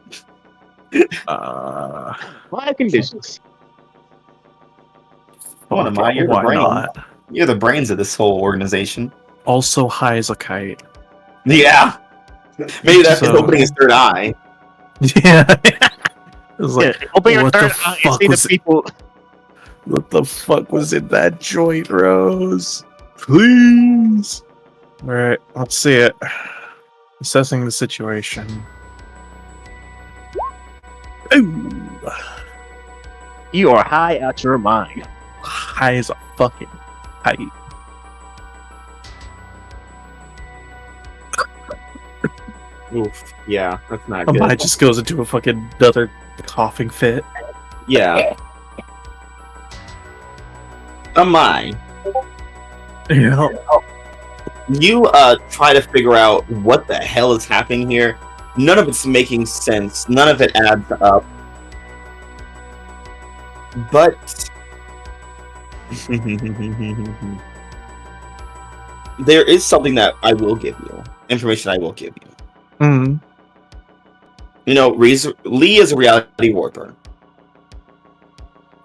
Live conditions. What am I? You're the Why brain. not? You're the brains of this whole organization. Also high as a kite. Yeah. Maybe that's So- opening his third eye. Yeah. It was like, Open your what third the eye and fuck see the was people. what the fuck was in that joint, Rose? Please. Alright, let's see it. Assessing the situation. Ooh. You are high out your mind. High as a fucking kite. Oof. Yeah, that's not My good. mind just goes into a fucking another coughing fit. Yeah. My. Yeah. You try to figure out what the hell is happening here. None of it's making sense. None of it adds up. But there is something that I will give you. Information I will give you. Mm. You know, Lee is a reality warper.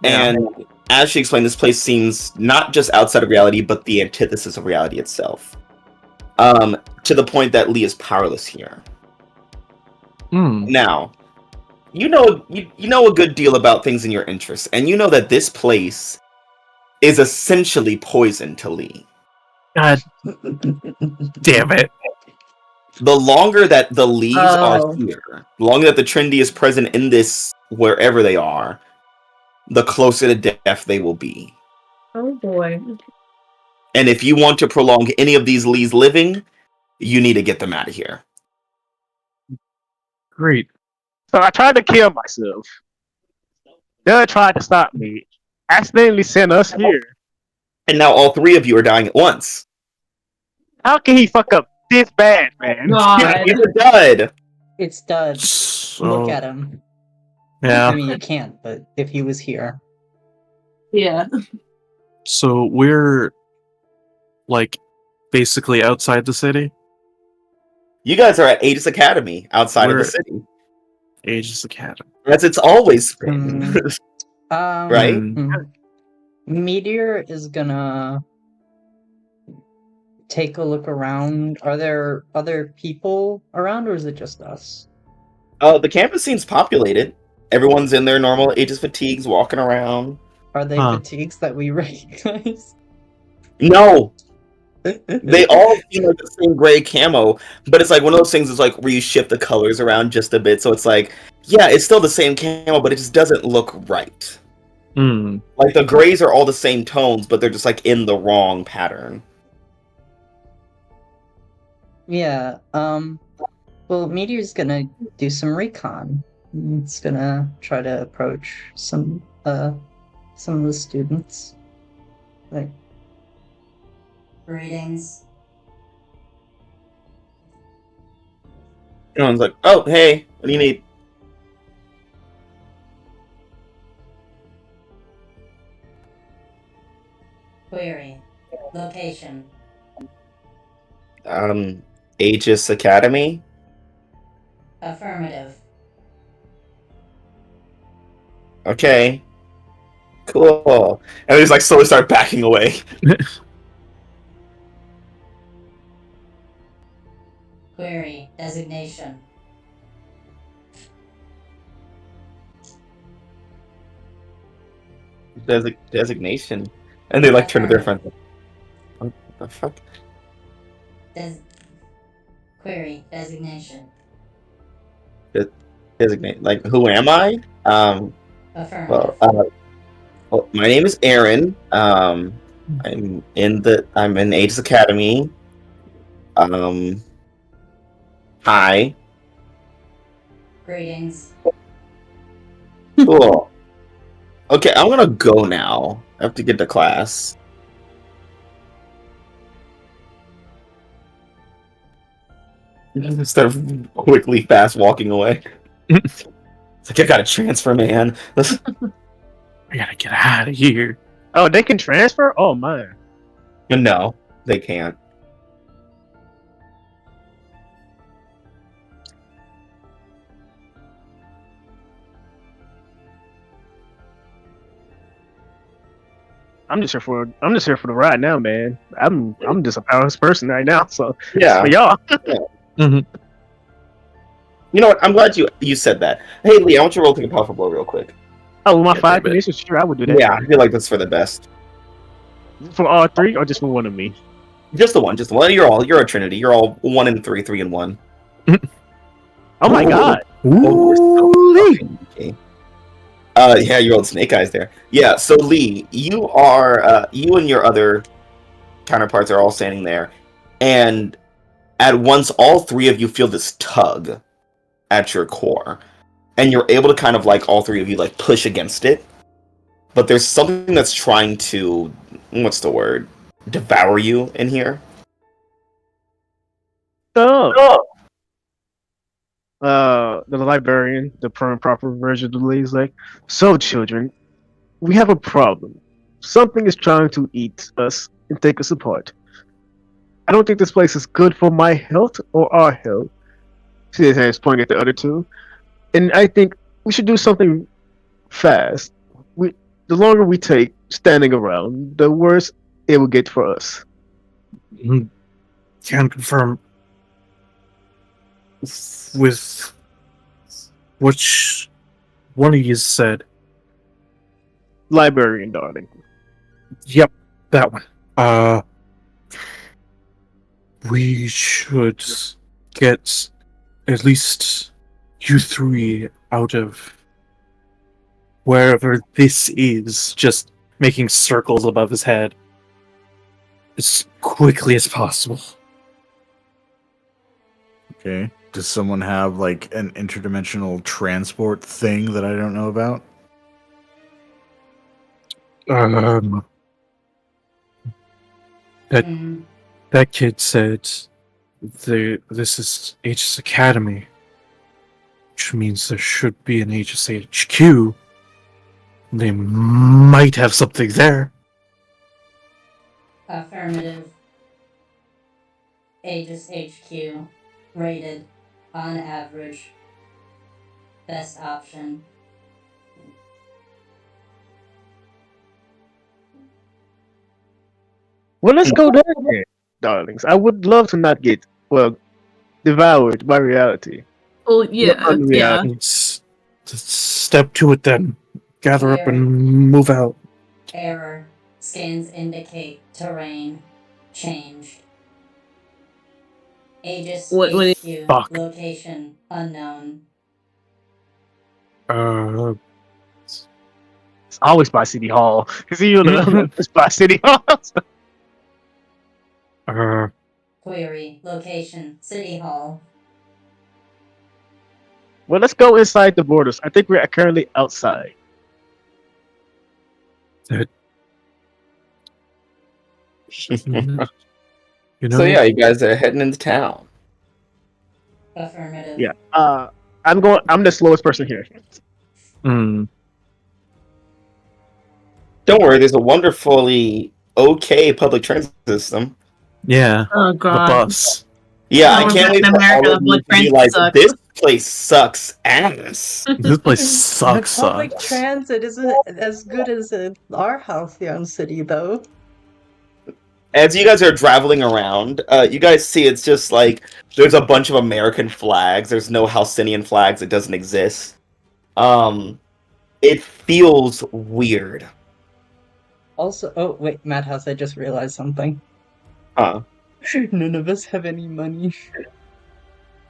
Yeah. And as she explained, this place seems not just outside of reality, but the antithesis of reality itself. To the point that Lee is powerless here. Mm. Now, you know a good deal about things in your interest, and you know that this place is essentially poison to Lee. God damn it. The longer that the Lees are Oh. here, the longer that the Trinity is present in this, wherever they are, the closer to death they will be. Oh boy. And if you want to prolong any of these Lees living, you need to get them out of here. Great. So I tried to kill myself. Doug tried to stop me. Accidentally sent us here. And now all three of you are dying at once. How can he fuck up this bad, man? God. He's a dud. It's Dud. So, Look at him. yeah. I mean, you can't, but if he was here. Yeah. So we're like basically outside the city. You guys are at A.E.G.I.S Academy outside of the We're- city. A.E.G.I.S Academy. As it's always been. Right? Meteor is gonna take a look around. Are there other people around, or is it just us? The campus seems populated. Everyone's in their normal A.E.G.I.S fatigues, walking around. Are they fatigues that we recognize? No! They all seem like the same gray camo, but it's like one of those things is like where you shift the colors around just a bit, so it's like, yeah, it's still the same camo, but it just doesn't look right. Like the grays are all the same tones, but they're just like in the wrong pattern. Yeah, well, Meteor's gonna do some recon. It's gonna try to approach some of the students. Like, Greetings. Everyone's like, oh, hey, what do you need? Query. Location. A.E.G.I.S Academy? Affirmative. Okay. Cool. And they just like slowly start backing away. Query. Designation. Designation. And they like turn to their friends. What the fuck? Query. Designation. Designate. Like, who am I? Affirmative. Well, my name is Aaron. I'm in A.E.G.I.S Academy. Hi. Greetings. Cool. Okay, I'm gonna go now. I have to get to class. Instead of quickly fast walking away. It's like, I gotta transfer, man. I gotta get out of here. Oh, they can transfer? Oh, man. No, they can't. I'm just here for the ride now, man. I'm just a powerless person right now, so Yeah. for y'all. You know what? I'm glad you said that. Hey, Lee, I want you to roll take a powerful blow real quick. Oh, with my Yeah, 5 damn it. conditions, sure, I would do that. Yeah, I feel like that's for the best. For all 3, or just for one of me? Just the one. You're a Trinity. You're all 1 and 3, 3 and 1. Oh my god. Okay. Yeah, you rolled snake eyes there. Yeah, so Lee, you and your other counterparts are all standing there, and at once all 3 of you feel this tug at your core, and you're able to kind of like all 3 of you like push against it, but there's something that's trying to, what's the word, devour you in here. So, the librarian, the prim and proper version of the league is like, so children, we have a problem. Something is trying to eat us and take us apart. I don't think this place is good for my health or our health. She has pointed at the other 2. And I think we should do something fast. The longer we take standing around, the worse it will get for us. Can confirm with which one of you said. Librarian, darling. Yep, that one. We should get at least you three out of wherever this is, just making circles above his head as quickly as possible. Okay. Does someone have like an interdimensional transport thing that I don't know about? That Hmm. that kid said this is Aegis Academy, which means there should be an Aegis HQ. They might have something there. Affirmative. Aegis HQ. Rated. On average. Best option. Well, let's go there, then, darlings. I would love to not get devoured by reality. Well, Not yeah, on yeah. reality. Step to it then. Gather up and move out. Error. Scans indicate terrain changed. Aegis What HQ. Fuck. Location unknown. It's always by City Hall. Cause you know it's by City Hall. Query. Location. City Hall. Well, let's go inside the borders. I think we're currently outside. You know, So yeah, you guys are heading into town. Affirmative. Yeah. I'm the slowest person here. mm, Don't worry, there's a wonderfully okay public transit system. yeah, Oh the god. bus. Yeah, Oh, I can't wait in for America, all of the you public to be transit like, sucks. this place sucks ass. This place sucks. The public sucks. transit isn't as good as our halcyon city, though. As you guys are traveling around, you guys see it's just like there's a bunch of American flags. There's no Halcyonian flags. It doesn't exist. It feels weird. Also, oh wait, Madhouse, I just realized something. Huh? None of us have any money.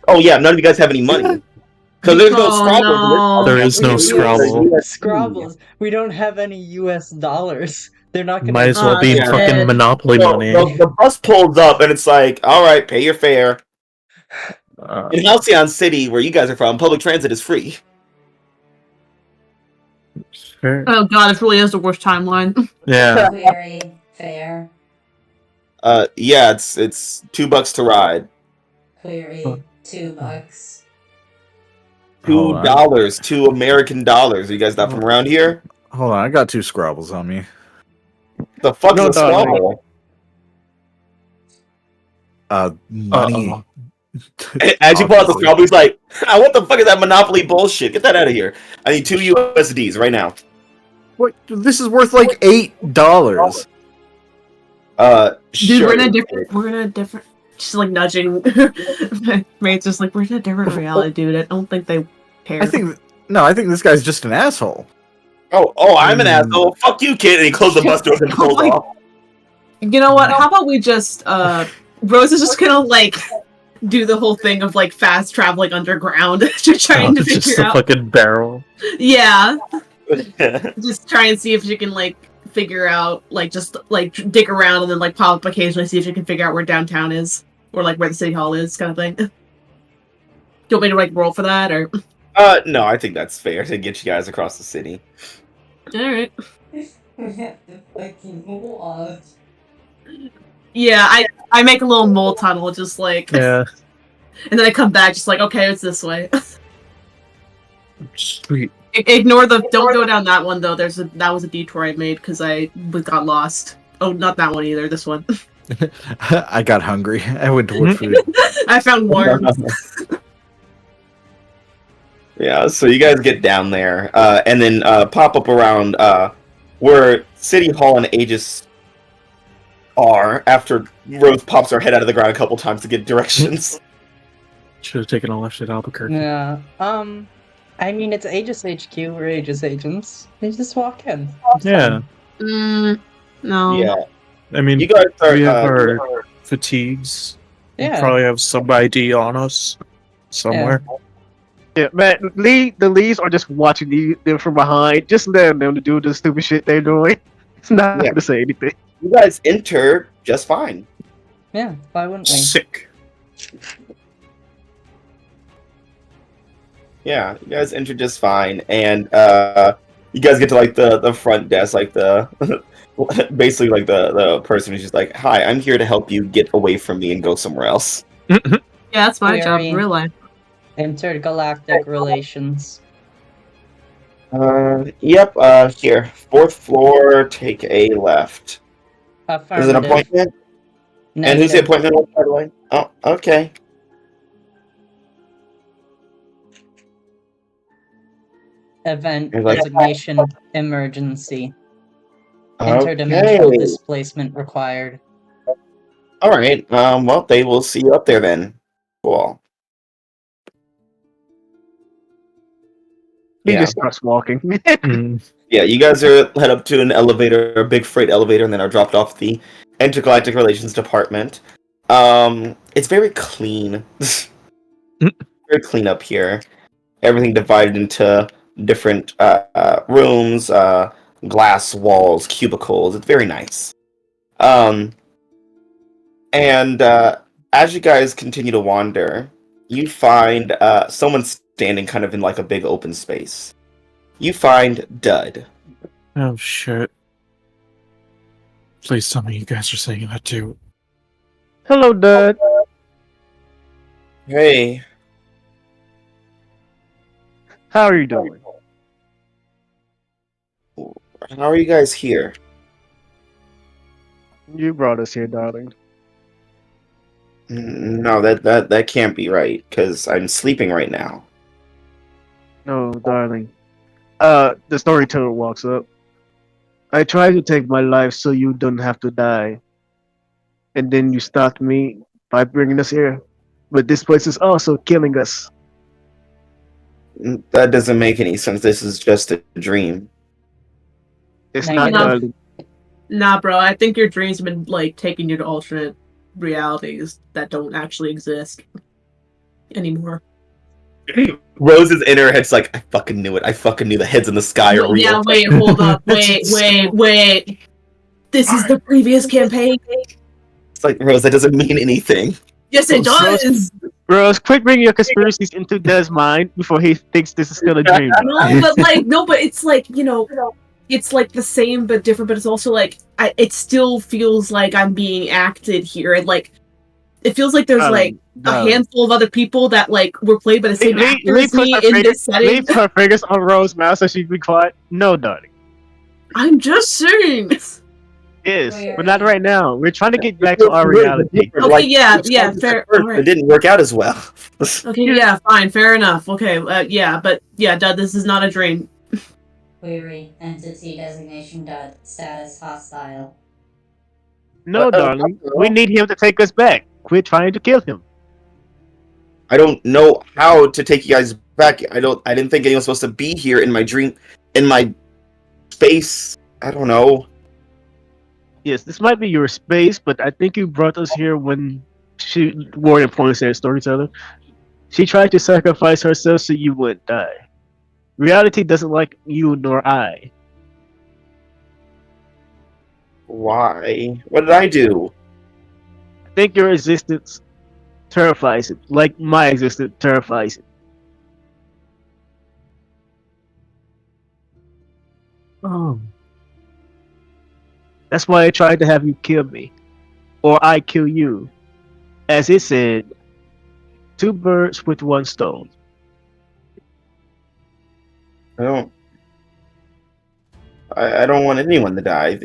Oh yeah, none of you guys have any money. Because there's no Oh, Scrabbles. no. There is no We- Scrabble. Scrabbles. We don't have any US dollars. They're not gonna. Might as well be in Yeah. fucking Monopoly So money. the bus pulls up and it's like, all right, pay your fare. Uh, In Halcyon City, where you guys are from, public transit is free. fair. Oh god, this really is the worst timeline. Yeah. Query. Fair. Yeah, it's $2 to ride. Query. $2. Hold on. $2, $2 American. You guys not from around here? Hold on, I got 2 Scrabbles on me. The fuck No, is a darling. Scrabble? Money. As you pull out the Scrabble, he's like, what the fuck is that Monopoly bullshit? Get that out of here. I need 2 USDs right now. What? This is worth like $8. Dude, Sure. we're in a different just like nudging Mate's just like, we're in a different reality, dude. I don't think they care. I think this guy's just an asshole. Oh, I'm an asshole. Fuck you, kid. And he closed the bus doors and pulled off. You know what? How about we just Rose is just gonna like do the whole thing of like fast traveling underground to trying to Just figure a out. fucking barrel. Yeah. Just try and see if she can like figure out like just like dig around and then like pop up occasionally, see if she can figure out where downtown is or like where the city hall is, kind of thing. Do you want me to like roll for that or? No, I think that's fair to get you guys across the city. All right. We have to fucking watch. Yeah, I make a little mole tunnel, just like, Yeah. and then I come back, just like, okay, it's this way. Sweet. Ignore the. Don't go down that one though. That was a detour I made because I got lost. Oh, not that one either. This one. I got hungry. I went to look food. I found worms. Yeah, so you guys get down there, and then pop up around where City Hall and Aegis are after Rose pops her head out of the ground a couple times to get directions. Should have taken a left at Albuquerque. Yeah. I mean, it's Aegis HQ. We're Aegis agents. They just walk in. Yeah. No. Yeah, I mean, you guys are. we have our fatigues. We Yeah. probably have some ID on us somewhere. Yeah, man, the leads are just watching them from behind, just letting them to do the stupid shit they're doing. It's not Yeah. gonna say anything. You guys enter just fine. Yeah, why wouldn't we? Sick. Yeah, you guys enter just fine, and you guys get to like the front desk, like the basically like the person who's just like, "Hi, I'm here to help you get away from me and go somewhere else." Yeah, that's my job in Query. real life. Intergalactic relations. Yep. Here, fourth floor. Take a left. There's an Affirmative. appointment. And who's the appointment with, by the way? Oh, okay. Event You're like- designation emergency. Interdimensional Okay. displacement required. All right. Well, they will see you up there then. Cool. He Yeah. just starts walking. Yeah, you guys are led up to an elevator, a big freight elevator, and then are dropped off the Intergalactic Relations Department. It's very clean. Very clean up here. Everything divided into different rooms, glass walls, cubicles. It's very nice. And as you guys continue to wander, you find someone standing kind of in like a big open space. You find Dud. Oh shit. Please tell me you guys are saying that too. Hello, Dud. Hey. How are you doing? How are you guys here? You brought us here, darling. No, that can't be right, because I'm sleeping right now. No, darling. The storyteller walks up. I tried to take my life so you don't have to die. And then you stopped me by bringing us here. But this place is also killing us. That doesn't make any sense. This is just a dream. It's Negative. not, darling. Nah, bro, I think your dreams have been like taking you to alternate realities that don't actually exist anymore. Rose's in her head's like, I fucking knew it. I fucking knew the heads in the sky are real. Yeah, wait, hold up. Wait. This is the previous campaign? It's like, Rose, that doesn't mean anything. Yes, it does! Rose, quit bringing your conspiracies into Dud's mind before he thinks this is still a dream. No, but it's like, you know, it's like the same but different, but it's also like, it still feels like I'm being acted here. And like, it feels like there's like a handful of other people that like were played by the same actor as me in this setting. Leave her fingers on Rose's mouth so she can be quiet. No, darling. I'm just saying. Yes, but not right now. We're trying to get back to our reality. Okay, yeah, fair. It didn't work out as well. Okay, yeah, fine, fair enough. Okay, yeah, but yeah, Dud, this is not a dream. Query entity designation dot status hostile. No, darling. We need him to take us back. Quit trying to kill him. I don't know how to take you guys back. I didn't think anyone was supposed to be here in my dream, in my space. I don't know. Yes, this might be your space, but I think you brought us here when Warren points at storyteller. She tried to sacrifice herself so you wouldn't die. Reality doesn't like you nor I. Why? What did I do? I think your existence terrifies it, like my existence terrifies it. Oh. That's why I tried to have you kill me. Or I kill you. As it said, two birds with one stone. I don't want anyone to die.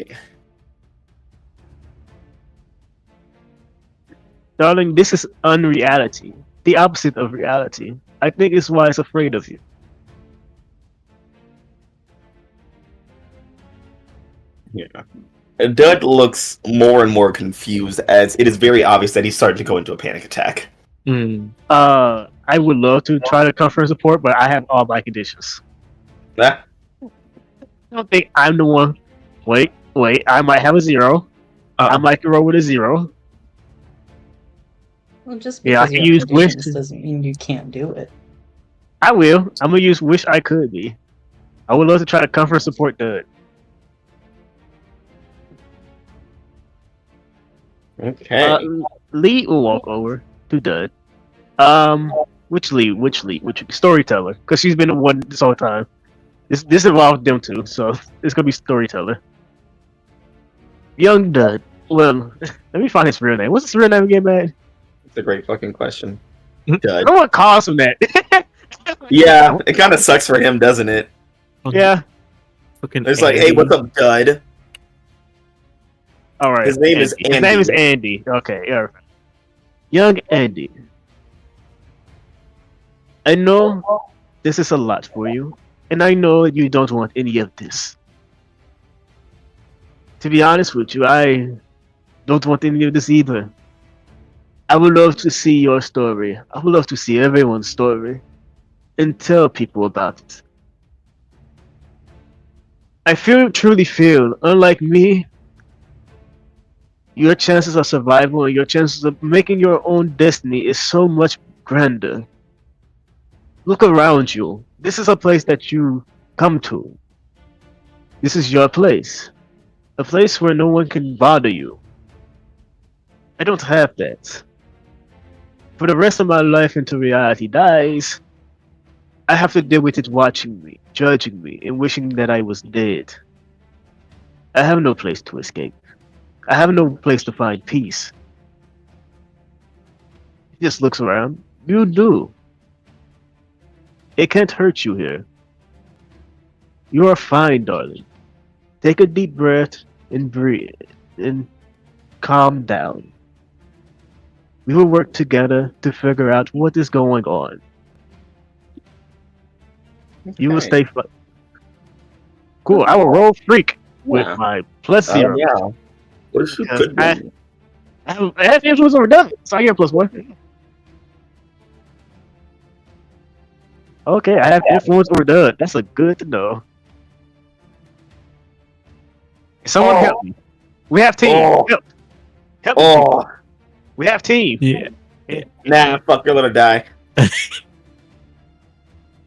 Darling, this is unreality. The opposite of reality. I think it's why it's afraid of you. Yeah. Dud looks more and more confused as it is very obvious that he's starting to go into a panic attack. I would love to try to comfort and support, but I have all my conditions. Ah, I don't think I'm the one. Wait, I might have a 0. I might roll with a 0. Well, just Yeah, I because you can have use wish. conditions doesn't mean you can't do it. I will. I'm gonna use wish I could be. I would love to try to comfort and support Dud. Okay. Lee will walk over to Dud. Which Lee? Which Lee? Which storyteller? Because she's been the one this whole time. This involves them too, so it's gonna be storyteller. Young Dud. Well, let me find his real name. What's his real name again, man? It's a great fucking question. No Dud. one calls him that. Yeah, it kind of sucks for him, doesn't it? Yeah. Fucking It's like, hey, Andy. what's up, Dud? All right. His name is His name is Andy. Andy. Okay. Yeah. Young Andy. I know this is a lot for you, and I know you don't want any of this. To be honest with you, I don't want any of this either. I would love to see your story. I would love to see everyone's story and tell people about it. Truly feel, unlike me, your chances of survival and your chances of making your own destiny is so much grander. Look around you. This is a place that you come to. This is your place. A place where no one can bother you. I don't have that. For the rest of my life until reality dies, I have to deal with it watching me, judging me, and wishing that I was dead. I have no place to escape. I have no place to find peace. He just looks around. You do. It can't hurt you here. You are fine, darling. Take a deep breath and breathe and calm down. We will work together to figure out what is going on. You will Okay. stay cool. I will roll freak with Yeah. my plus Oh, zero. yeah. What if you Because could I, be? I have influence over nothing, so I get plus one. Okay, I have influence over Dud. That's a good to know. Someone help me. We have team. Oh. Help. Help me. Oh. We have team. Yeah. Nah, fuck, you're gonna die.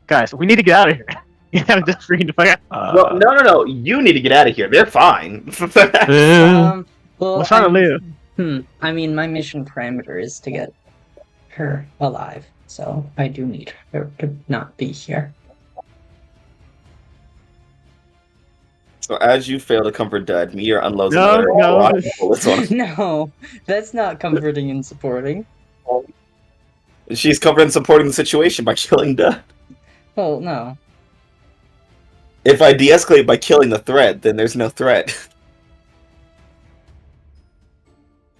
Guys, we need to get out of here. You have enough freaking to fight. Well, no. You need to get out of here. They're fine. Well, We're trying to live. I mean, my mission parameter is to get her alive, so I do need her to not be here. So as you fail to comfort Dud, Meteor unloads No, another no. rocket bullets on him. No, that's not comforting and supporting. She's comforting and supporting the situation by killing Dud. Well, no. If I de-escalate by killing the threat, then there's no threat.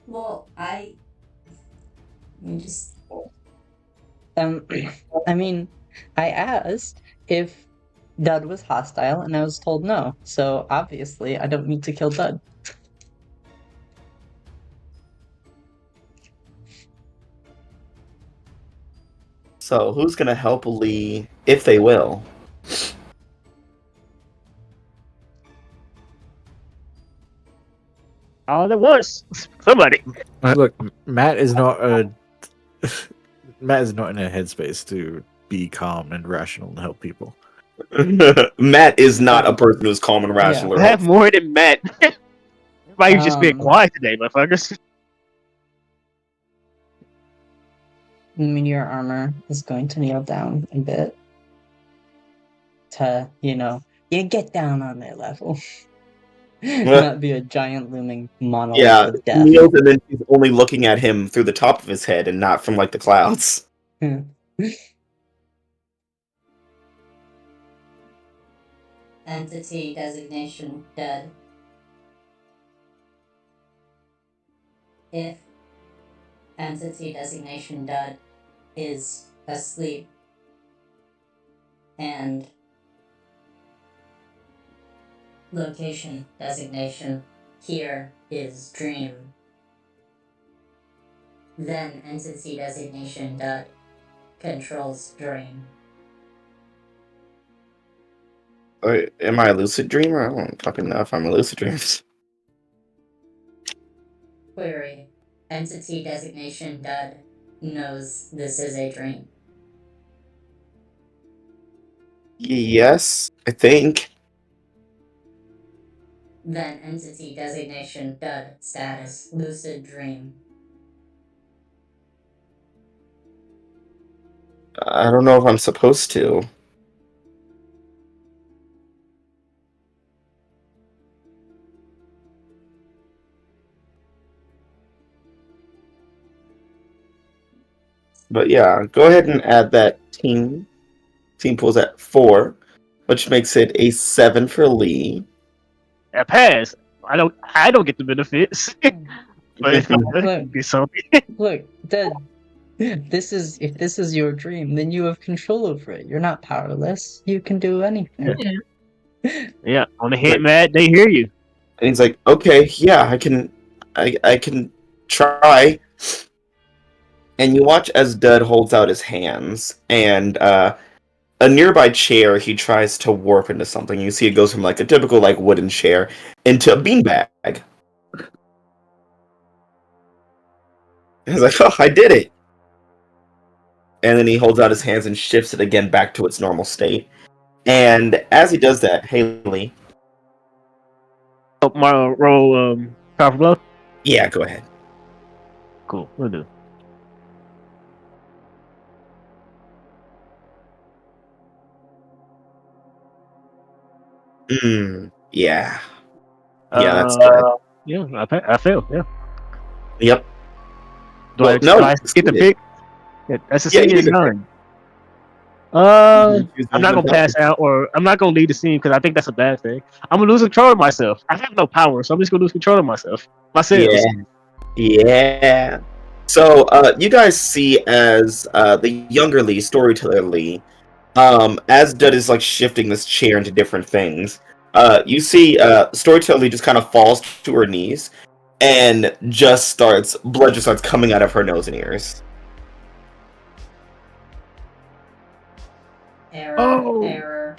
Well, I just I mean, I asked if Dud was hostile, and I was told no. So obviously, I don't need to kill Dud. So who's gonna help Lee if they will? All at once. Somebody. Look, Matt is not a Matt is not in a headspace to be calm and rational and help people. Matt is not a person who's calm and rational. I or have more than Matt. Everybody's just being Um, quiet today, motherfuckers. Meteor Armor is going to kneel down a bit to, you get down on their level. Not be a giant looming monolith Yeah, of he death. kneels and then she's only looking at him through the top of his head and not from like the clouds. entity designation dead. If entity designation dead is asleep and location designation here is dream, then entity designation dot controls dream. Am I a lucid dreamer? I don't fucking know if I'm a lucid dreamer. Query entity designation dud knows this is a dream? Yes, I think. Then entity designation dud status lucid dream. I don't know if I'm supposed to. But yeah, go ahead and add that team. Team pool's at 4, which makes it a 7 for Lee. I pass. I don't get the benefits. But if I Look, get something. look, Dad. If this is your dream, then you have control over it. You're not powerless. You can do anything. Yeah, on the hit mat, they hear you. And he's like, okay, yeah, I can try. And you watch as Dud holds out his hands, and a nearby chair he tries to warp into something. You see it goes from like a typical like wooden chair into a beanbag. He's like, oh, I did it. And then he holds out his hands and shifts it again back to its normal state. And as he does that, Haley. Oh, my roll powerful blow. Yeah, go ahead. Cool, we'll do. Yeah. Yeah, that's good. Yeah, I failed. Yeah. Yep. Do Well, I, no, do I get the succeeded. pick? Yeah, that's a Yeah, you senior get the pick. nine. Mhm. I'm not gonna pass out, or I'm not gonna lead the scene because I think that's a bad thing. I'm gonna lose control of myself. I have no power, so I'm just gonna lose control of myself. Yeah. Yeah. So, you guys see as the younger Lee, storyteller Lee, as Dud is like shifting this chair into different things, you see storyteller Lee just kind of falls to her knees and blood just starts coming out of her nose and ears. Error. Oh. Error.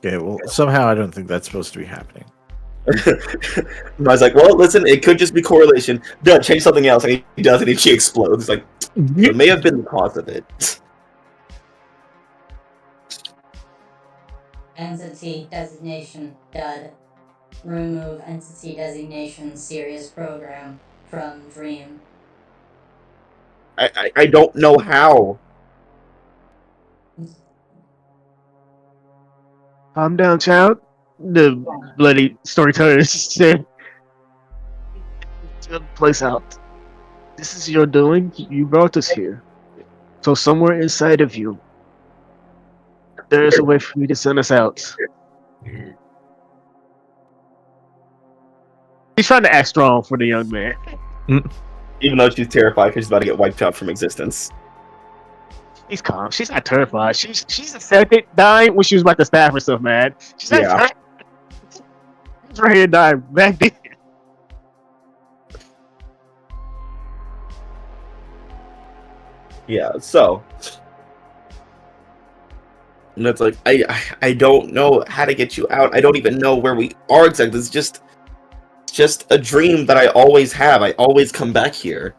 Okay, well, somehow I don't think that's supposed to be happening. I was like, well, listen, it could just be correlation. Dud, change something else, and he does it, and she explodes. Like, it may have been the cause of it. Entity designation dud. Remove entity designation serious program from dream. I don't know how. Calm down, child. The bloody storyteller said, "Get the place out. This is your doing. You brought us here. So somewhere inside of you, there is a way for you to send us out." He's trying to act strong for the young man. Even though she's terrified because she's about to get wiped out from existence. He's calm. She's not terrified. She's accepted dying when she was about to stab herself, man. She's not Yeah. She's right here dying back then. Yeah, so. And it's like, I don't know how to get you out. I don't even know where we are exactly. It's just a dream that I always have. I always come back here.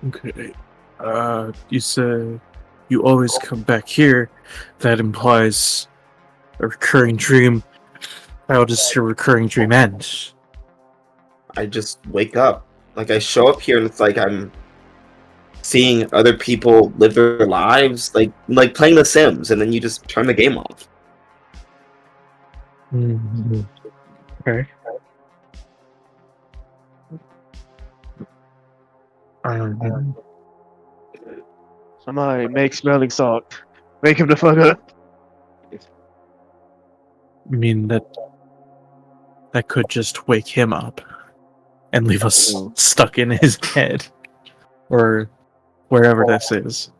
Okay. You said you always come back here. That implies a recurring dream. How does your recurring dream end? I just wake up. Like, I show up here and it's like I'm seeing other people live their lives, like playing The Sims, and then you just turn the game off. Okay. Somebody make smelling salt. Wake him the fuck up. I mean that could just wake him up and leave us stuck in his head or wherever this is.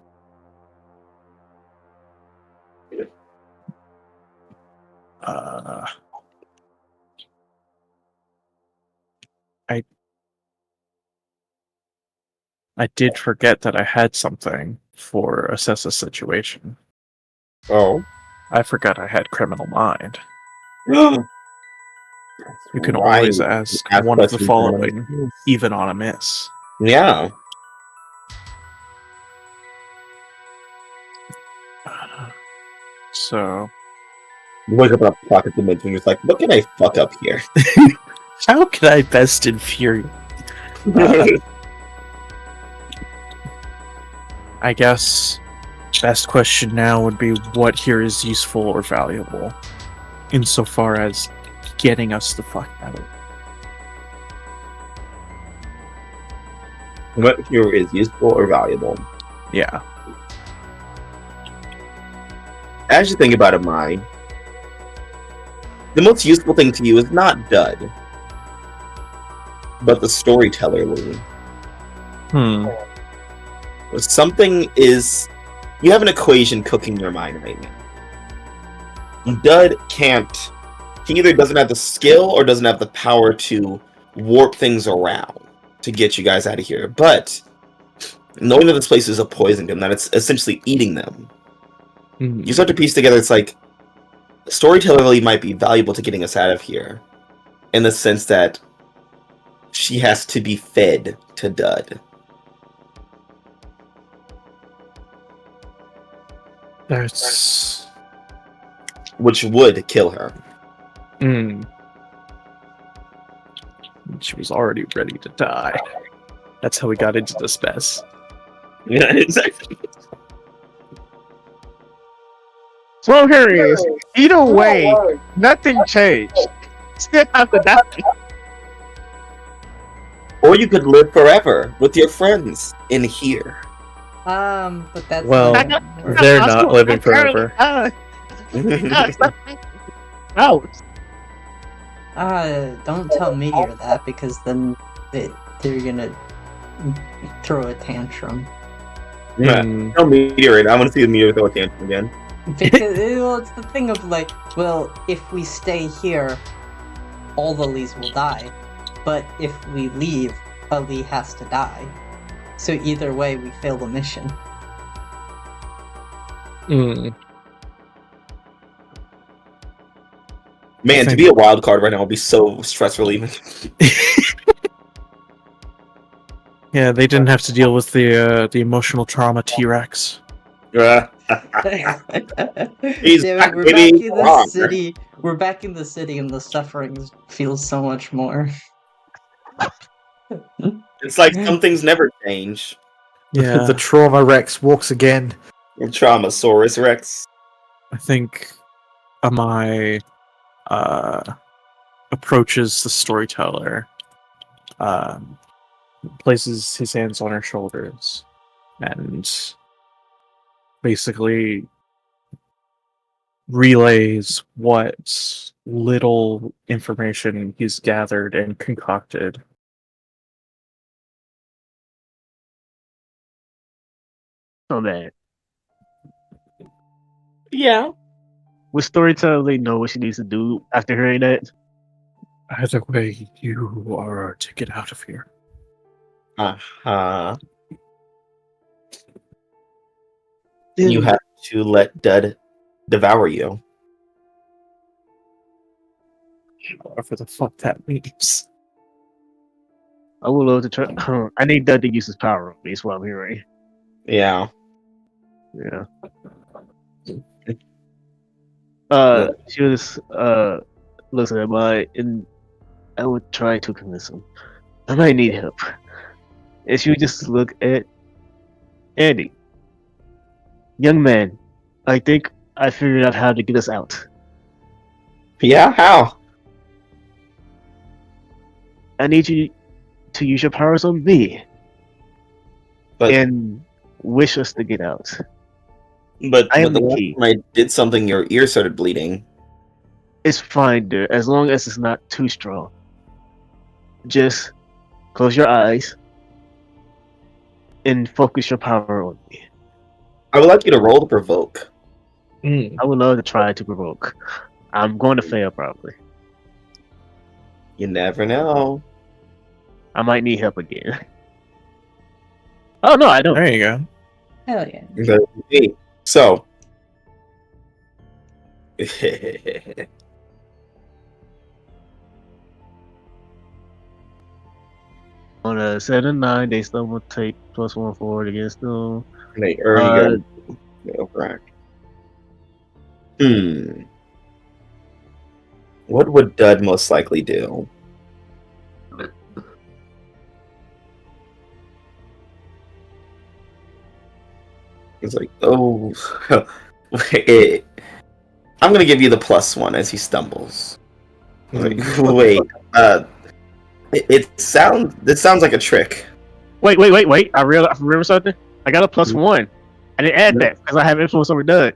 I did forget that I had something for assess a situation. Oh. I forgot I had criminal mind. You can Right. always ask Ask one of the questions following, anonymous. even on a miss. Yeah. So, You wake up in a pocket dimension and you're just like, what can I fuck up here? how can I best infuriate? I guess best question now would be what here is useful or valuable, insofar as getting us the fuck out. What here is useful or valuable? Yeah. As you think about it, mine, the most useful thing to you is not Dud, but the storyteller, Lee. Something is... You have an equation cooking in your mind right now. Dud can't... He either doesn't have the skill or doesn't have the power to warp things around to get you guys out of here. But knowing that this place is a poison and that it's essentially eating them, you start to piece together, it's like, Storyteller Lee might be valuable to getting us out of here, in the sense that she has to be fed to Dud. That's... Which would kill her. She was already ready to die. That's how we got into this mess. Yeah, exactly. So here is, either way, nothing changed. Still have to die. Or you could live forever with your friends in here. But that's Well, not they're not living forever. don't tell Meteor that, because then they're gonna throw a tantrum. Yeah. No meteorite. I want to see the meteor throw a tantrum again. Because well, it's the thing of like, well, if we stay here, all the Lees will die. But if we leave, a Lee has to die. So either way, we fail the mission. Man, to be a wild card right now would be so stress relieving. Yeah, they didn't have to deal with the emotional trauma T-Rex. He's Damn it, we're back in the city. We're back in the city, and the suffering feels so much more. It's like some things never change. Yeah. The Trauma Rex walks again. The Traumasaurus Rex. I think Amai approaches the storyteller, places his hands on her shoulders, and basically relays what little information he's gathered and concocted. So that. Yeah. Would Storyteller know what she needs to do after hearing that? Either way, you are our ticket out of here. Uh-huh. You have to let Dud devour you. Whatever the fuck that means. I would love to try. I need Dud to use his power on me, is what I'm hearing. Yeah. Yeah. She was listen at my, and I would try to convince him. I might need help. And she would just look at Andy. Young man, I think I figured out how to get us out. Yeah, how? I need you to use your powers on me. But and wish us to get out. I am the the last key. time I did something, your ear started bleeding. It's fine, dude, as long as it's not too strong. Just close your eyes and focus your power on me. I would like you to roll to provoke. I would love to try to provoke. I'm going to fail, probably. You never know. I might need help again. Oh, no, I don't. There you go. Hell yeah. So, On a 7-9, they still will take +1 forward against them. They already Uh, got right. Hmm. What would Dud most likely do? He's like, oh, wait. I'm gonna give you the +1 as he stumbles. Like, wait, it sounds like a trick. wait. I remember something. I got a +1. I didn't add that because I have influence over Doug.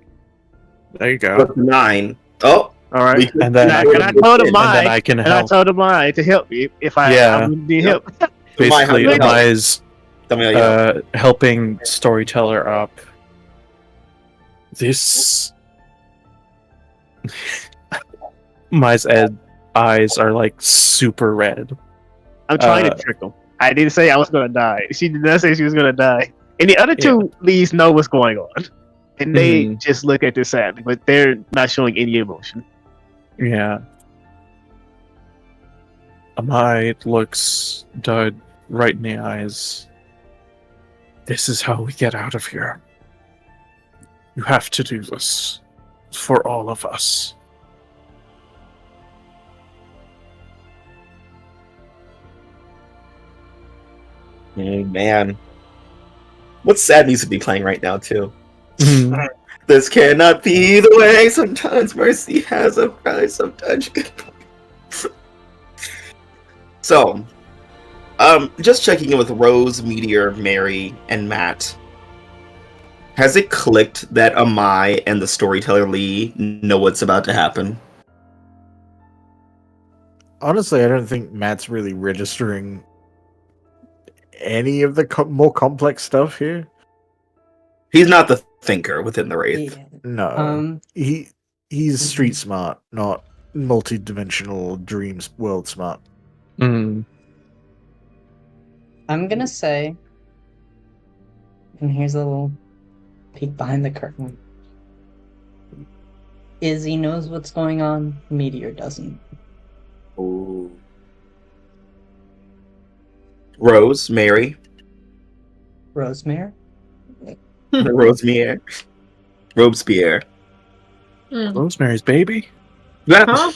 There you go. +9. Oh, All right. we could- And then And I told him and then mine, I can and I help. told him mine to help me if I Yeah. need Yep. help. Basically, Amai, how do you Amai's Tell me how you know. helping storyteller up. This Mai's eyes are like super red. I'm trying to Uh, trick him. I didn't say I was gonna die. She did not say she was gonna die. And the other Yeah. two leads know what's going on, and they Mhm. just look at this sadly, but they're not showing any emotion. Yeah. Amai looks Dud right in the eyes. This is how we get out of here. You have to do this for all of us. Man, what sad music be playing right now too? Mhm. This cannot be the way. Sometimes mercy has a price. Sometimes you get. So, just checking in with Rose, Meteor, Mary, and Matt. Has it clicked that Amai and the storyteller Lee know what's about to happen? Honestly, I don't think Matt's really registering any of the more complex stuff here. He's not the thinker within the Wraith. Yeah. No, he's street smart, not multi-dimensional dreams world smart. Mhm. I'm gonna say, and here's a little peek behind the curtain. Izzy knows what's going on. Meteor doesn't. Ooh. Rose, Mary, Rosemary. Rosemere, Robespierre. Rosemary's baby? Huh?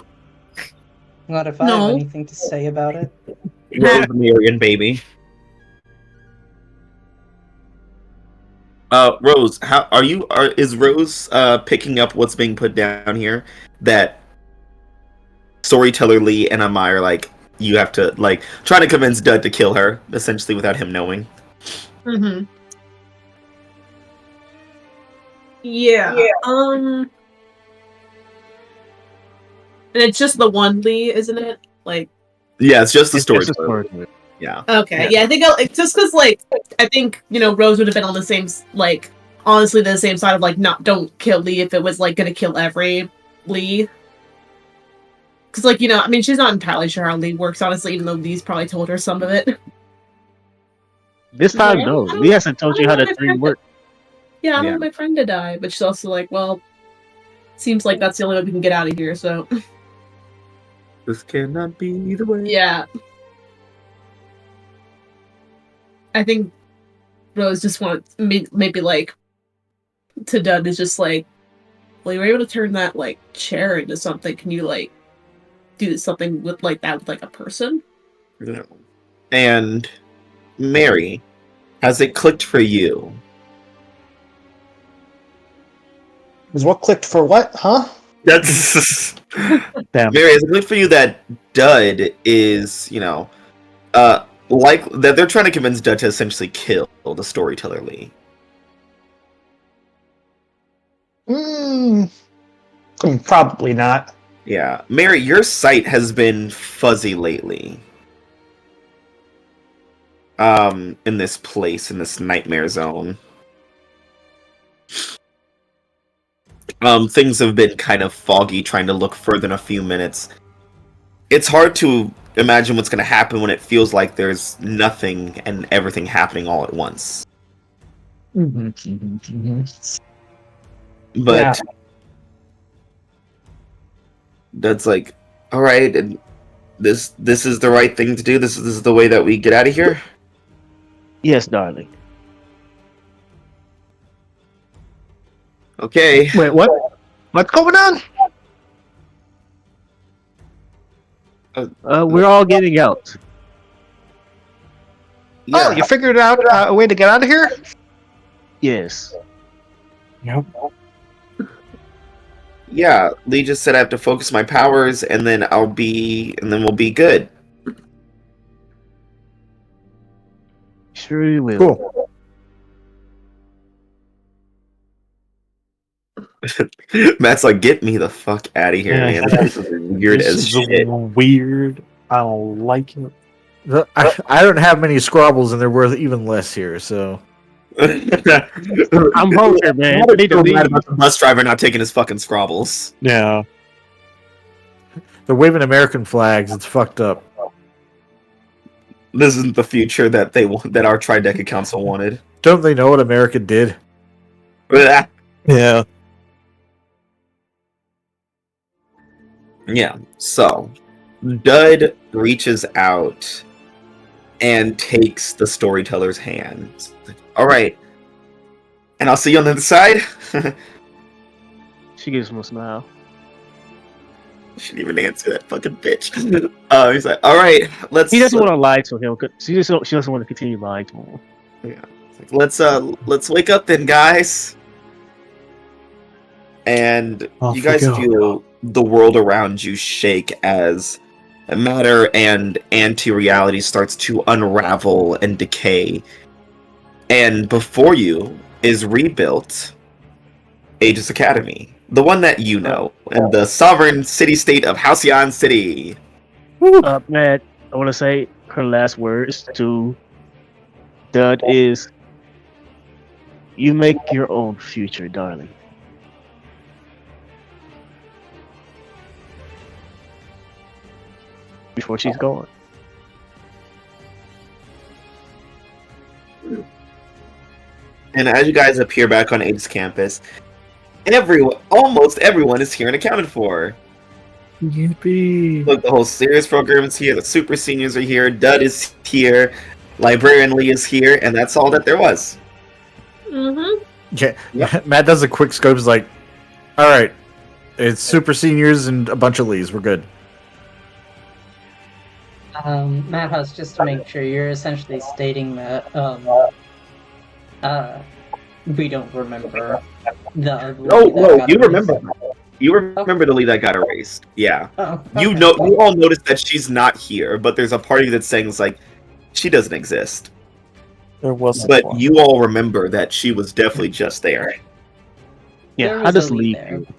Not if I have No. anything to say about it. Rosemary baby. Rose, how are you? Is Rose picking up what's being put down here? That storyteller Lee and Amai are like, you have to like trying to convince Dud to kill her, essentially without him knowing. Mm-hmm. Yeah. And it's just the one Lee, isn't it? Like. Yeah, it's just the It's just a storyteller. story. Yeah. Okay. Yeah, I think it's just because like I think Rose would have been on the same like honestly the same side of like don't kill Lee if it was like gonna kill every Lee. Because like I mean she's not entirely sure how Lee works honestly, even though Lee's probably told her some of it. This time, Yeah, no. I don't- Lee hasn't told I you don't how want the my dream friend works. Yeah, I don't Yeah. want my friend to die, but she's also like, well, seems like that's the only way we can get out of here. So This cannot be the way. yeah, I think Rose just wants maybe like to Dud is just like, well, you were able to turn that like chair into something. Can you like do something with like that with like a person? No. And Mary, has it clicked for you? Is what clicked for what? Huh? That's Damn. Mary, has it clicked for you that Dud is, like that they're trying to convince Dud to essentially kill the storyteller Lee? Probably not. Yeah. Mary, your sight has been fuzzy lately. In this place, in this nightmare zone. Things have been kind of foggy trying to look further than a few minutes. It's hard to imagine what's going to happen when it feels like there's nothing and everything happening all at once. But Yeah. that's like, all right, and This is the right thing to do. This is the way that we get out of here. Yes, darling. Okay. Wait, what? What's going on? We're all getting out. Oh, you figured out a way to get out of here? Yes. Yep. Yeah, Lee just said I have to focus my powers, and then we'll be good. Sure you will. Cool. Matt's like, get me the fuck out of here, man. This is weird This as is shit. weird. I don't like it. I don't have many squabbles, and they're worth even less here. So I'm Vulture, man. I need to so leave. mad about the bus driver not taking his fucking scrobbles. Yeah. they're waving American flags. It's fucked up. This isn't the future that they want, that our Trideca Council wanted. Don't they know what America did? Yeah. Yeah, so Dud reaches out and takes the storyteller's hand. All right, and I'll see you on the other side. She gives him a smile. Shouldn't even answer that fucking bitch. He's like, all right, let's. He doesn't want to lie to him. She doesn't want to continue lying to him. Yeah, let's wake up then, guys. And Off you we guys go. feel the world around you shake as matter and anti-reality starts to unravel and decay. And before you is rebuilt A.E.G.I.S Academy, the one that you know, in the sovereign city-state of Halcyon City. Matt, I want to say her last words to Dud is, "You make your own future, darling." Before she's gone. And as you guys appear back on A.E.G.I.S campus, almost everyone is here and accounted for. Yippee. Look, the whole series program is here, the super seniors are here, Dud is here, Librarian Lee is here, and that's all that there was. Mm-hmm. Yeah, Yep. Matt does a quick scope. Is like, all right, it's super seniors and a bunch of Lees. We're good. Madhouse, just to make sure, you're essentially stating that we don't remember the No, you remember. You remember the Lee that got erased. Yeah. Oh, You okay. know, you all noticed that she's not here, but there's a party that's saying it's like she doesn't exist. There was But you all remember that she was definitely just there. Yeah, There how was does a Lee Lee there. feel?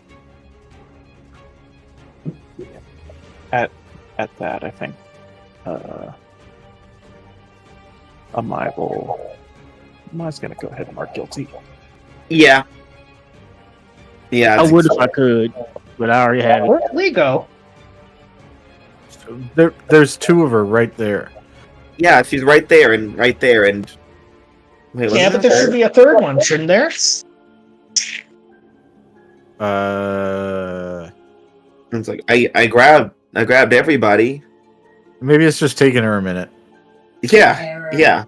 at that, I think. Mine's gonna go ahead and mark guilty. Yeah. Yeah. I think would so. if I could, but I already have it. Where'd Lee go? There's two of her right there. Yeah, she's right there and right there and. Wait, Yeah, but there should be a third one, shouldn't there? It's like I grabbed everybody. Maybe it's just taking her a minute. Yeah. Error. Yeah.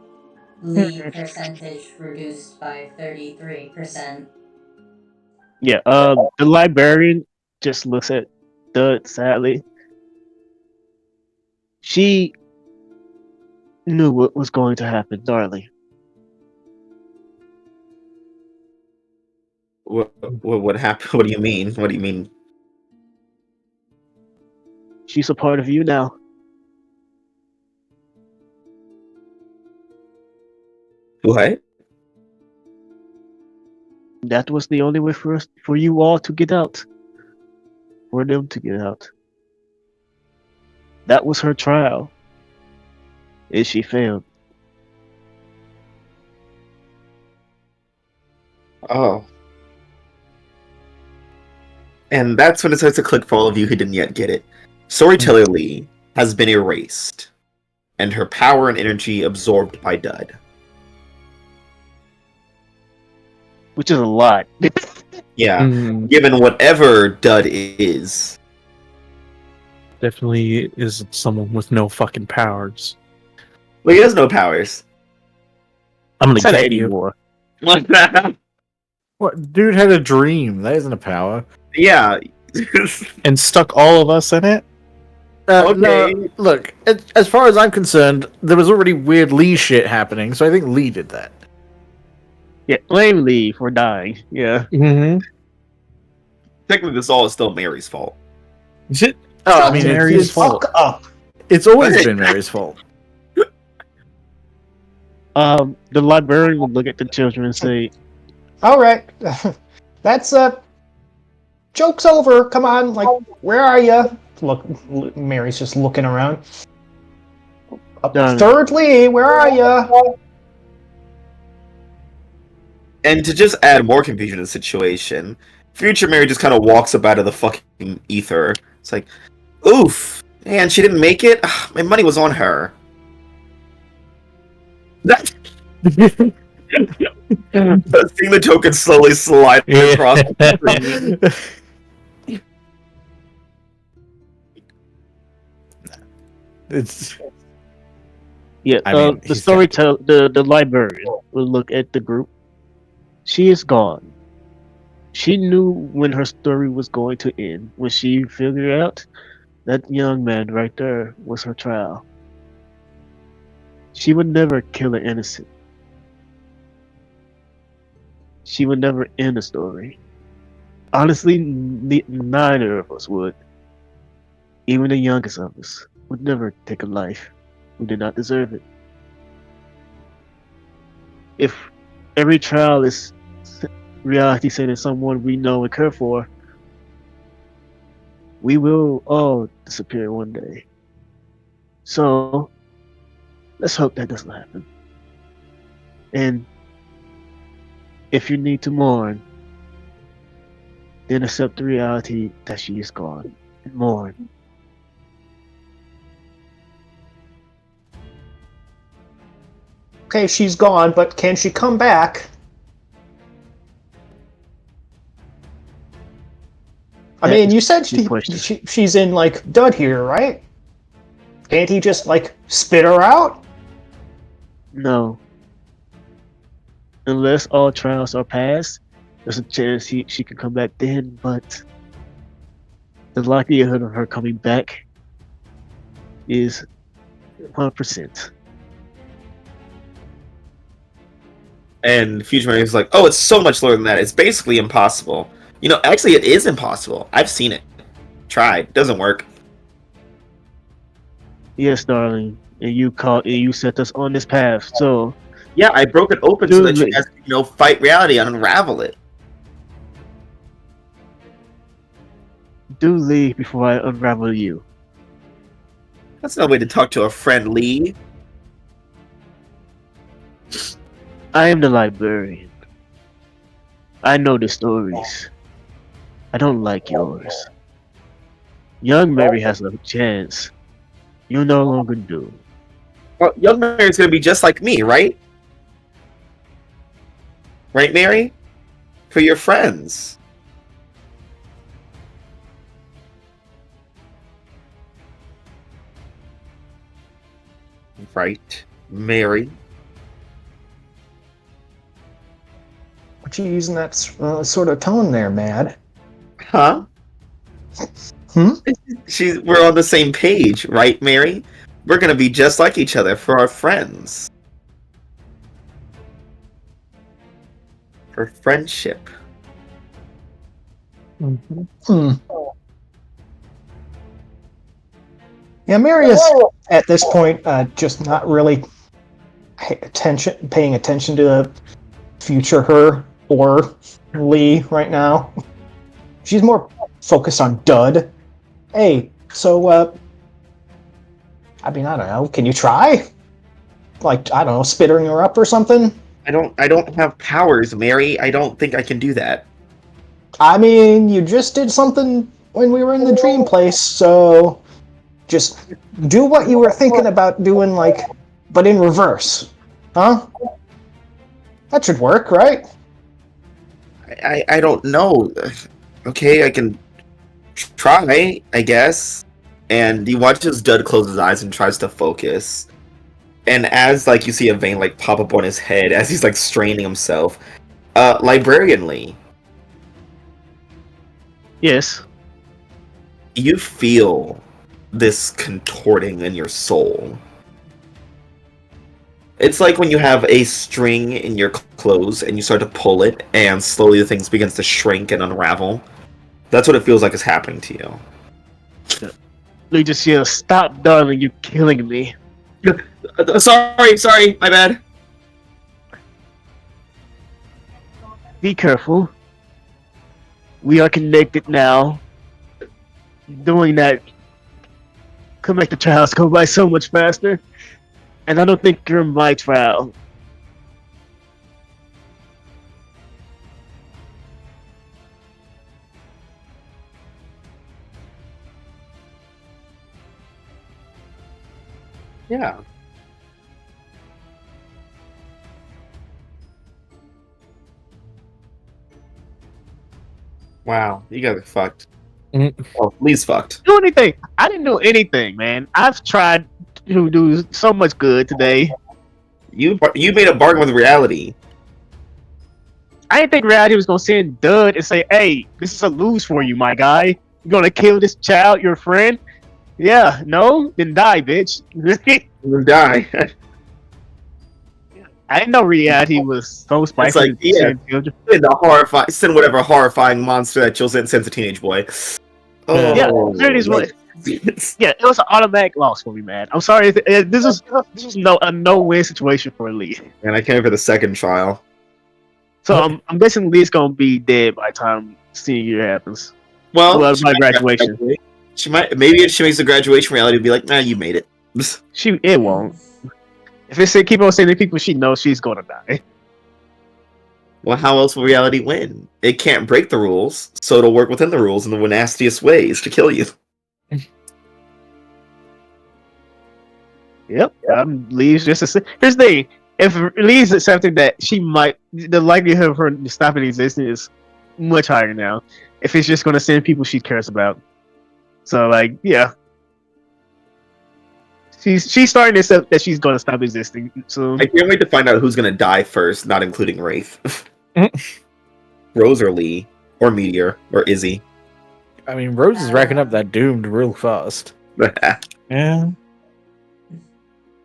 Lee percentage reduced by 33%. Yeah, the librarian just looks at Dud sadly. She knew what was going to happen, darling. What happened? What do you mean? What do you mean? She's a part of you now. What? That was the only way for you all to get out. For them to get out. That was her trial. And she failed. Oh. And that's when it starts to click for all of you who didn't yet get it. Storyteller Lee has been erased, and her power and energy absorbed by Dud. Which is a lot. Yeah, given whatever Dud is, definitely is someone with no fucking powers. Well, he has no powers. I'm gonna Said get you. anymore. What the? What? Dude had a dream. That isn't a power. Yeah. And stuck all of us in it? Okay. No, look, as far as I'm concerned, there was already weird Lee shit happening, so I think Lee did that. Yeah, blame Lee for dying. Yeah. Mm-hmm. Technically, this all is still Mary's fault. Is it? Oh, I Shut mean, Mary's it's fault. Fuck up. it's always been Mary's fault. The librarian would look at the children and say, All right, that's joke's over. Come on, like, where are you? Look, Mary's just looking around. Done. Thirdly, where are you? And to just add more confusion to the situation, future Mary just kind of walks up out of the fucking ether. It's like, oof, man, she didn't make it. Ugh, my money was on her. That. Seeing the token slowly slide across the screen. It's yeah, I mean, the he's storyteller, the librarian will look at the group. She is gone. She knew when her story was going to end, when she figured out that young man right there was her trial. She would never kill an innocent. She would never end a story. Honestly, neither of us would. Even the youngest of us would never take a life who did not deserve it. If every trial is reality setting someone we know and care for, we will all disappear one day. So, let's hope that doesn't happen. And if you need to mourn, then accept the reality that she is gone and mourn. Okay, she's gone, but can she come back? I That mean, is you said the question. she's in, like, Dud here, right? Can't he just, like, spit her out? No. Unless all trials are passed, there's a chance she can come back then, but the likelihood of her coming back is 100%. And future Mary is like, oh, it's so much lower than that. It's basically impossible. You know, actually, it is impossible. I've seen it. Tried. Doesn't work. Yes, darling. And you set us on this path. So Yeah, I broke it open so that you Dude. guys can, fight reality and unravel it. do leave before I unravel you. That's no way to talk to a friend, Lee. I am the librarian. I know the stories. I don't like yours. Young Mary has a chance. You no longer do. Well, young Mary's gonna be just like me, right? Right, Mary? For your friends. Right, Mary? What you using that sort of tone there, Mad? Huh? Hmm? We're on the same page, right, Mary? We're gonna be just like each other for our friends. For friendship. Hmm. Yeah, Mary is at this point just not really paying attention to the future her or Lee right now. She's more focused on Dud. Hey, so I mean, I don't know. Can you try? Like, I don't know, spittering her up or something? I don't have powers, Mary. I don't think I can do that. I mean, you just did something when we were in the dream place, so just do what you were thinking about doing, like, but in reverse. Huh? That should work, right? I don't know. Okay, I can try, I guess. and you watch as Dud closes his eyes and tries to focus. And as like you see a vein like pop up on his head as he's like straining himself, Librarian Lee, Yes. you feel this contorting in your soul. It's like when you have a string in your clothes and you start to pull it, and slowly the things begins to shrink and unravel. That's what it feels like is happening to you. Lee just yells, "Stop, darling! You're killing me." Sorry, my bad. Be careful. We are connected now. Doing that could make the trials go by so much faster. And I don't think you're my trial. Yeah. Wow, you guys are fucked. Oh, Lee's fucked. Do anything. I didn't do anything, man. I've tried to do so much good today. You made a bargain with reality. I didn't think reality was gonna send Dud and say, "Hey, this is a lose for you, my guy. You're gonna kill this child, your friend." Yeah, no, then die, bitch. You die. I didn't know reality was so It's spiteful. like, yeah, send whatever horrifying monster that you'll send sends a teenage boy. Oh, Yeah, there it is. What? Yeah, it was an automatic loss for me, man. I'm sorry. This is a no-win situation for Lee. And I can't wait for the second trial. So I'm guessing Lee's gonna be dead by the time senior year happens. Well, By graduation. She might. Maybe if she makes the graduation reality, be like, "Nah, you made it." It won't. If it say keep on sending people she knows, she's gonna die. Well, how else will reality win? It can't break the rules, so it'll work within the rules in the nastiest ways to kill you. Yep. Lee's just here's the thing. If Lee's accepting that she might, the likelihood of her stopping existing is much higher now. If it's just gonna send people she cares about. So like, yeah. She's starting to accept that she's gonna stop existing soon. I can't wait to find out who's gonna die first, not including Wraith. Rose or Lee, or Meteor, or Izzy. I mean, Rose is racking up that doomed real fast. Yeah.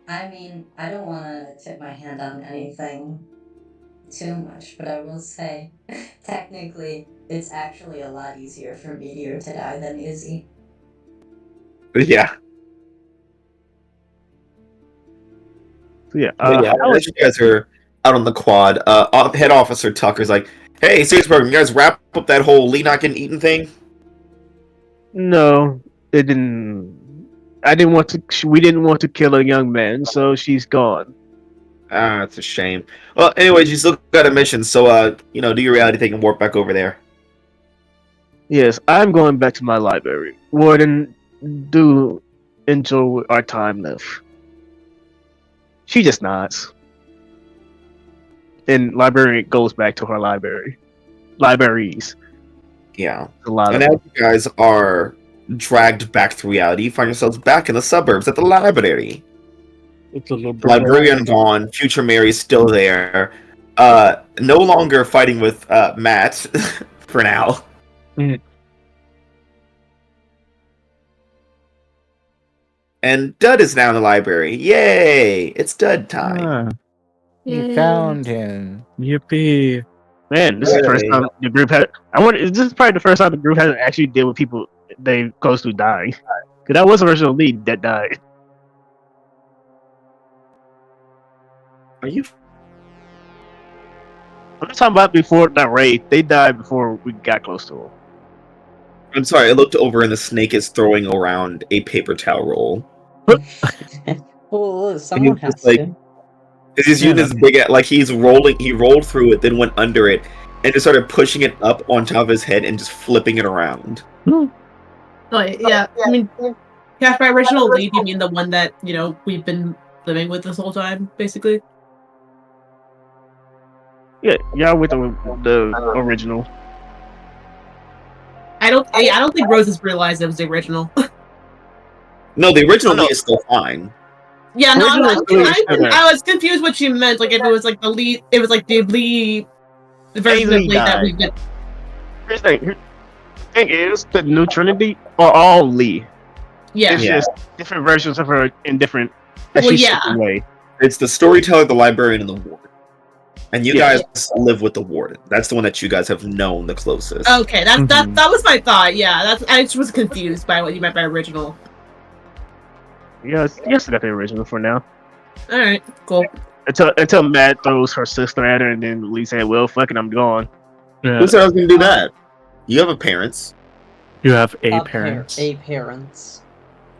I mean, I don't want to tip my hand on anything too much, but I will say, technically, it's actually a lot easier for Meteor to die than Izzy. Yeah. Yeah. As you guys are out on the quad, head officer Tucker's like, "Hey, Salesburg, you guys wrap up that whole Lee not getting eaten thing?" No, it didn't. I didn't want to. We didn't want to kill a young man, so she's gone. Ah, it's a shame. Well, anyways, you still got a mission, so do your reality thing and warp back over there. Yes, I'm going back to my library. Warden, do enjoy our time left. She just nods. And librarian goes back to her library. Libraries. Yeah. A lot And of as you guys are dragged back to reality, you find yourselves back in the suburbs at the library. It's a little Librarian gone, future Mary's still there. No longer fighting with Matt for now. Mm. And Dud is now in the library. Yay! It's Dud time. Ah, You found him. yippee. Man, this is the first Hey. time the group had. This is probably the first time the group hasn't actually dealt with people they close to dying. Because that was the original lead that died. Are you? I'm not talking about before that raid. They died before we got close to them. I'm sorry. I looked over and the snake is throwing around a paper towel roll. Well, someone just has like- to. He's using this big, like he's rolling. He rolled through it, then went under it, and just started pushing it up on top of his head and just flipping it around. Oh, yeah. I mean, Cash, by original lead, you mean the one that, we've been living with this whole time, basically? Yeah, with the original. I don't think Rose has realized it was the original. No, the original Lee is still fine. Yeah, no, Original I was confused what you meant. Like if it was like the lead, it was like the lead version of Lee Lee that died. we've been. Here's the thing is, the new Trinity are all Lee. Yeah. It's just different versions of her in different. Well, she's yeah. away. It's the storyteller, the librarian, and the warden. And you guys live with the warden. That's the one that you guys have known the closest. Okay, that was my thought. Yeah, I just was confused by what you meant by original. Yes, I got the original for now. All right, cool. Until Matt throws her sister at her, and then Lee said, "Well, fuck it, I'm gone." Yeah. Who said I was gonna do that? You have a parents. You have parents. parents.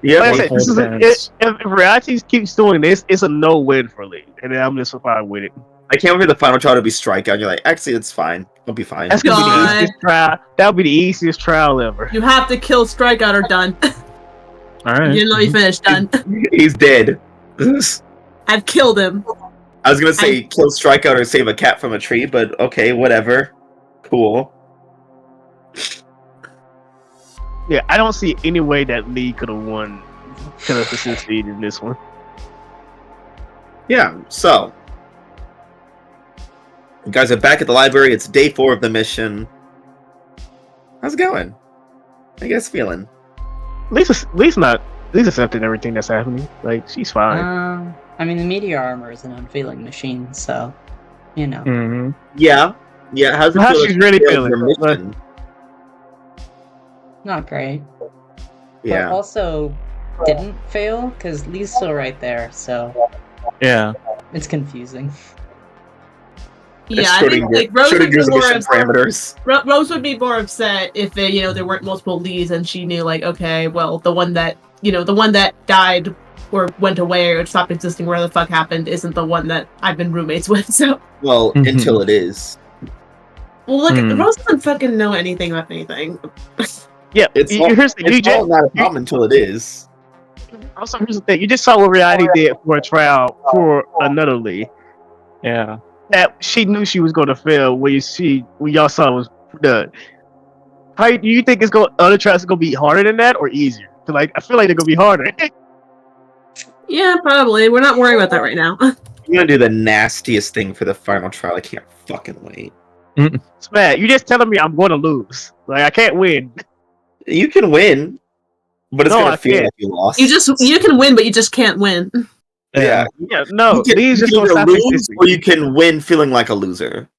Yeah, Like I said, if Realities keeps doing this, it's a no win for Lee, and then I'm just fine with it. I can't wait for the final trial to be strikeout. And you're like, actually, it's fine. I'll be fine. That's gonna be the easiest trial. That'll be the easiest trial ever. You have to kill Strikeout or done. All right. You didn't let me finish. Done. He's dead. I've killed him. I was gonna say kill strikeout or save a cat from a tree, but okay, whatever. Cool. Yeah, I don't see any way that Lee could have succeeded in this one. Yeah, so you guys are back at the library. It's day 4 of the mission. How's it going? How you guys feeling? Lee's accepting everything that's happening. Like, she's fine. I mean, the meteor armor is an unfeeling machine, so you know. Mm-hmm. Yeah. How's it How feel? she's really feeling? Mission? Not great. Yeah. But also didn't fail because Lee's still right there, so Yeah. it's confusing. Yeah, I think like Rose would be more upset. Parameters. Rose would be more upset if there weren't multiple Lees and she knew like, okay, well, the one that died or went away or stopped existing, where the fuck happened, isn't the one that I've been roommates with. So well, until it is. Well, look, Rose doesn't fucking know anything about anything. Yeah, it's not a problem until it is. Also, here's the thing: you just saw what Reality did for a trial for another Lee. Yeah. That she knew she was going to fail when y'all saw it was done. How do you think other trials are going to be harder than that or easier? Like, I feel like they're going to be harder. Yeah, probably. We're not worrying about that right now. I'm gonna do the nastiest thing for the final trial. I can't fucking wait. Matt, you just telling me I'm going to lose. Like, I can't win. You can win, but it's gonna feel like you lost. You can win, but you just can't win. Yeah, no. You can either lose, or you can win feeling like a loser.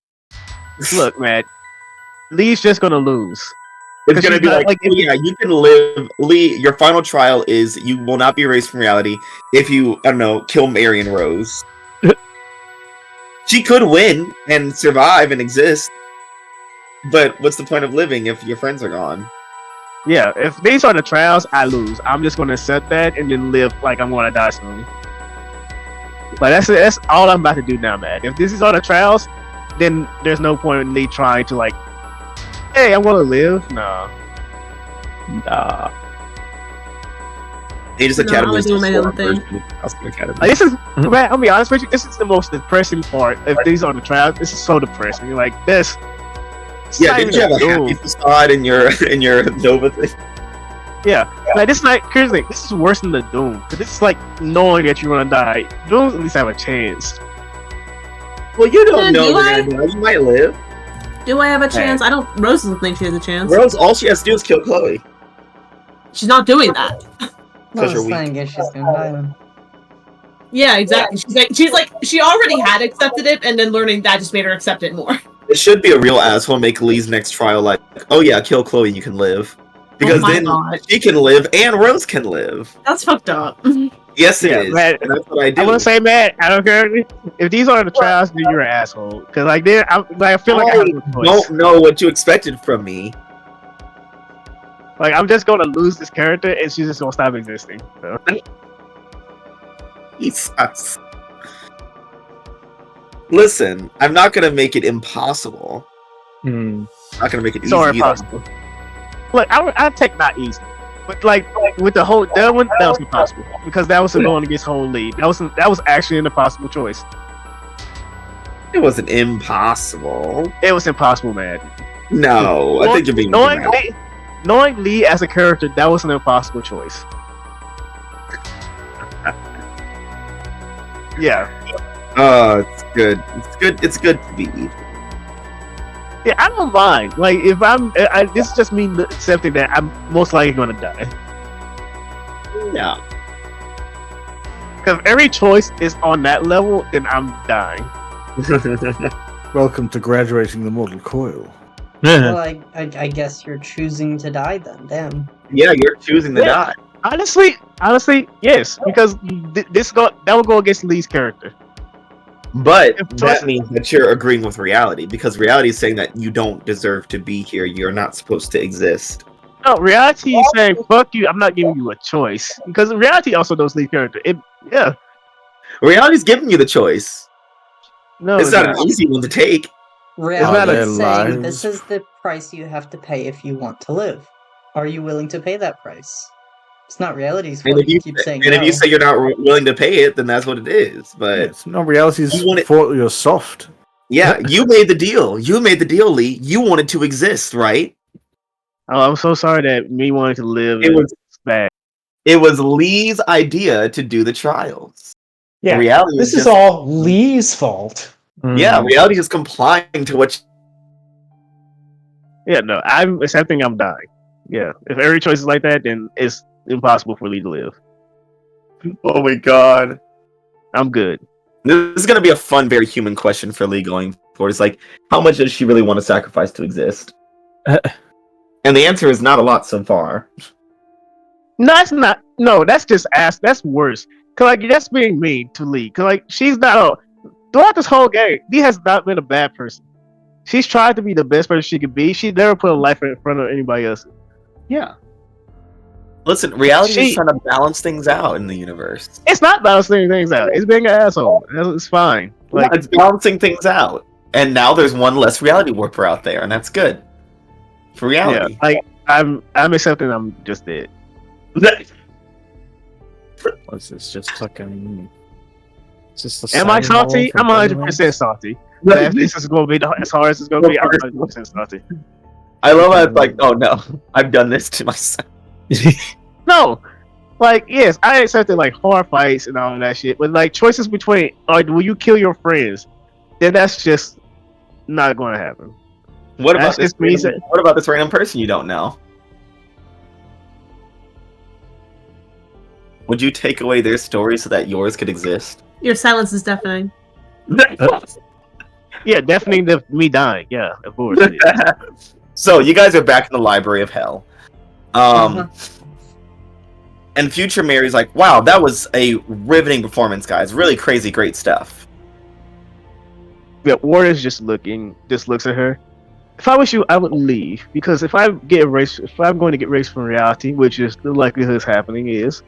Look, man, Lee's just gonna lose. It's gonna be like you can live. Lee, your final trial is you will not be erased from reality if you, I don't know, kill Mary and Rose. She could win and survive and exist, but what's the point of living if your friends are gone? Yeah, if these are the trials, I lose. I'm just gonna accept that and then live like I'm gonna die soon. Like that's all I'm about to do now, man. If this is all the trials, then there's no point in me trying to like, hey, I'm gonna live. Nah. A.E.G.I.S Academy is my own thing. Like, this is, man, I'll be honest with you, this is the most depressing part. If these are the trials, this is so depressing. You're like, this. Yeah, didn't you have a happy facade in your Nova thing? Yeah, like this night, here's the thing, this is worse than the Doom. Cause this is like knowing that you're gonna die. Dooms at least have a chance. Well, you don't know you're gonna die. You might live. Do I have a chance? I don't. Rose doesn't think she has a chance. Rose, all she has to do is kill Chloe. She's not doing that. Yeah, exactly. She already had accepted it, and then learning that just made her accept it more. It should be a real asshole make Lee's next trial like, oh yeah, kill Chloe, you can live. Because then she can live and Rose can live. That's fucked up. Yes, it is. Man, and that's what I do. I want to say, man, I don't care if these are the trials. Then you're an asshole. Because like, I feel like I don't know what you expected from me. Like, I'm just gonna lose this character, and she's just gonna stop existing. So. He sucks. Listen, I'm not gonna make it impossible. I'm not gonna make it easy. Sorry, impossible. Look, I'd take not easy, but like with the whole that one, that was impossible because that was going against whole lead. That was actually an impossible choice. It wasn't impossible. It was impossible, man. No, I think you're being knowing Lee as a character, that was an impossible choice. Yeah. Oh, it's good. It's good. It's good to be evil. Yeah, I don't mind. Like, if this just means accepting that I'm most likely going to die. Yeah. Because every choice is on that level, then I'm dying. Welcome to graduating the mortal coil. Well, I guess you're choosing to die then. Damn. Yeah, you're choosing to Yeah. die. Honestly, yes, because that will go against Lee's character. But If that choices- means that you're agreeing with reality, because reality is saying that you don't deserve to be here. You're not supposed to exist. No, reality is saying fuck you. I'm not giving you a choice because reality also knows Lee's character. Yeah, Reality's giving you the choice. no, It's not an easy one to take. Reality not a is saying lives? this is the price you have to pay if you want to live. Are you willing to pay that price? It's not reality's And fault. if you Keep saying and no. if you say you're not willing to pay it, then that's what it is. But It's not reality's You want it- fault you're soft. yeah, you made the deal. You made the deal, Lee. You wanted to exist, right? Oh, I'm so sorry that me wanting to live It is was bad. it was Lee's idea to do the trials. Yeah, Reality this is is just all Lee's fault. yeah. Reality is complying to what. Yeah, no, I'm accepting I'm dying. Yeah, if every choice is like that, then it's impossible for Lee to live. Oh my god. I'm good. This is going to be a fun, very human question for Lee going forward. It's like, how much does she really want to sacrifice to exist? And the answer is not a lot so far. No, that's not. No, that's just ass. That's worse. Cause like that's being mean to Lee. Cause like she's not. Throughout this whole game, Lee has not been a bad person. She's tried to be the best person she could be. She never put a life in front of anybody else. Yeah. Listen, reality is trying to balance things out in the universe. It's not balancing things out. It's being an asshole. It's fine. Like It's balancing things out. And now there's one less reality warper out there, and that's good. For yeah, reality. like I'm accepting I'm just dead. What's this? Just fucking. Is this the Am I siren hall salty? from I'm 100% Borderlands? salty. But if this is going to be as hard as it's going to be, I'm 100% salty. I love how it's like, oh no, I've done this to myself. No, like yes, I accepted like hard fights and all of that shit, but like choices between, will you kill your friends? Then that's just not going to happen. What about That's this? just me What about this random person you don't know? Would you take away their story so that yours could exist? Your silence is deafening. Yeah, definitely me dying. Yeah, of course. It is. So you guys are back in the library of hell. And future Mary's like, wow, that was a riveting performance, guys. Really crazy, great stuff. Yeah, Warriors just looks at her. If I was you, I would leave because if I'm going to get erased from reality, which is the likelihood is happening is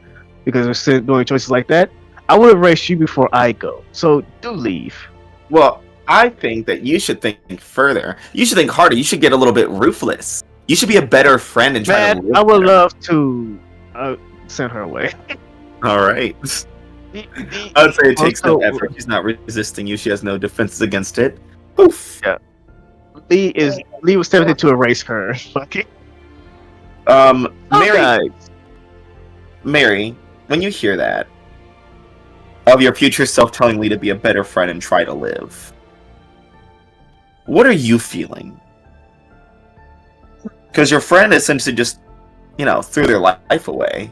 because we're still doing choices like that, I would erase you before I go. So do leave. Well, I think that you should think further. You should think harder. You should get a little bit ruthless. You should be a better friend and try to Man, live I would better. love to send her away. All right. I would say it takes no effort. She's not resisting you. She has no defenses against it. Poof. Yeah. Lee was tempted to erase her. Mary, Mary, when you hear that of your future self telling Lee to be a better friend and try to live, what are you feeling? Because your friend essentially just, threw their life away.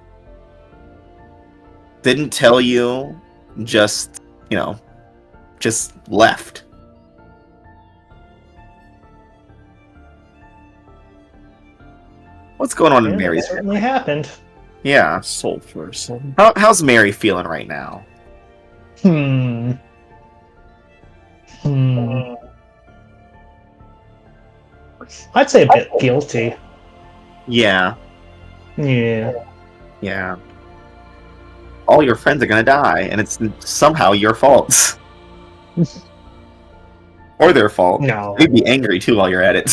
Didn't tell you, just left. What's going on in Yeah, Mary's it certainly happened. Yeah. Soul person. How's Mary feeling right now? I'd say a bit guilty. Yeah. Yeah. All your friends are gonna die, and it's somehow your fault. Or their fault. No. You'd be angry too while you're at it.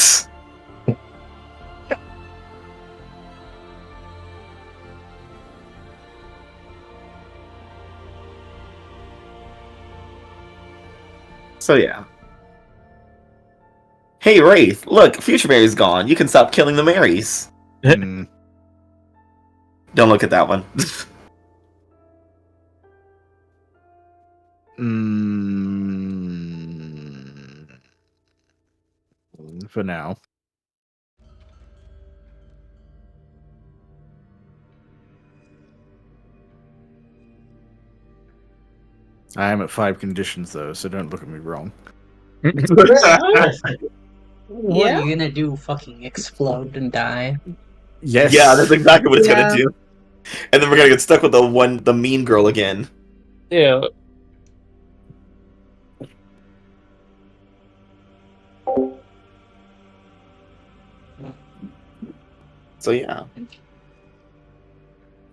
So yeah. Hey Wraith, look, Future Mary's gone. You can stop killing the Marys. Don't look at that one. For now. I am at 5 conditions though, so don't look at me wrong. What are Yeah. you gonna do? Fucking explode and die? Yes. Yeah, that's exactly what it's Yeah. gonna do. And then we're gonna get stuck with the mean girl again. Yeah. So yeah.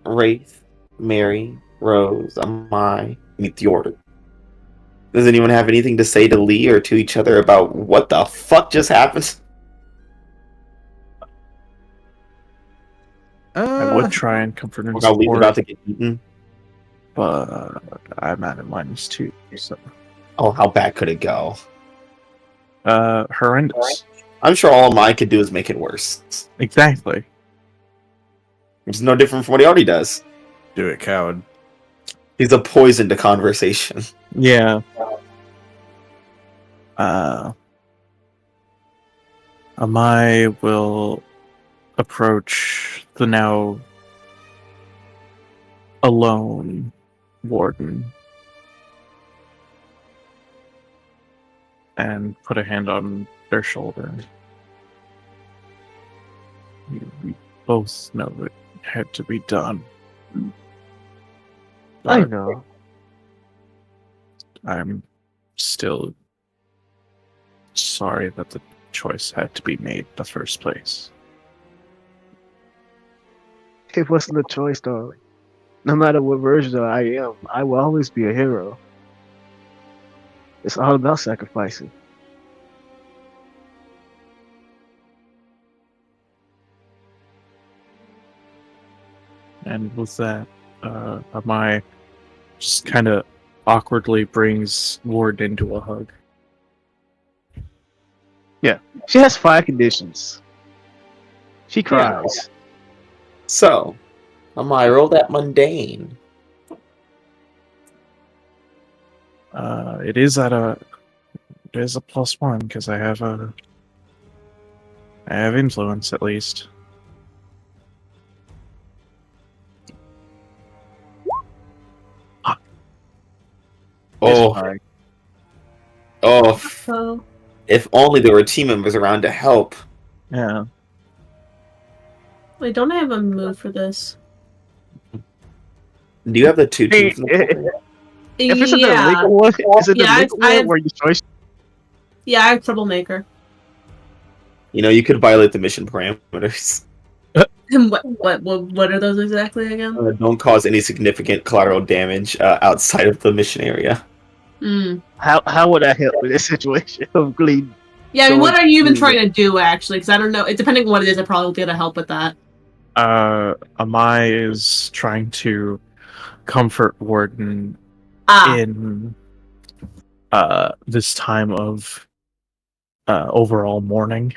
Wraith, Mary, Rose, Amai, meet the order. Does anyone have anything to say to Lee or to each other about what the fuck just happened? I would try and comfort and Or how Lee's about support, to get eaten? but I'm at a -2, so Oh, how bad could it go? horrendous. I'm sure all Amai could do is make it worse. Exactly. Which is no different from what he already does. Do it, coward. He's a poison to conversation. Yeah. Amai will approach the now alone warden and put a hand on their shoulder. We both know it had to be done. I But know. I'm still sorry that the choice had to be made in the first place. It wasn't a choice, darling. No matter what version I am, I will always be a hero. It's all about sacrificing. And with that, Amai just kind of awkwardly brings Ward into a hug. Yeah, she has 5 conditions. She cries. So, Amai, roll that mundane. It is at a +1 because I have influence at least. Oh, Fine. oh! So If only there were team members around to help. Yeah. wait, don't I have a move for this? Do you have the 2 Hey, teams? In the if it's a Yeah. legal one, is it the Yeah, legal I one have- where you choice? Yeah, I have troublemaker. You know, you could violate the mission parameters. And what are those exactly again? Don't cause any significant collateral damage outside of the mission area. How would that help in this situation of Glee? Yeah, I mean, Going what are you even through trying to do actually? Because I don't know. It depending on what it is, I probably will be able to help with that. Amai is trying to comfort Warden in this time of overall mourning.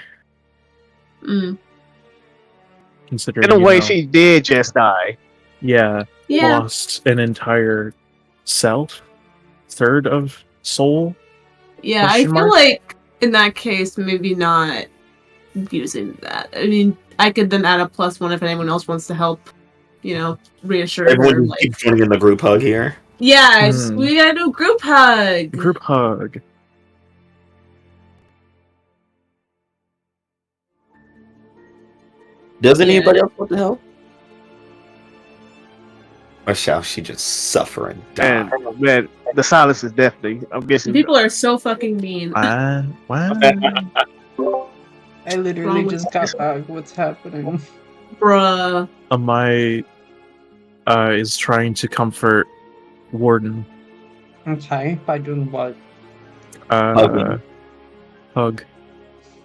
Considering, In a you way, know, she did just die. yeah, Yeah. lost an entire self, third of soul. Yeah, I Question feel mark? like in that case, maybe not using that. I mean, I could then add a +1 if anyone else wants to help. You know, reassure her. Everyone just Like, keeps joining in the group hug here. yes, we gotta do a group hug. Group hug. Does Yeah. anybody else want to help? Or shall she just suffer and die? And man, the silence is deafening. I'm guessing. People are so fucking mean. Wow. I literally just got back. What's happening? Bruh. Amai is trying to comfort Warden. Okay, by doing what? Hugging. Hug.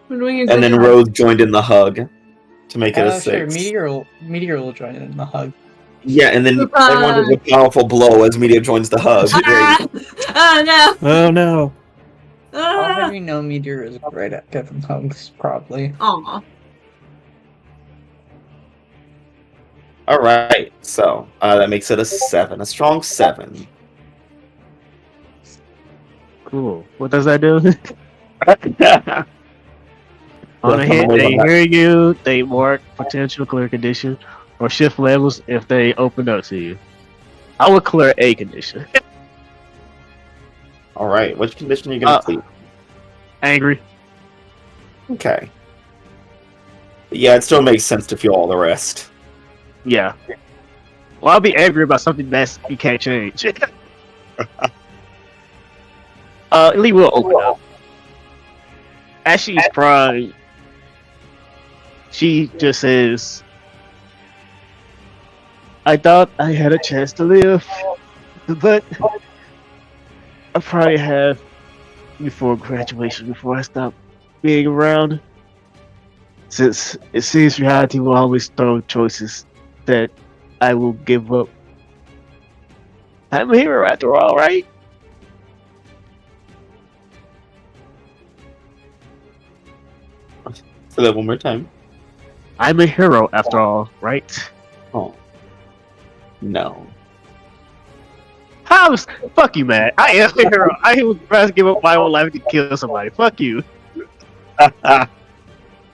We're doing a And group then hug. Rose joined in the hug to make it a 6. Sure, Meteor will join in the hug. Yeah, and then Group everyone does a powerful blow as Media joins the hug. Ah! Oh no! Oh no. Ah! Already know Meteor is great at giving hugs, probably. Aw. Alright, so that makes it a 7. A strong 7. Cool. What does that do? On a Left on the hit, way they back. hear you, they mark potential clear condition, or shift levels if they open up to you. I would clear a condition. All right, which condition are you gonna clear? Angry. Okay. Yeah, it still makes sense to feel all the rest. Yeah. Well, I'll be angry about something that you can't change. Lee will open up. As she's crying, she just says, I thought I had a chance to live, but I probably have before graduation, before I stop being around. Since it seems reality will always throw choices that I will give up. I'm a hero after all, right? Say that one more time. I'm a hero after all, right? Oh. No. How's fuck you, man? I am a hero. I would rather give up my own life to kill somebody. Fuck you.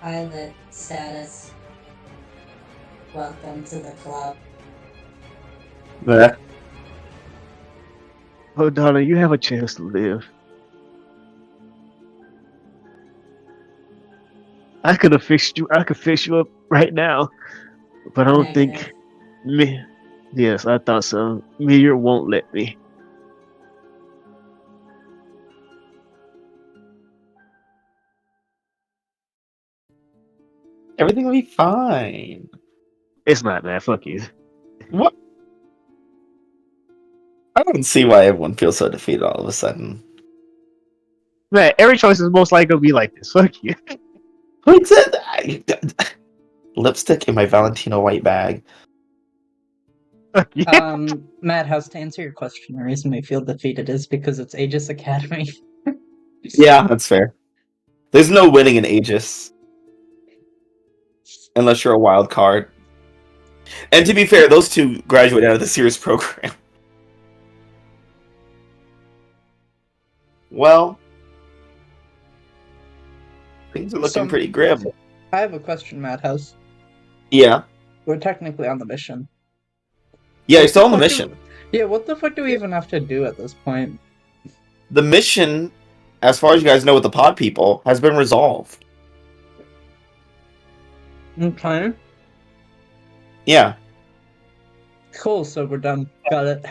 Pilot status. Welcome to the club. Oh, darling, you have a chance to live. I could have fixed you. I could fix you up right now, but I don't Negative. think me. Yes, I thought so. Meteor won't let me. Everything will be fine. It's not, man. Fuck you. What? I don't see why everyone feels so defeated all of a sudden. Man, every choice is most likely gonna be like this. Fuck you. Who said that? Lipstick in my Valentino white bag. Fuck you. Madhouse, to answer your question, the reason we feel defeated is because it's Aegis Academy. Yeah, that's fair. There's no winning in Aegis. Unless you're a wild card. And to be fair, those two graduate out of the Series program. Well, things are looking pretty grim. I have a question, Madhouse. Yeah. We're technically on the mission. Yeah, you're What still on the fuck mission. Yeah, what the fuck do we even have to do at this point? The mission, as far as you guys know with the pod people, has been resolved. Okay. Yeah. Cool, so we're done. Got it.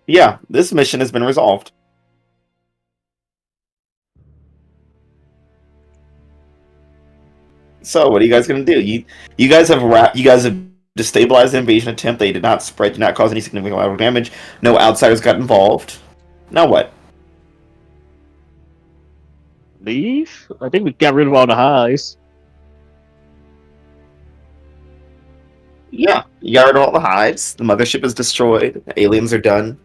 Yeah, this mission has been resolved. So, what are you guys gonna do? You guys have destabilized the invasion attempt. They did not spread, did not cause any significant amount of damage. No outsiders got involved. Now what? Leave? I think we got rid of all the highs. Yeah, you got rid of all the hives. The mothership is destroyed. The aliens are done.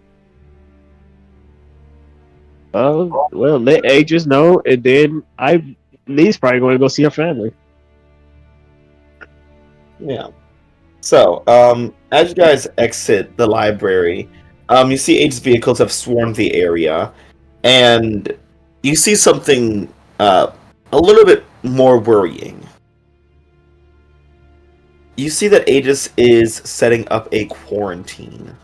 Well, let Aegis know, and then Lee's probably going to go see her family. Yeah. So, as you guys exit the library, you see Aegis vehicles have swarmed the area, and you see something a little bit more worrying. You see that Aegis is setting up a quarantine.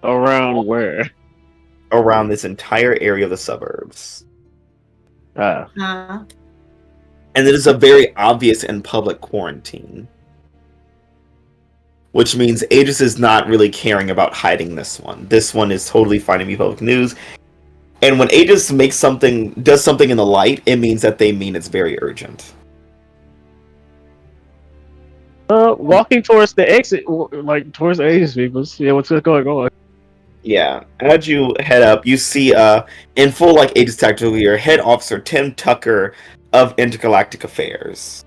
Around where? Around this entire area of the suburbs. Uh, And it is a very obvious and public quarantine. Which means Aegis is not really caring about hiding this one. This one is totally fine to be public news. And when Aegis does something in the light, it means that they mean it's very urgent. Walking towards the exit, like towards the Aegis people. Yeah, what's going on? Yeah. As you head up, you see in full like Aegis tactical gear, Head Officer Tim Tucker of Intergalactic Affairs.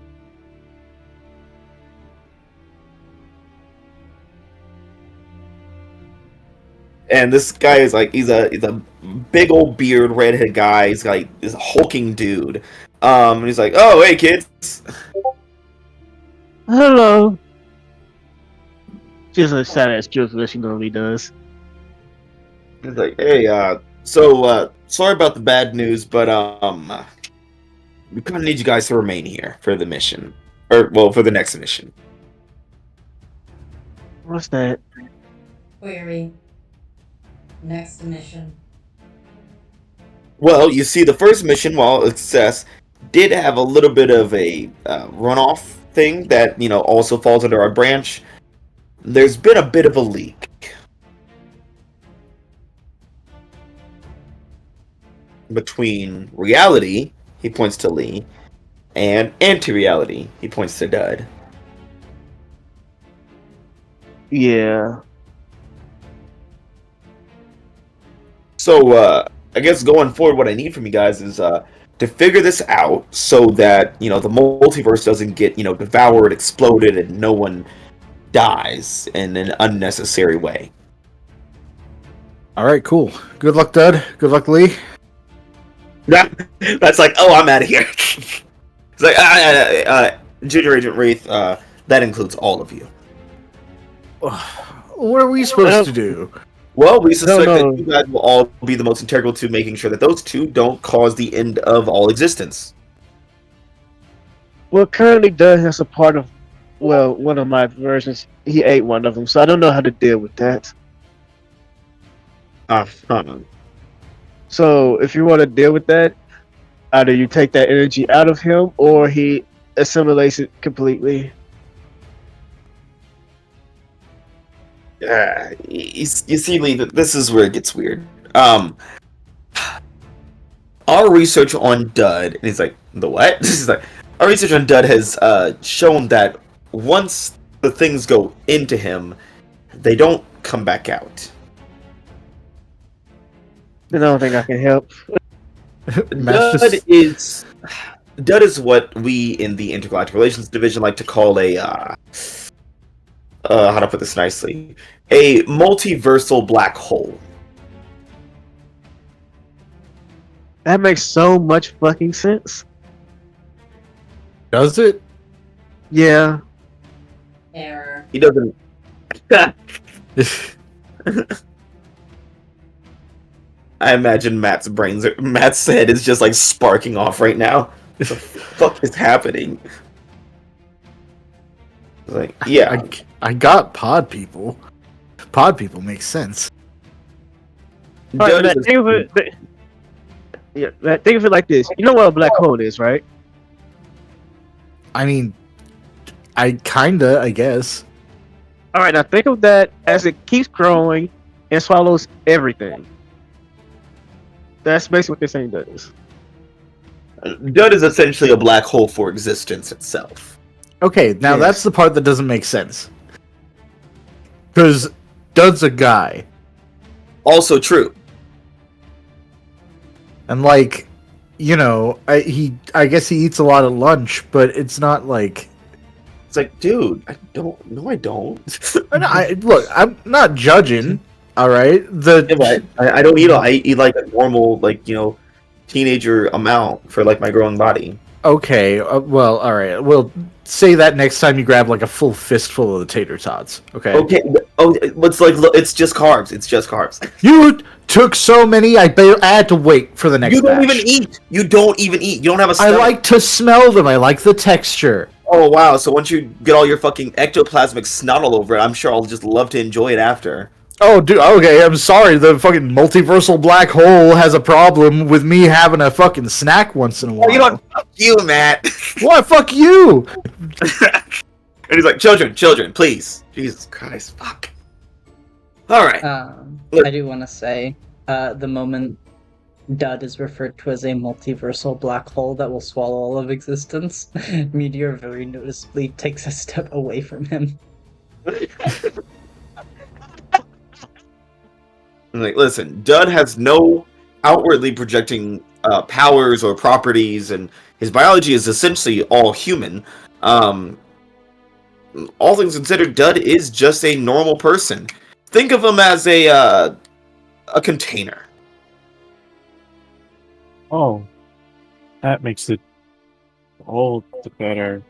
And this guy is like he's a big old beard, redhead guy. He's like this hulking dude. And he's like, "Oh, hey kids." Hello. She's a sad ass truth that she normally does. He's like, hey, sorry about the bad news, but we kind of need you guys to remain here for the mission, or well, for the next mission. What's that? Query. Next mission. Well, you see, the first mission, while a success, did have a little bit of a runoff thing that also falls under our branch. There's been a bit of a leak. Between reality, he points to Lee, and anti-reality, he points to Dud. Yeah. So, I guess going forward, what I need from you guys is to figure this out so that, the multiverse doesn't get, devoured, exploded, and no one dies in an unnecessary way. All right, cool. Good luck, Dud. Good luck, Lee. That's like, oh, I'm out of here. It's like, Junior Agent Wraith, that includes all of you. What are we supposed to do? Well, we suspect No. that you guys will all be the most integral to making sure that those two don't cause the end of all existence. Well, currently Doug has a part of, well, one of my versions. He ate one of them, so I don't know how to deal with that. So if you want to deal with that, either you take that energy out of him or he assimilates it completely. You see, Lee, this is where it gets weird. Our research on Dud, and he's like, the what? He's like, our research on Dud has shown that once the things go into him, they don't come back out. I don't think I can help. Dud is what we in the Intergalactic Relations Division like to call a how to put this nicely, a multiversal black hole. That makes so much fucking sense. Does it? Yeah. Error. He doesn't. I imagine Matt's head is just like sparking off right now. What the fuck is happening? Like, yeah. I got pod people. Pod people makes sense. Alright, Matt, think of it like this. You know what a black hole is, right? I mean, I kinda, I guess. Alright, now think of that as it keeps growing and swallows everything. That's basically what this thing does. Dud is essentially a black hole for existence itself. Okay, now Yes. that's the part that doesn't make sense. Because Dud's a guy. Also true. And like, I guess he eats a lot at lunch, but it's not like. It's like, dude, I don't. No, I don't. Look, I'm not judging. All right, I don't eat. I eat like a normal, teenager amount for like my growing body. Okay, well, all right. Well, say that next time you grab like a full fistful of the tater tots. Okay. Okay. Oh, it's like it's just carbs. It's just carbs. You took so many. I had to wait for the next. You don't batch. even eat. You don't even eat. You don't have a I stomach. like to smell them. I like the texture. Oh wow! So once you get all your fucking ectoplasmic snot all over it, I'm sure I'll just love to enjoy it after. Oh, dude. Okay, I'm sorry. The fucking multiversal black hole has a problem with me having a fucking snack once in a while. Oh, you don't. Fuck you, Matt. What? Fuck you. And he's like, children, please. Jesus Christ, fuck. All right. I do want to say, the moment Dud is referred to as a multiversal black hole that will swallow all of existence, Meteor very noticeably takes a step away from him. Like, listen, Dud has no outwardly projecting powers or properties, and his biology is essentially all human. All things considered, Dud is just a normal person. Think of him as a container. Oh, that makes it all the better.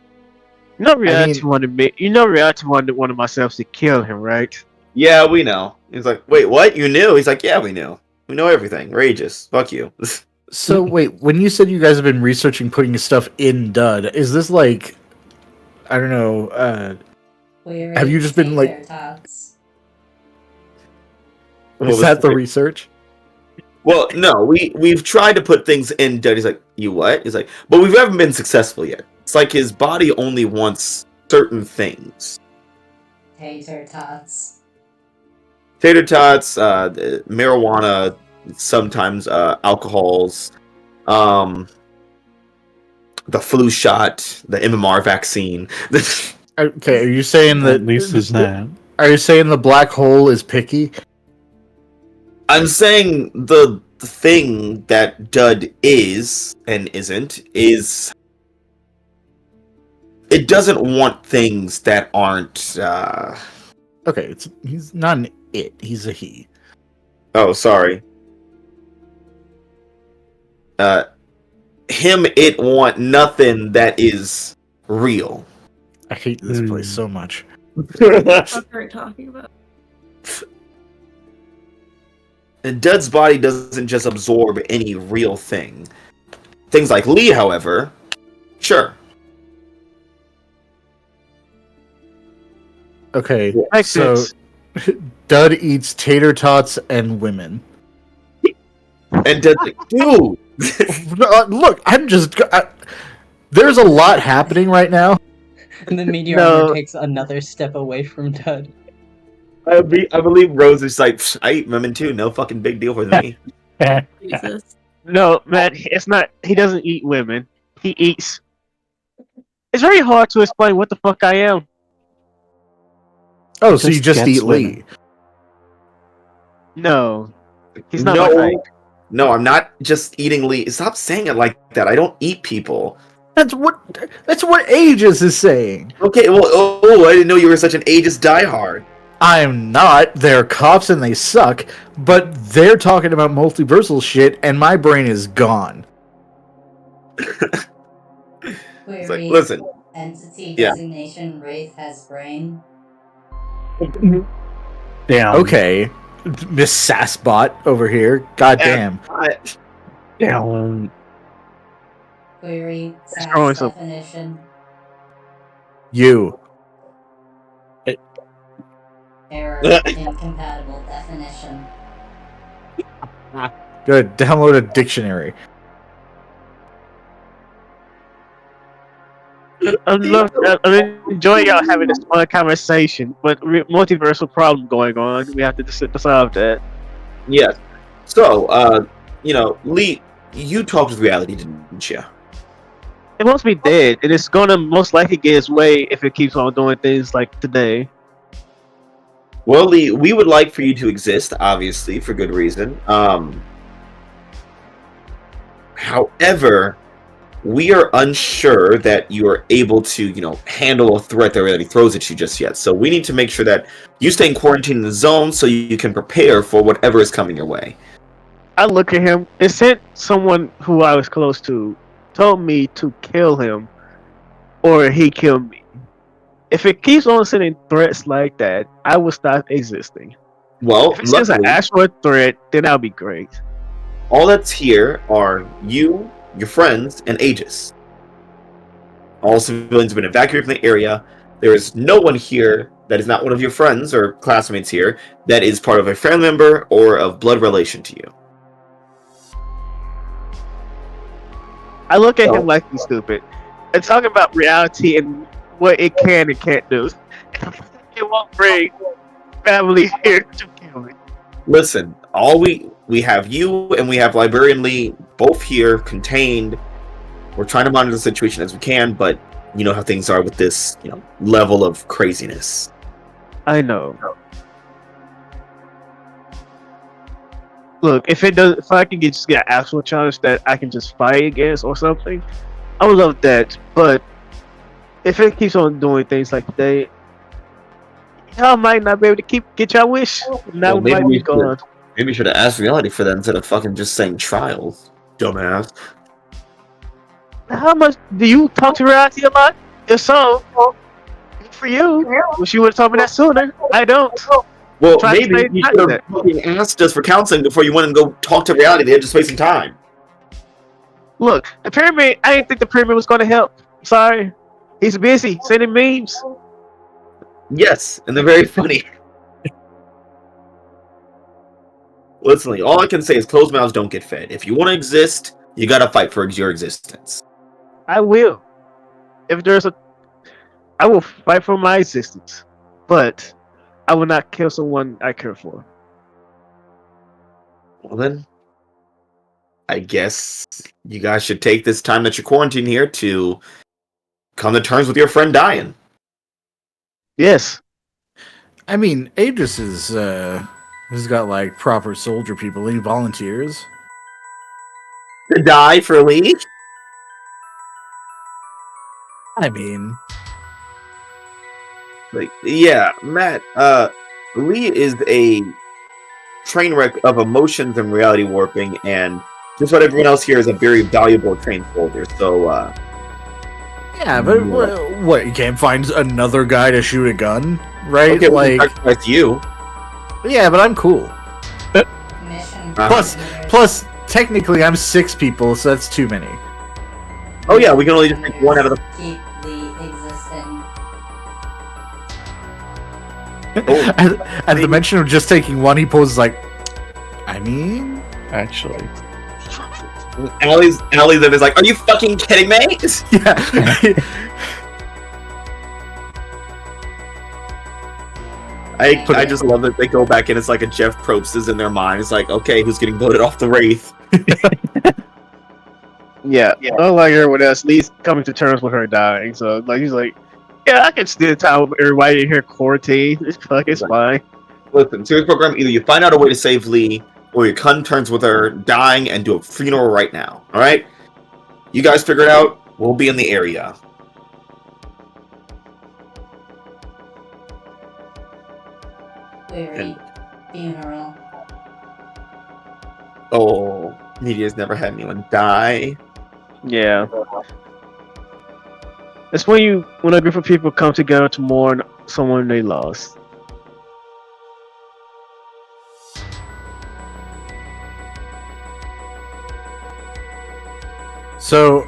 You know, I reality mean- wanted me. You know, reality wanted one of myself to kill him, right? Yeah, we know. He's like, wait, what? You knew? He's like, yeah, we knew. We know everything. We're Aegis. Fuck you. So wait, when you said you guys have been researching putting stuff in Dud, is this like, I don't know, have you just been like, Tots. What is was that the it? research? Well, no, we've tried to put things in Dud. He's like, you what? He's like, but we haven't been successful yet. It's like his body only wants certain things. Tater tots. Tater tots, marijuana, sometimes alcohols, the flu shot, the MMR vaccine. Okay, are you saying that? At least there's that. Are you saying the black hole is picky? I'm saying the thing that Dud is and isn't is it doesn't want things that aren't. Okay, he's not an it. He's a he. Oh, sorry. It want nothing that is real. I hate this place so much. What are we talking about? And Dud's body doesn't just absorb any real thing. Things like Lee, however, sure. Okay, Makes so sense. Dud eats tater tots and women. And Dud's like, dude! Look, there's a lot happening right now. And the meteor No. armor takes another step away from Dud. I believe Rose is like, I eat women too, no fucking big deal for me. Jesus. No, man, it's not. He doesn't eat women. He eats. It's very hard to explain what the fuck I am. Oh, so you Just just gets eat Lee? women. No, he's not my type. No, I'm not just eating Lee. Stop saying it like that. I don't eat people. That's what Aegis is saying. Okay, well, I didn't know you were such an Aegis diehard. I'm not. They're cops and they suck, but they're talking about multiversal shit, and my brain is gone. It's like, Query. listen, Entity Yeah. designation Wraith has brain. Damn. Okay, Miss Sassbot over here. Goddamn. Damn. Query. throwing Task some- definition. You. Error. Incompatible definition. Good. Download a dictionary. I'm enjoying y'all having this fun conversation, but multiversal problem going on. We have to just solve that. Yes. So, Lee, you talked with reality, didn't you? It must be dead, and it's gonna most likely get its way if it keeps on doing things like today. Well, Lee, we would like for you to exist, obviously, for good reason. However, we are unsure that you are able to, handle a threat that reality throws at you just yet. So we need to make sure that you stay in quarantine in the zone so you can prepare for whatever is coming your way. I look at him. It sent someone who I was close to told me to kill him, or he killed me. If it keeps on sending threats like that, I will stop existing. Well, If it sends an luckily, actual threat, then that'll be great. all that's here are you, your friends, and Aegis. All civilians have been evacuated from the area. There is no one here that is not one of your friends or classmates here that is part of a family member or of blood relation to you. I look at him like he's stupid. And talking about reality and what it can and can't do. It won't bring family here to kill me. Listen, we have you and we have Librarian Lee both here, contained. We're trying to monitor the situation as we can, but you know how things are with this, level of craziness. I know. Look, if I can just get an actual challenge that I can just fight against or something, I would love that. But if it keeps on doing things like today, y'all might not be able to get your wish. Now maybe might we be gone. Maybe you should have asked reality for that instead of fucking just saying trials, dumbass. How much do you talk to reality a lot? If so, good for you. Wish you would have told me that sooner. I don't. Well, Try to maybe stay you tight should with have that. fucking asked us for counseling before you went and go talk to reality. They're just wasting time. Look, the pyramid. I didn't think the pyramid was going to help. Sorry, he's busy sending memes. Yes, and they're very funny. Listen, Lee, all I can say is closed mouths don't get fed. If you want to exist, you gotta fight for your existence. I will. If there's a, I will fight for my existence, but I will not kill someone I care for. Well then, I guess you guys should take this time that you're quarantined here to come to terms with your friend dying. Yes, I mean, Aegis is has got like proper soldier people. Any volunteers? To die for Lee? I mean, Like, yeah, Matt, Lee is a train wreck of emotions and reality warping, and just about everyone else here is a very valuable trained soldier. So, yeah, but what? You can't find another guy to shoot a gun, right? okay, we like, can sacrifice you. yeah, but I'm cool. Mission. Plus, technically, I'm 6 people, so that's too many. Oh yeah, we can only just take one out of the. Keep Lee existing. At the mention of just taking one, he poses like, I mean, Actually, Allie's then is like, "Are you fucking kidding me?" yeah. I just love that they go back and it's like a Jeff Probst is in their mind. It's like, okay, who's getting voted off the Wraith? yeah. Unlike everyone else, Lee's coming to terms with her dying. So like he's like, yeah, I can still tell everybody in here quarantine. It's fine. Listen, series program, either you find out a way to save Lee, or you come to terms with her dying and do a funeral right now. All right? You guys figure it out. We'll be in the area. Weary funeral. Oh, media's never had anyone die. Yeah. It's when a group of people come together to mourn someone they lost. So,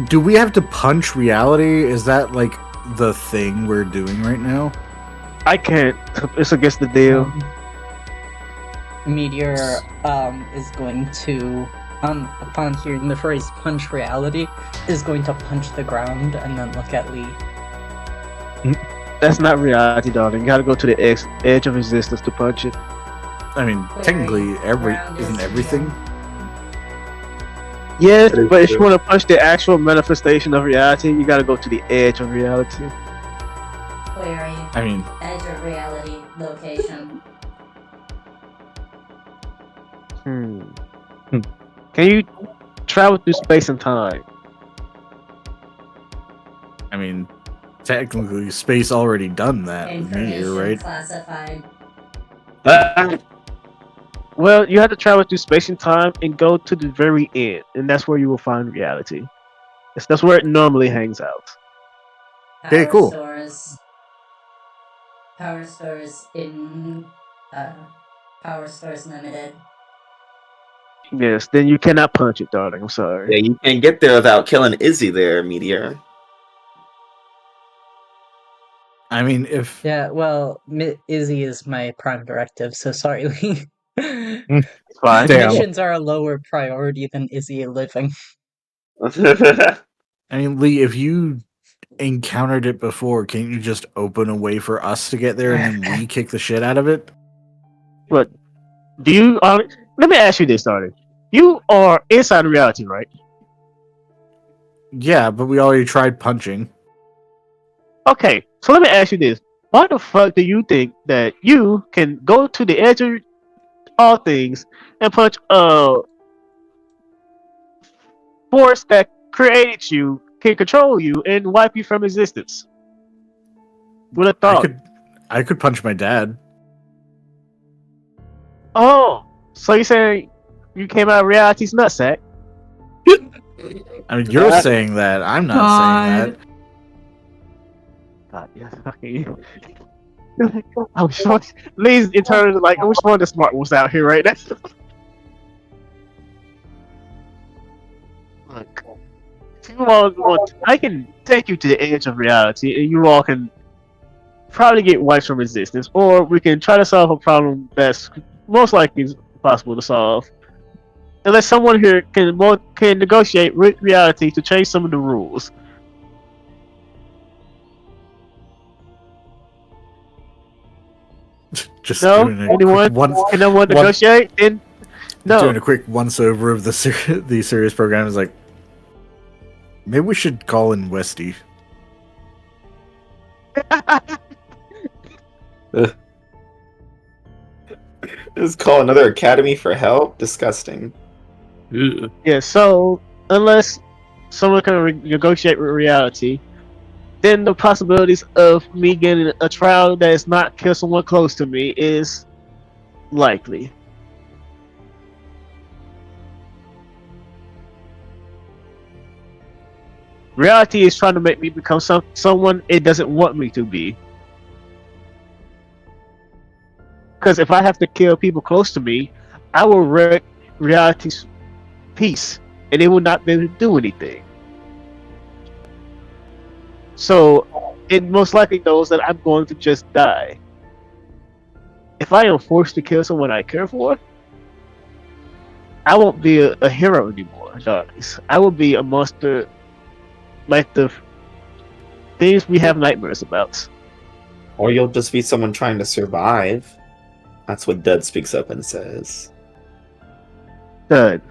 do we have to punch reality? Is that like the thing we're doing right now? I can't. It's against the deal. Meteor is going to upon hearing the phrase punch reality is going to punch the ground and then look at Lee. That's not reality, darling. You gotta go to the edge of existence to punch it. I mean, technically, isn't everything? Yes, That is but if you true. want to punch the actual manifestation of reality, you gotta go to the edge of reality. Query. I mean, Edge of reality. Location. Can you travel through space and time? technically, space already done that with Meteor, Information right? classified. Well, you have to travel through space and time and go to the very end, and that's where you will find reality. That's where it normally hangs out. Okay, Power cool. Stores. Power Stores in. Power Stores Limited. Yes, then you cannot punch it, darling. I'm sorry. Yeah, you can't get there without killing Izzy there, Meteor. I mean, if Yeah, well, Izzy is my prime directive, so sorry, Lee. It's fine. Damn. Missions are a lower priority than Izzy living. Lee, if you encountered it before, can't you just open a way for us to get there and then we kick the shit out of it? But do you? Let me ask you this, darling. You are inside reality, right? Yeah, but we already tried punching. Okay, so let me ask you this. Why the fuck do you think that you can go to the edge of all things and punch a force that created you, can control you, and wipe you from existence? With a thought. I could punch my dad. Oh, so you saying you came out of reality's nutsack? I mean, you're saying that. I'm not saying that. God, yeah, fucking. I wish one, Lee's in terms of like, I wish one of the smart ones out here right now. Look, if you all want, I can take you to the edge of reality, and you all can probably get wiped from existence, or we can try to solve a problem that's most likely is possible to solve. Unless someone here can negotiate with reality to change some of the rules. Just No, doing a quick anyone? Can no one one negotiate? Then doing no. a quick once over of the the serious program is like, maybe we should call in Westy. Just call another academy for help? Disgusting. Ugh. Yeah. So unless someone can negotiate with reality, then the possibilities of me getting a trial that is not kill someone close to me is likely. Reality is trying to make me become someone it doesn't want me to be. Because if I have to kill people close to me, I will wreck reality's peace, and it will not be able to do anything. So it most likely knows that I'm going to just die. If I am forced to kill someone I care for, I won't be a hero anymore, darlings. I will be a monster like the things we have nightmares about. Or you'll just be someone trying to survive. That's what Dud speaks up and says. Third,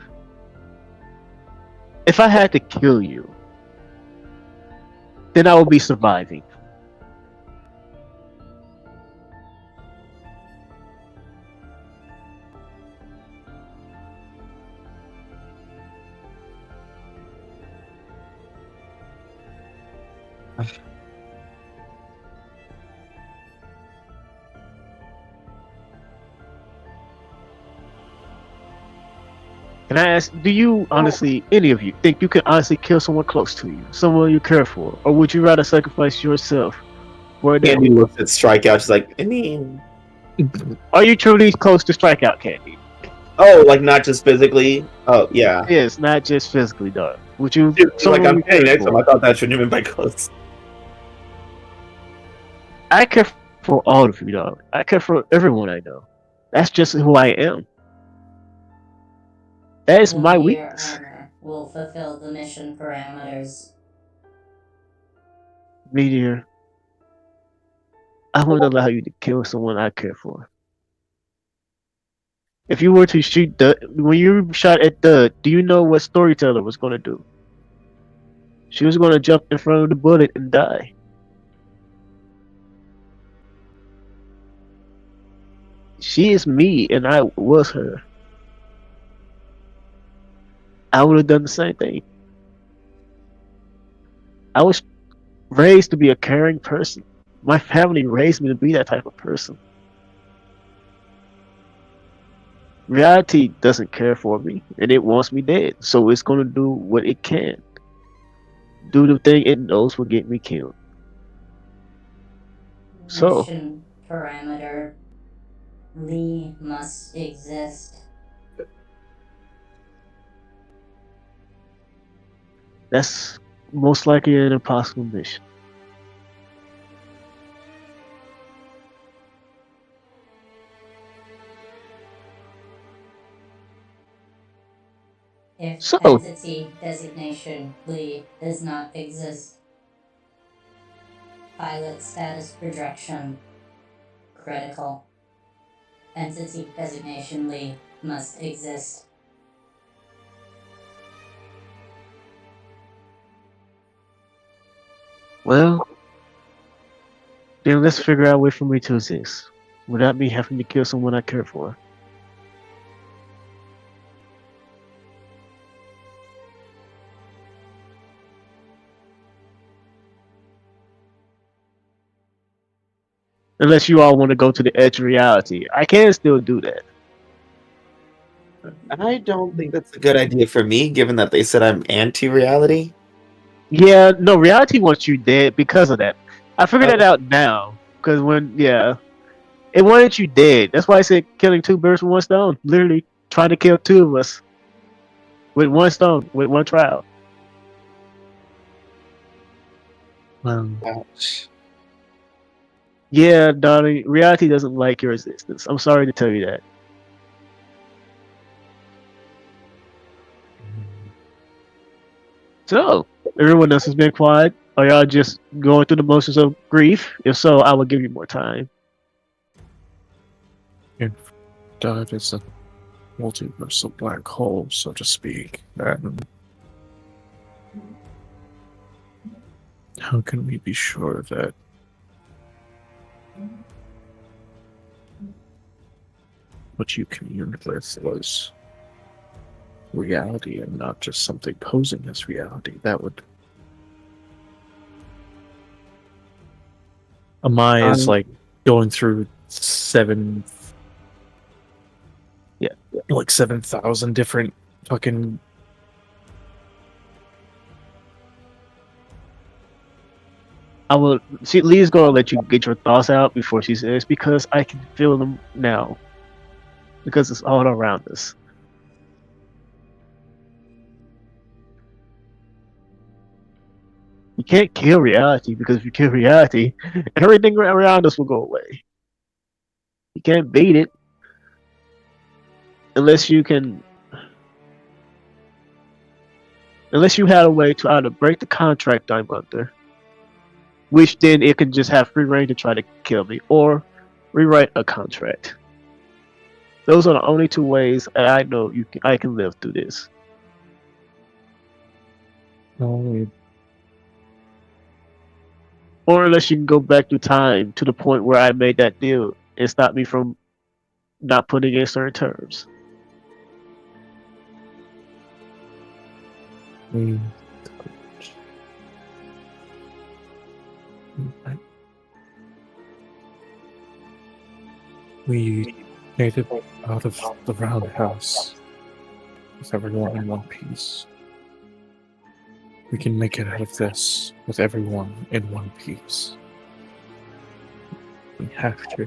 if I had to kill you, then I will be surviving. Can I ask, do you honestly, any of you, think you can honestly kill someone close to you, someone you care for, or would you rather sacrifice yourself for them? Candy looks at Strikeout. She's like, I mean, Are you truly close to strikeout, Candy? oh, like not just physically. Oh yeah. Yes, not just physically, dog. Would you, Dude, like someone I'm you saying care next time. for? I thought that shouldn't have been by close. I care for all of you, dog. I care for everyone I know. That's just who I am. That is The my meteor weakness. armor will fulfill the mission parameters. Meteor, I won't allow you to kill someone I care for. If you were to shoot when you shot at do you know what Storyteller was going to do? She was going to jump in front of the bullet and die. She is me, and I was her. I would have done the same thing. I was raised to be a caring person. My family raised me to be that type of person. Reality doesn't care for me, and it wants me dead. So it's going to do what it can. Do the thing it knows will get me killed. So, Mission parameter Lee must exist. that's most likely an impossible mission. If So, entity designation Lee does not exist, pilot status projection critical. Entity designation Lee must exist. well, then let's figure out a way for me to exist without me having to kill someone I care for. Unless you all want to go to the edge of reality, I can still do that. I don't think that's a good idea for me, given that they said I'm anti-reality. Yeah, no, reality wants you dead because of that. I figured that out now because it wanted you dead. That's why I said killing two birds with one stone. Literally trying to kill two of us with one stone, with one trial. Ouch. Yeah, Donnie, reality doesn't like your existence. I'm sorry to tell you that. So, everyone else has been quiet. Are y'all just going through the motions of grief? If so, I will give you more time. That is a multiversal black hole, so to speak. And how can we be sure that what you communed with was reality and not just something posing as reality? That would. Amai is like going through like 7,000 different fucking. I will. Lee's gonna let you get your thoughts out before she says because I can feel them now. Because it's all around us. You can't kill reality because if you kill reality, everything around us will go away. You can't beat it unless you can. Unless you had a way to either break the contract I'm under, which then it can just have free reign to try to kill me, or rewrite a contract. Those are the only two ways I know I can live through this. No, Or unless you can go back through time to the point where I made that deal and stop me from not putting in certain terms. we made it out of the roundhouse with everyone in one piece. We can make it out of this with everyone in one piece. We have to.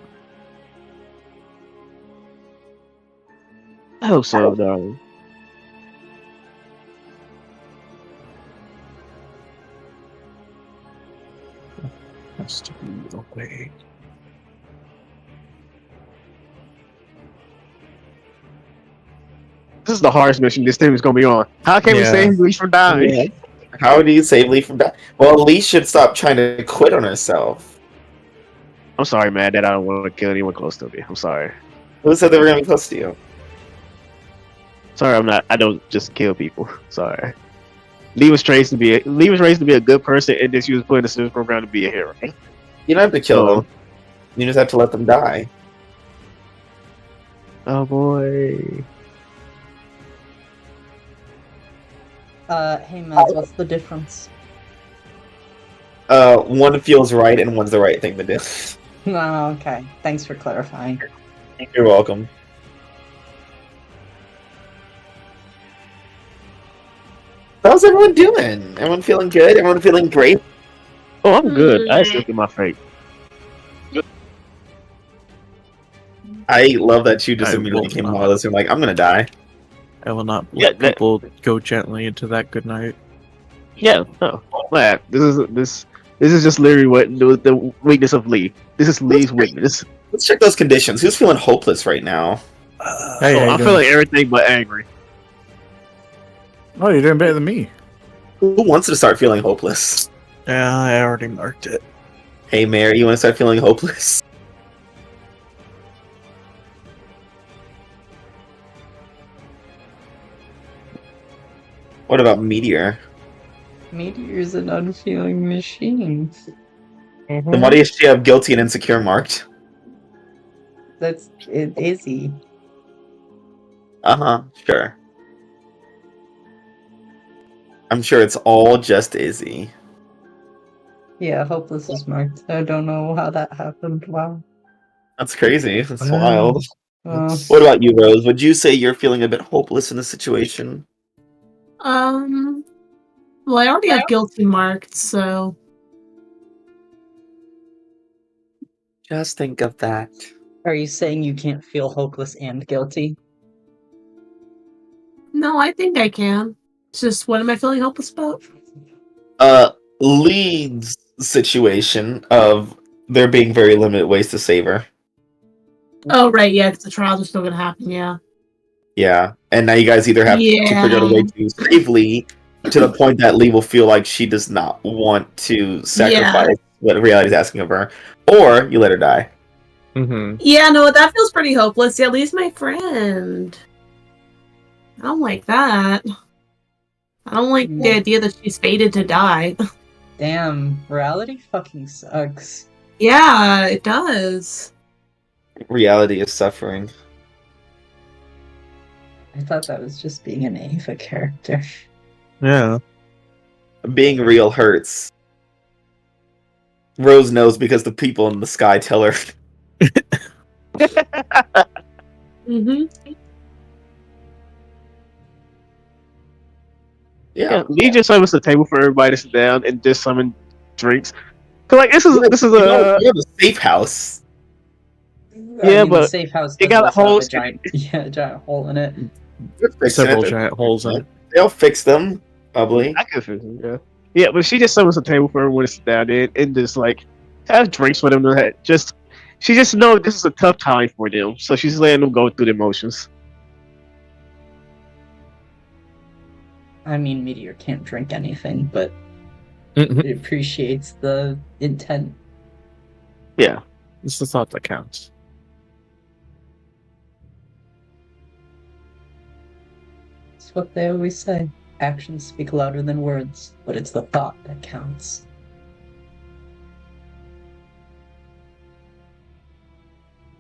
I hope so, darling. Has to be the way. This is the hardest mission this team is gonna be on. How can we Yeah. save Lee from dying? Yeah. How do you save Lee from dying? Well, Lee should stop trying to quit on herself. I'm sorry, man, that I don't want to kill anyone close to me. I'm sorry. Who said they were gonna be close to you? Sorry, I'm not. I don't just kill people. Sorry. Lee was raised to be a good person, and then she was put in the service program to be a hero. You don't have to kill So- them. You just have to let them die. Oh boy. Hey Maz, what's the difference? One feels right and one's the right thing to do. Oh, okay. Thanks for clarifying. You're welcome. How's everyone doing? Everyone feeling good? Everyone feeling great? Oh, I'm good. I accepted my fate. I love that you just I immediately will came not. out of this and like, I'm gonna die. I will not Yeah, let people go gently into that good night. Yeah, no. Man, this is just literally what the weakness of Lee. This is Lee's weakness. Let's check those conditions. Who's feeling hopeless right now? Hey, how you I'm doing? feeling everything but angry. Oh, you're doing better than me. Who wants to start feeling hopeless? Yeah, I already marked it. Hey, Mayor, you want to start feeling hopeless? What about Meteor? Meteor's an unfeeling machine. Then why do you have guilty and insecure marked? That's Izzy. Uh-huh, sure. I'm sure it's all just Izzy. Yeah, hopeless is marked. I don't know how that happened. Wow. That's crazy. That's Wow. wild. That's- What about you, Rose? Would you say you're feeling a bit hopeless in the situation? Well, I already have guilty marked, so Just think of that. Are you saying you can't feel hopeless and guilty? No, I think I can. It's just, what am I feeling hopeless about? Lee's situation of there being very limited ways to save her. Oh, right, yeah, because the trials are still gonna happen, yeah. Yeah, and now you guys either have to figure out a way to save Lee to the point that Lee will feel like she does not want to sacrifice what reality is asking of her, or you let her die. Mm-hmm. Yeah, no, that feels pretty hopeless. Yeah, Lee's my friend. I don't like that. I don't like the idea that she's fated to die. Damn, reality fucking sucks. Yeah, it does. Reality is suffering. I thought that was just being an Ava character. Yeah. Being real hurts. Rose knows because the people in the sky tell her. Mm-hmm. Yeah, Lee just set us a table for everybody to sit down and just summon drinks. Cause like this is you have a safe house. Yeah, I mean, but the safe house it does got also have holes a giant, giant hole in it. Several giant holes in it. They'll fix them, probably. I could fix it, yeah. Yeah, but she just set us a table for everyone to sit down and just like have drinks with them. She just know this is a tough time for them, so she's letting them go through the emotions. I mean, Meteor can't drink anything, but Mhm. it appreciates the intent. Yeah. It's the thought that counts. It's what they always say. Actions speak louder than words, but it's the thought that counts.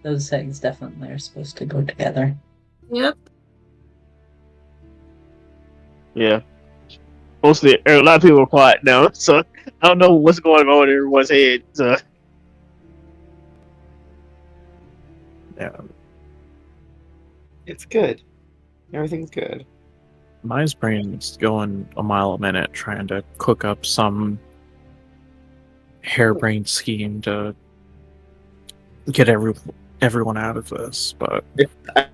Those things definitely are supposed to go together. Yep. Yeah. Mostly, a lot of people are quiet now, so I don't know what's going on in everyone's head. So. Yeah. It's good. Everything's good. My brain's going a mile a minute trying to cook up some harebrained scheme to get everyone out of this, but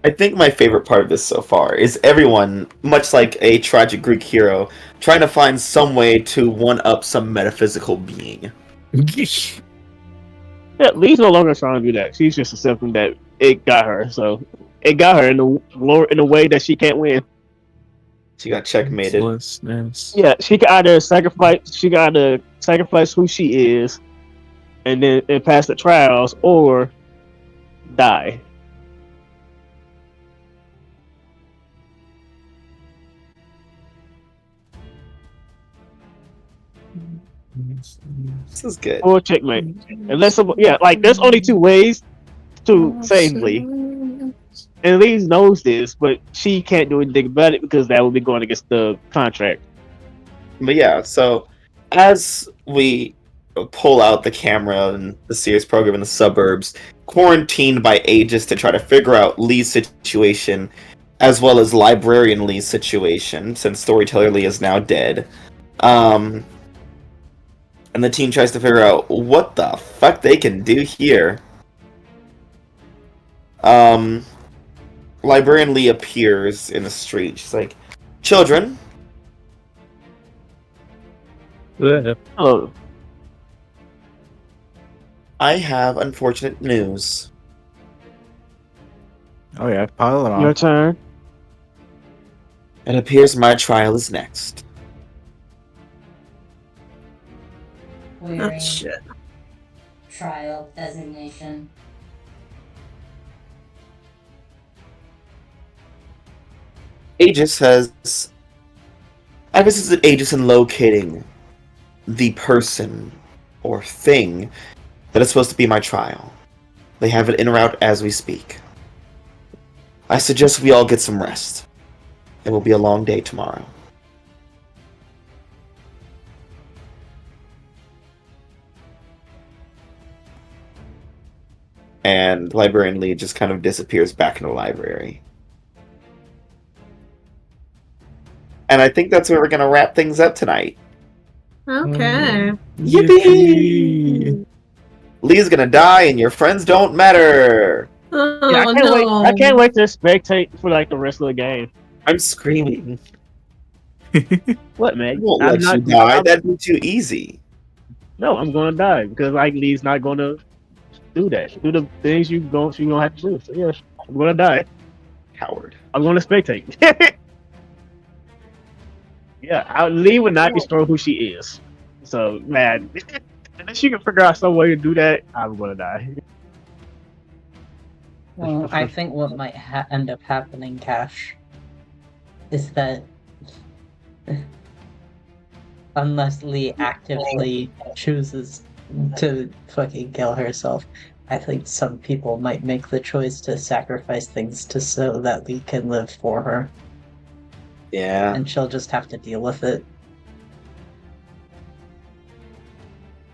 I think my favorite part of this so far is everyone, much like a tragic Greek hero, trying to find some way to one-up some metaphysical being. Yeah, Lee's no longer trying to do that. She's just accepting that it got her. So it got her in a way that she can't win. She got checkmated. Yeah, she can either sacrifice. She got to sacrifice who she is, and then pass the trials, or die. This is good. Or checkmate. Unless, like there's only two ways to save Lee. And Lee knows this, but she can't do anything about it because that would be going against the contract. But yeah, so as we pull out the camera and the Sears program in the suburbs, quarantined by A.E.G.I.S to try to figure out Lee's situation, as well as Librarian Lee's situation, since Storyteller Lee is now dead. And the team tries to figure out what the fuck they can do here. Librarian Lee appears in the street. She's like, "Children." Oh. I have unfortunate news. Oh yeah, pile it on. Your turn. It appears my trial is next. Wearing shit. trial designation. A.E.G.I.S has... I guess it's A.E.G.I.S in locating the person or thing that is supposed to be my trial. They have it en route as we speak. I suggest we all get some rest. It will be a long day tomorrow. And Librarian Lee just kind of disappears back in the library. And I think that's where we're going to wrap things up tonight. Okay. Yippee! Lee's gonna die, and your friends don't matter. Oh Yeah, I can't wait. I no. can't wait to spectate for like the rest of the game. I'm screaming. What, I man? won't I'm let you not. die. That'd be too easy. No, I'm gonna die because like Lee's not gonna do that. Do the things you gonna have to do. So yes, I'm gonna die. Coward. I'm gonna spectate. Yeah, Lee would not destroy who she is. So man, unless you can figure out some way to do that, I'm gonna die. Well, I think what might end up happening, Cash, is that unless Lee actively chooses to fucking kill herself, I think some people might make the choice to sacrifice things to so that Lee can live for her, Yeah. and she'll just have to deal with it.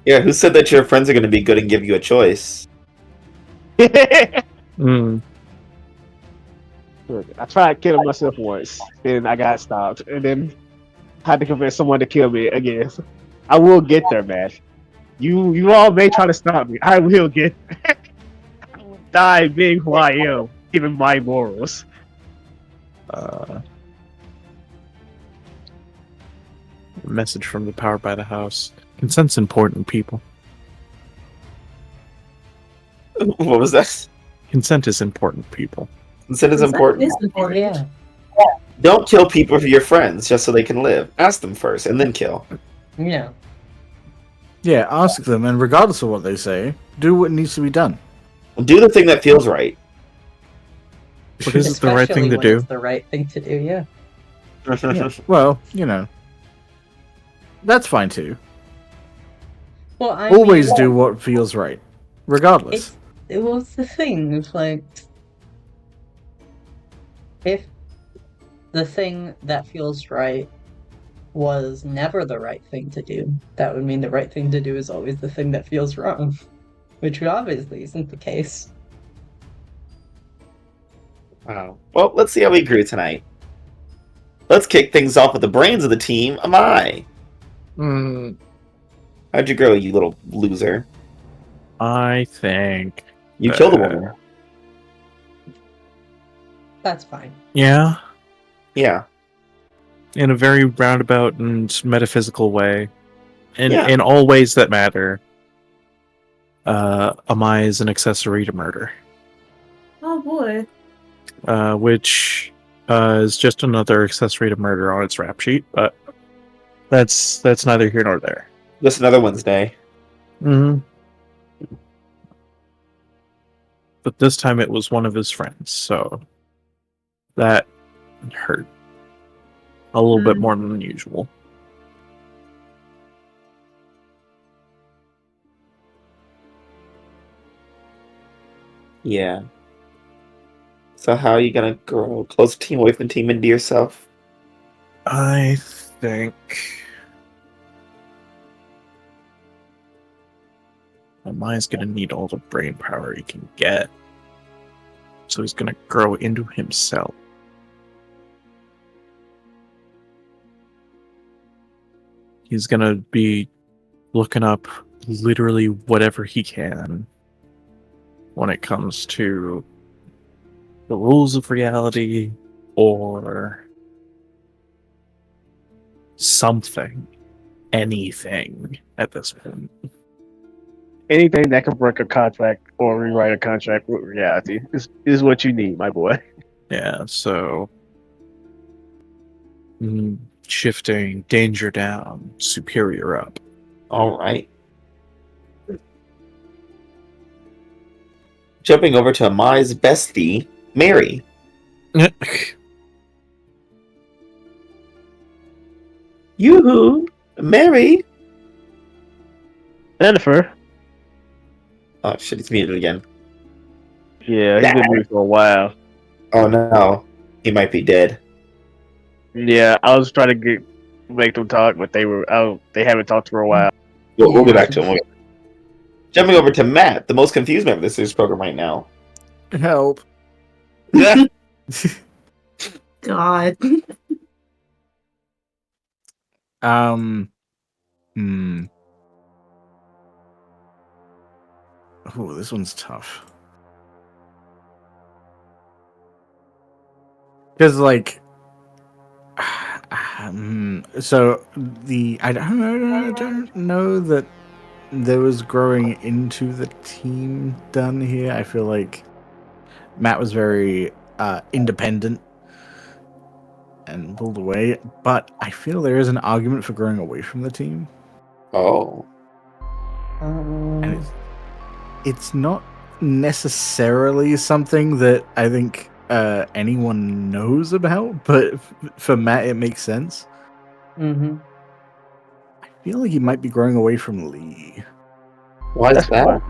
Yeah, who said that your friends are gonna be good and give you a choice? Mm. Look, I tried killing myself once, and I got stopped, and then had to convince someone to kill me again. I will get there, man. You all may try to stop me. I will get there. I will die being who I am, given my morals. Message from the Power by the House. Consent's important, people. What was that? Consent is important, people. Consent is Consent important. is important. Yeah. Don't kill people for your friends just so they can live. Ask them first and then kill. Yeah. Yeah, ask them, and regardless of what they say, do what needs to be done. Do the thing that feels right. But is it the right thing Especially to when do? it's the right thing to do, yeah. Yeah, well, that's fine too. Well, I Always mean, do what feels right, regardless. it was the thing. It's like, if the thing that feels right was never the right thing to do, that would mean the right thing to do is always the thing that feels wrong, which obviously isn't the case. Wow. Well, let's see how we grew tonight. Let's kick things off with the brains of the team, Amai. Mm, How'd you grow, you little loser? I think. You killed a woman. That's fine. Yeah, Yeah. in a very roundabout and metaphysical way. Yeah. In all ways that matter. Amai is an accessory to murder. Oh boy. Which is just another accessory to murder on its rap sheet, but that's neither here nor there. Just another Wednesday. Mm-hmm. But this time it was one of his friends, so that hurt a little bit more than usual. Yeah. So how are you gonna grow close team away from team into yourself? I think Amaya's gonna need all the brain power he can get. So he's gonna grow into himself. He's gonna be looking up literally whatever he can when it comes to the rules of reality or something, anything at this point. Anything that can break a contract or rewrite a contract with reality is what you need, my boy. Yeah, so shifting danger down, superior up. All right. Jumping over to Amai's bestie, Mary. Yoo-hoo! Mary! Jennifer. Oh shit, he's muted again. Yeah, he's been muted for a while. Oh no. He might be dead. Yeah, I was trying to make them talk, but they haven't talked for a while. We'll get back to him. Jumping over to Matt, the most confused member of the series program right now. Help. God. Hmm. Oh, this one's tough. Because like, so I don't know that there was growing into the team done here. I feel like Matt was very independent and pulled away, but I feel there is an argument for growing away from the team. Oh. And it's not necessarily something that I think anyone knows about, but for Matt, it makes sense. Mm-hmm. I feel like he might be growing away from Lee. Why is that?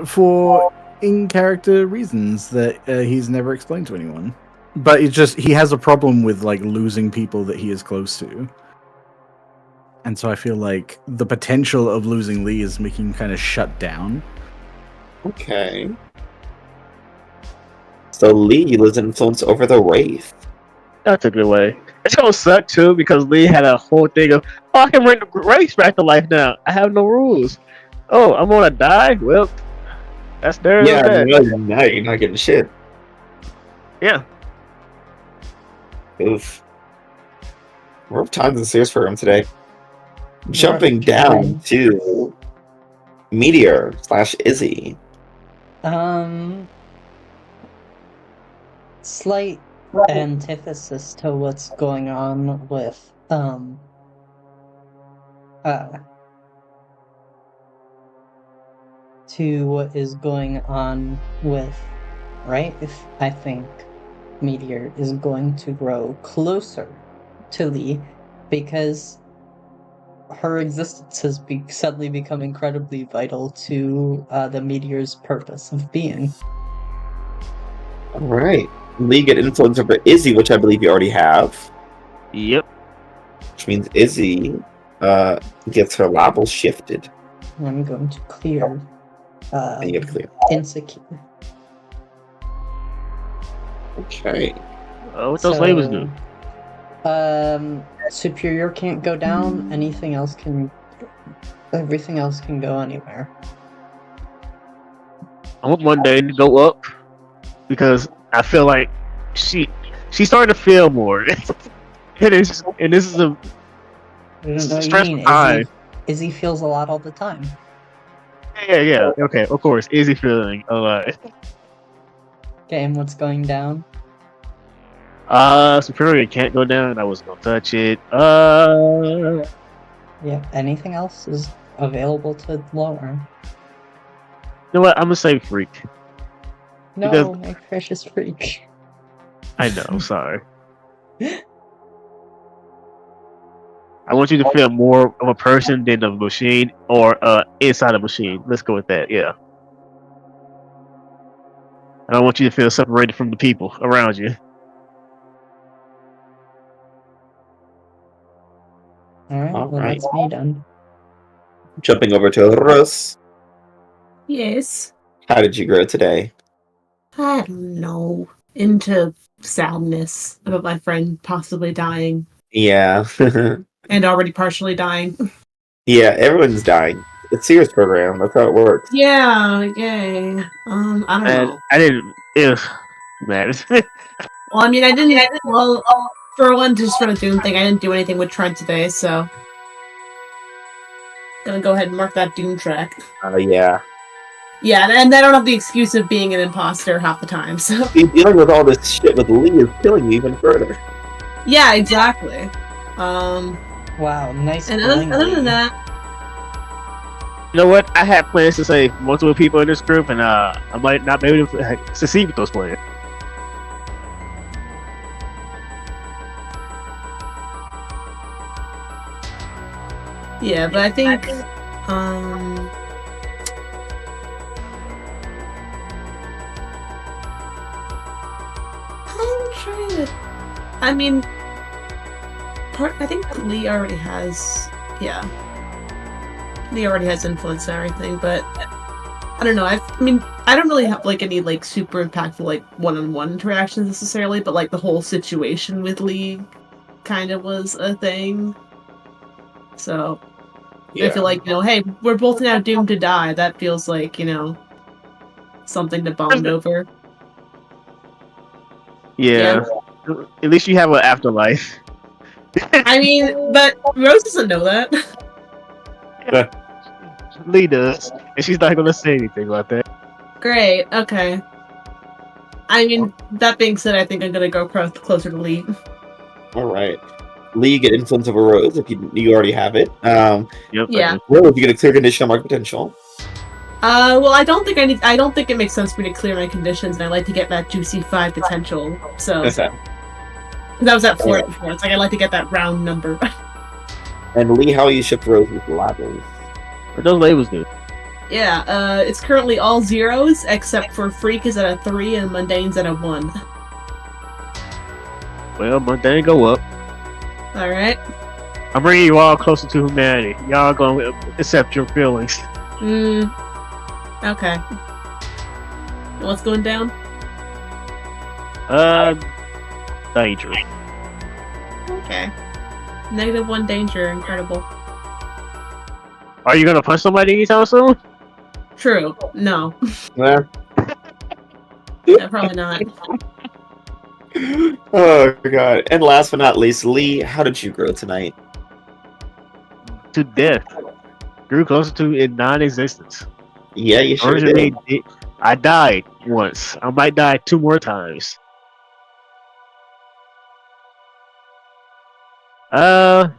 For in-character reasons that he's never explained to anyone. But it's just he has a problem with like losing people that he is close to. And so I feel like the potential of losing Lee is making him kind of shut down. Okay. So Lee loses influence over the Wraith. That's a good way. It's gonna suck too because Lee had a whole thing of, oh, I can bring the race back to life now. I have no rules. Oh, I'm gonna die? Well, that's there. Yeah, That. now you're not getting shit. Yeah. Oof. Rough times and serious for him today. Jumping down to Meteor / Izzy. Slight antithesis to what's going on with to what is going on with Wraith. I think Meteor is going to grow closer to Lee because her existence has suddenly become incredibly vital to the Meteor's purpose of being. Alright. Lee get influence over Izzy, which I believe you already have. Yep. Which means Izzy gets her level shifted. I'm going to clear And you get to clear. Insecure. Okay. What those labels do? Superior can't go down. Everything else can go anywhere. I want one day to go up because I feel like she's starting to feel more. And this is a I don't know what you stressful mean. time. Izzy feels a lot all the time. Yeah. Okay, of course. Easy feeling a lot. Okay, and what's going down? Superior can't go down. I was gonna touch it. Yeah, anything else is available to lower. You know what? I'm gonna say freak. No, Because- my precious freak. I know. Sorry. I want you to feel more of a person than a machine or inside a machine. Let's go with that. Yeah. I don't want you to feel separated from the people around you. Alright, well, Alright. that's me done. Jumping over to Russ. Yes. How did you grow today? I don't know. Into sadness about my friend possibly dying Yeah. and already partially dying. Yeah, everyone's dying. It's Sears program. That's how it works. Yeah, yay. I don't And know. I didn't. Man. Well, I mean, I didn't. Well, for one, just for the Doom thing, I didn't do anything with Trent today, so gonna go ahead and mark that Doom track. Yeah. Yeah, and I don't have the excuse of being an imposter half the time. So Dealing with all this shit with Lee is killing you even further. yeah, exactly. Wow, nice. And other going, than Lee. that, You know what? I had plans to save multiple people in this group, and I might not be able to succeed with those plans. yeah, but I think I'm trying to. I mean, I think Lee already has. Yeah, Lee already has influence and everything, but I don't know. I mean, I don't really have like any like super impactful like one-on-one interactions necessarily, but like the whole situation with Lee kind of was a thing. So I feel like, hey, we're both now doomed to die. That feels like, something to bond over. Yeah. At least you have an afterlife. I mean, but Rose doesn't know that. Lee does, and she's not gonna say anything about that. Great, okay. I mean, that being said, I think I'm gonna go closer to Lee. All right. Lee, you get influence over Rose if you already have it. Yep. Yeah. Rose, you get a clear condition on mark potential. Well, I don't think it makes sense for me to clear my conditions, and I like to get that juicy 5 potential. So, because I was at 4 before, it's like I like to get that round number. And Lee, how you shift Rose's labels? What those labels do? Yeah, it's currently all zeros, except for Freak is at a 3 and Mundane's at a 1. Well, mundane go up. Alright. I'm bringing you all closer to humanity. Y'all gonna accept your feelings. Okay. What's going down? Dangerous. Okay. -1 danger, incredible. Are you gonna punch somebody anytime soon? True. No. Yeah. Yeah, probably not. Oh god. And last but not least, Lee, how did you grow tonight? To death. Grew closer to in non-existence. Yeah, you sure Originally, did. I died once. I might die 2 more times. How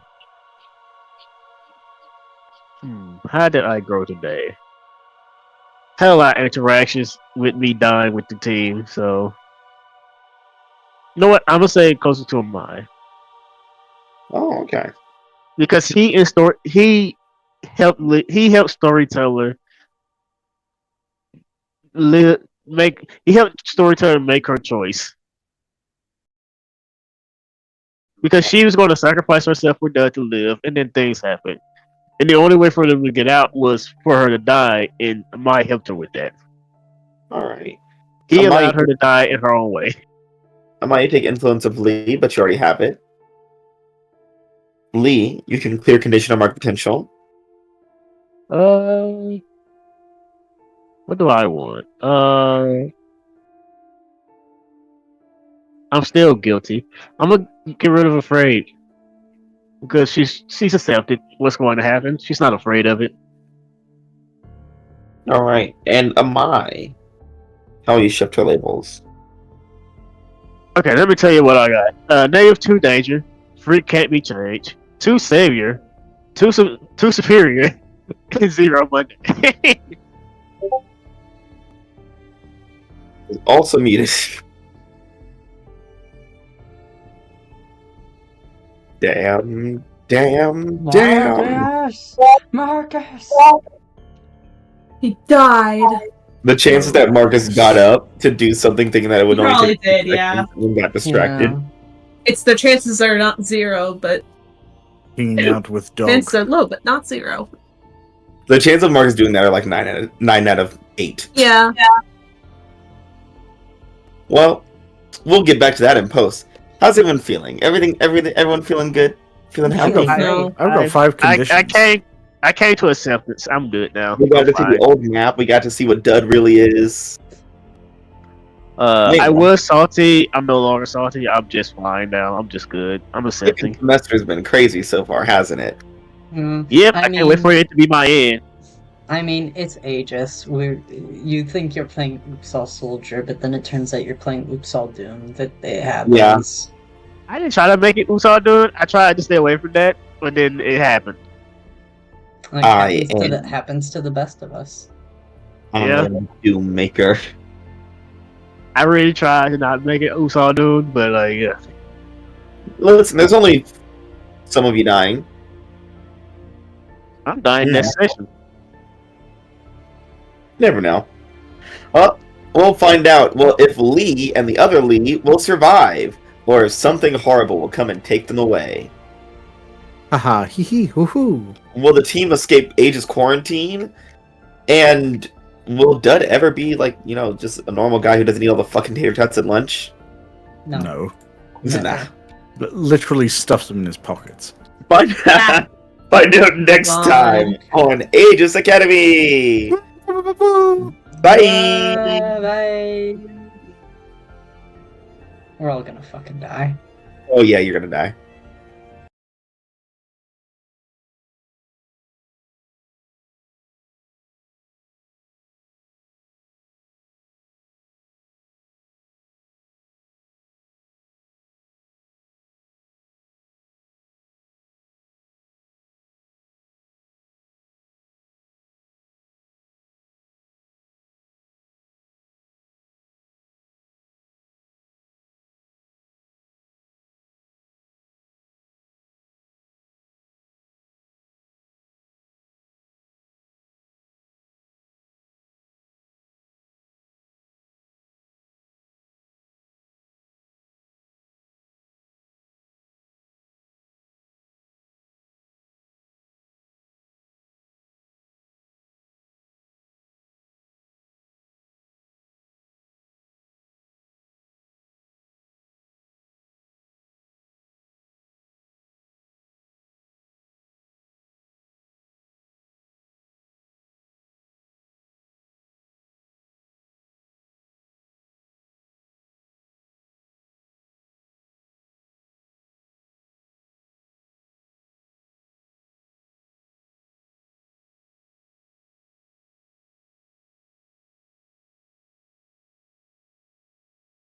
did I grow today? Had a lot of interactions with me dying with the team, so you know what? I'm gonna say closer to a mine Oh, okay. because he helped storyteller he helped storyteller make her choice because she was going to sacrifice herself for Doug to live, and then things happened. And the only way for them to get out was for her to die, and Mai helped her with that. Alright. He allowed her to die in her own way. I might take influence of Lee, but you already have it. Lee, you can clear condition on mark potential. What do I want? I'm still guilty. I'm gonna get rid of afraid because she's accepted what's going to happen. She's not afraid of it. Alright. And Amai, how will you shift her labels? Okay, let me tell you what I got. -2 danger, freak can't be changed, 2 savior, 2 superior, and 0 Monday. Also muted. Damn. Marcus! He died. The chances that Marcus got up to do something thinking that it would He only probably take did, yeah. and got distracted. Yeah. It's the chances are not 0, but Hanging out with dog. Vince are low, but not 0. The chance of Marcus doing that are like 9 out of 8. Yeah. Well, we'll get back to that in post. How's everyone feeling? Everyone feeling good? Feeling happy? Feeling No. I've got 5 conditions. I came to acceptance. I'm good now. We got I'm to see fine. the old map. We got to see what Dud really is. I was salty. I'm no longer salty. I'm just fine now. I'm just good. I'm accepting. The semester's been crazy so far, hasn't it? Yep, I can't wait for it to be my end. I mean, it's Aegis. You think you're playing Oops All Soldier, but then it turns out you're playing Oops All Doom. That it happens. Yeah. I didn't try to make it Oops All Doom. I tried to stay away from that, but then it happened. Like, happens to the best of us. Yeah. I'm Doom Maker. I really tried to not make it Oops All Doom, but yeah. Listen, there's only some of you dying. I'm dying next session. Never know. Well, we'll find out. Well, if Lee and the other Lee will survive, or if something horrible will come and take them away. Haha, hee hee, hoo hoo. Will the team escape A.E.G.I.S quarantine? And will Dud ever be just a normal guy who doesn't eat all the fucking tater tots at lunch? No. Isn't Never. that? Literally stuffs them in his pockets. Find Find out next Bye. time on A.E.G.I.S Academy. Bye. Bye. We're all gonna fucking die. Oh yeah, you're gonna die.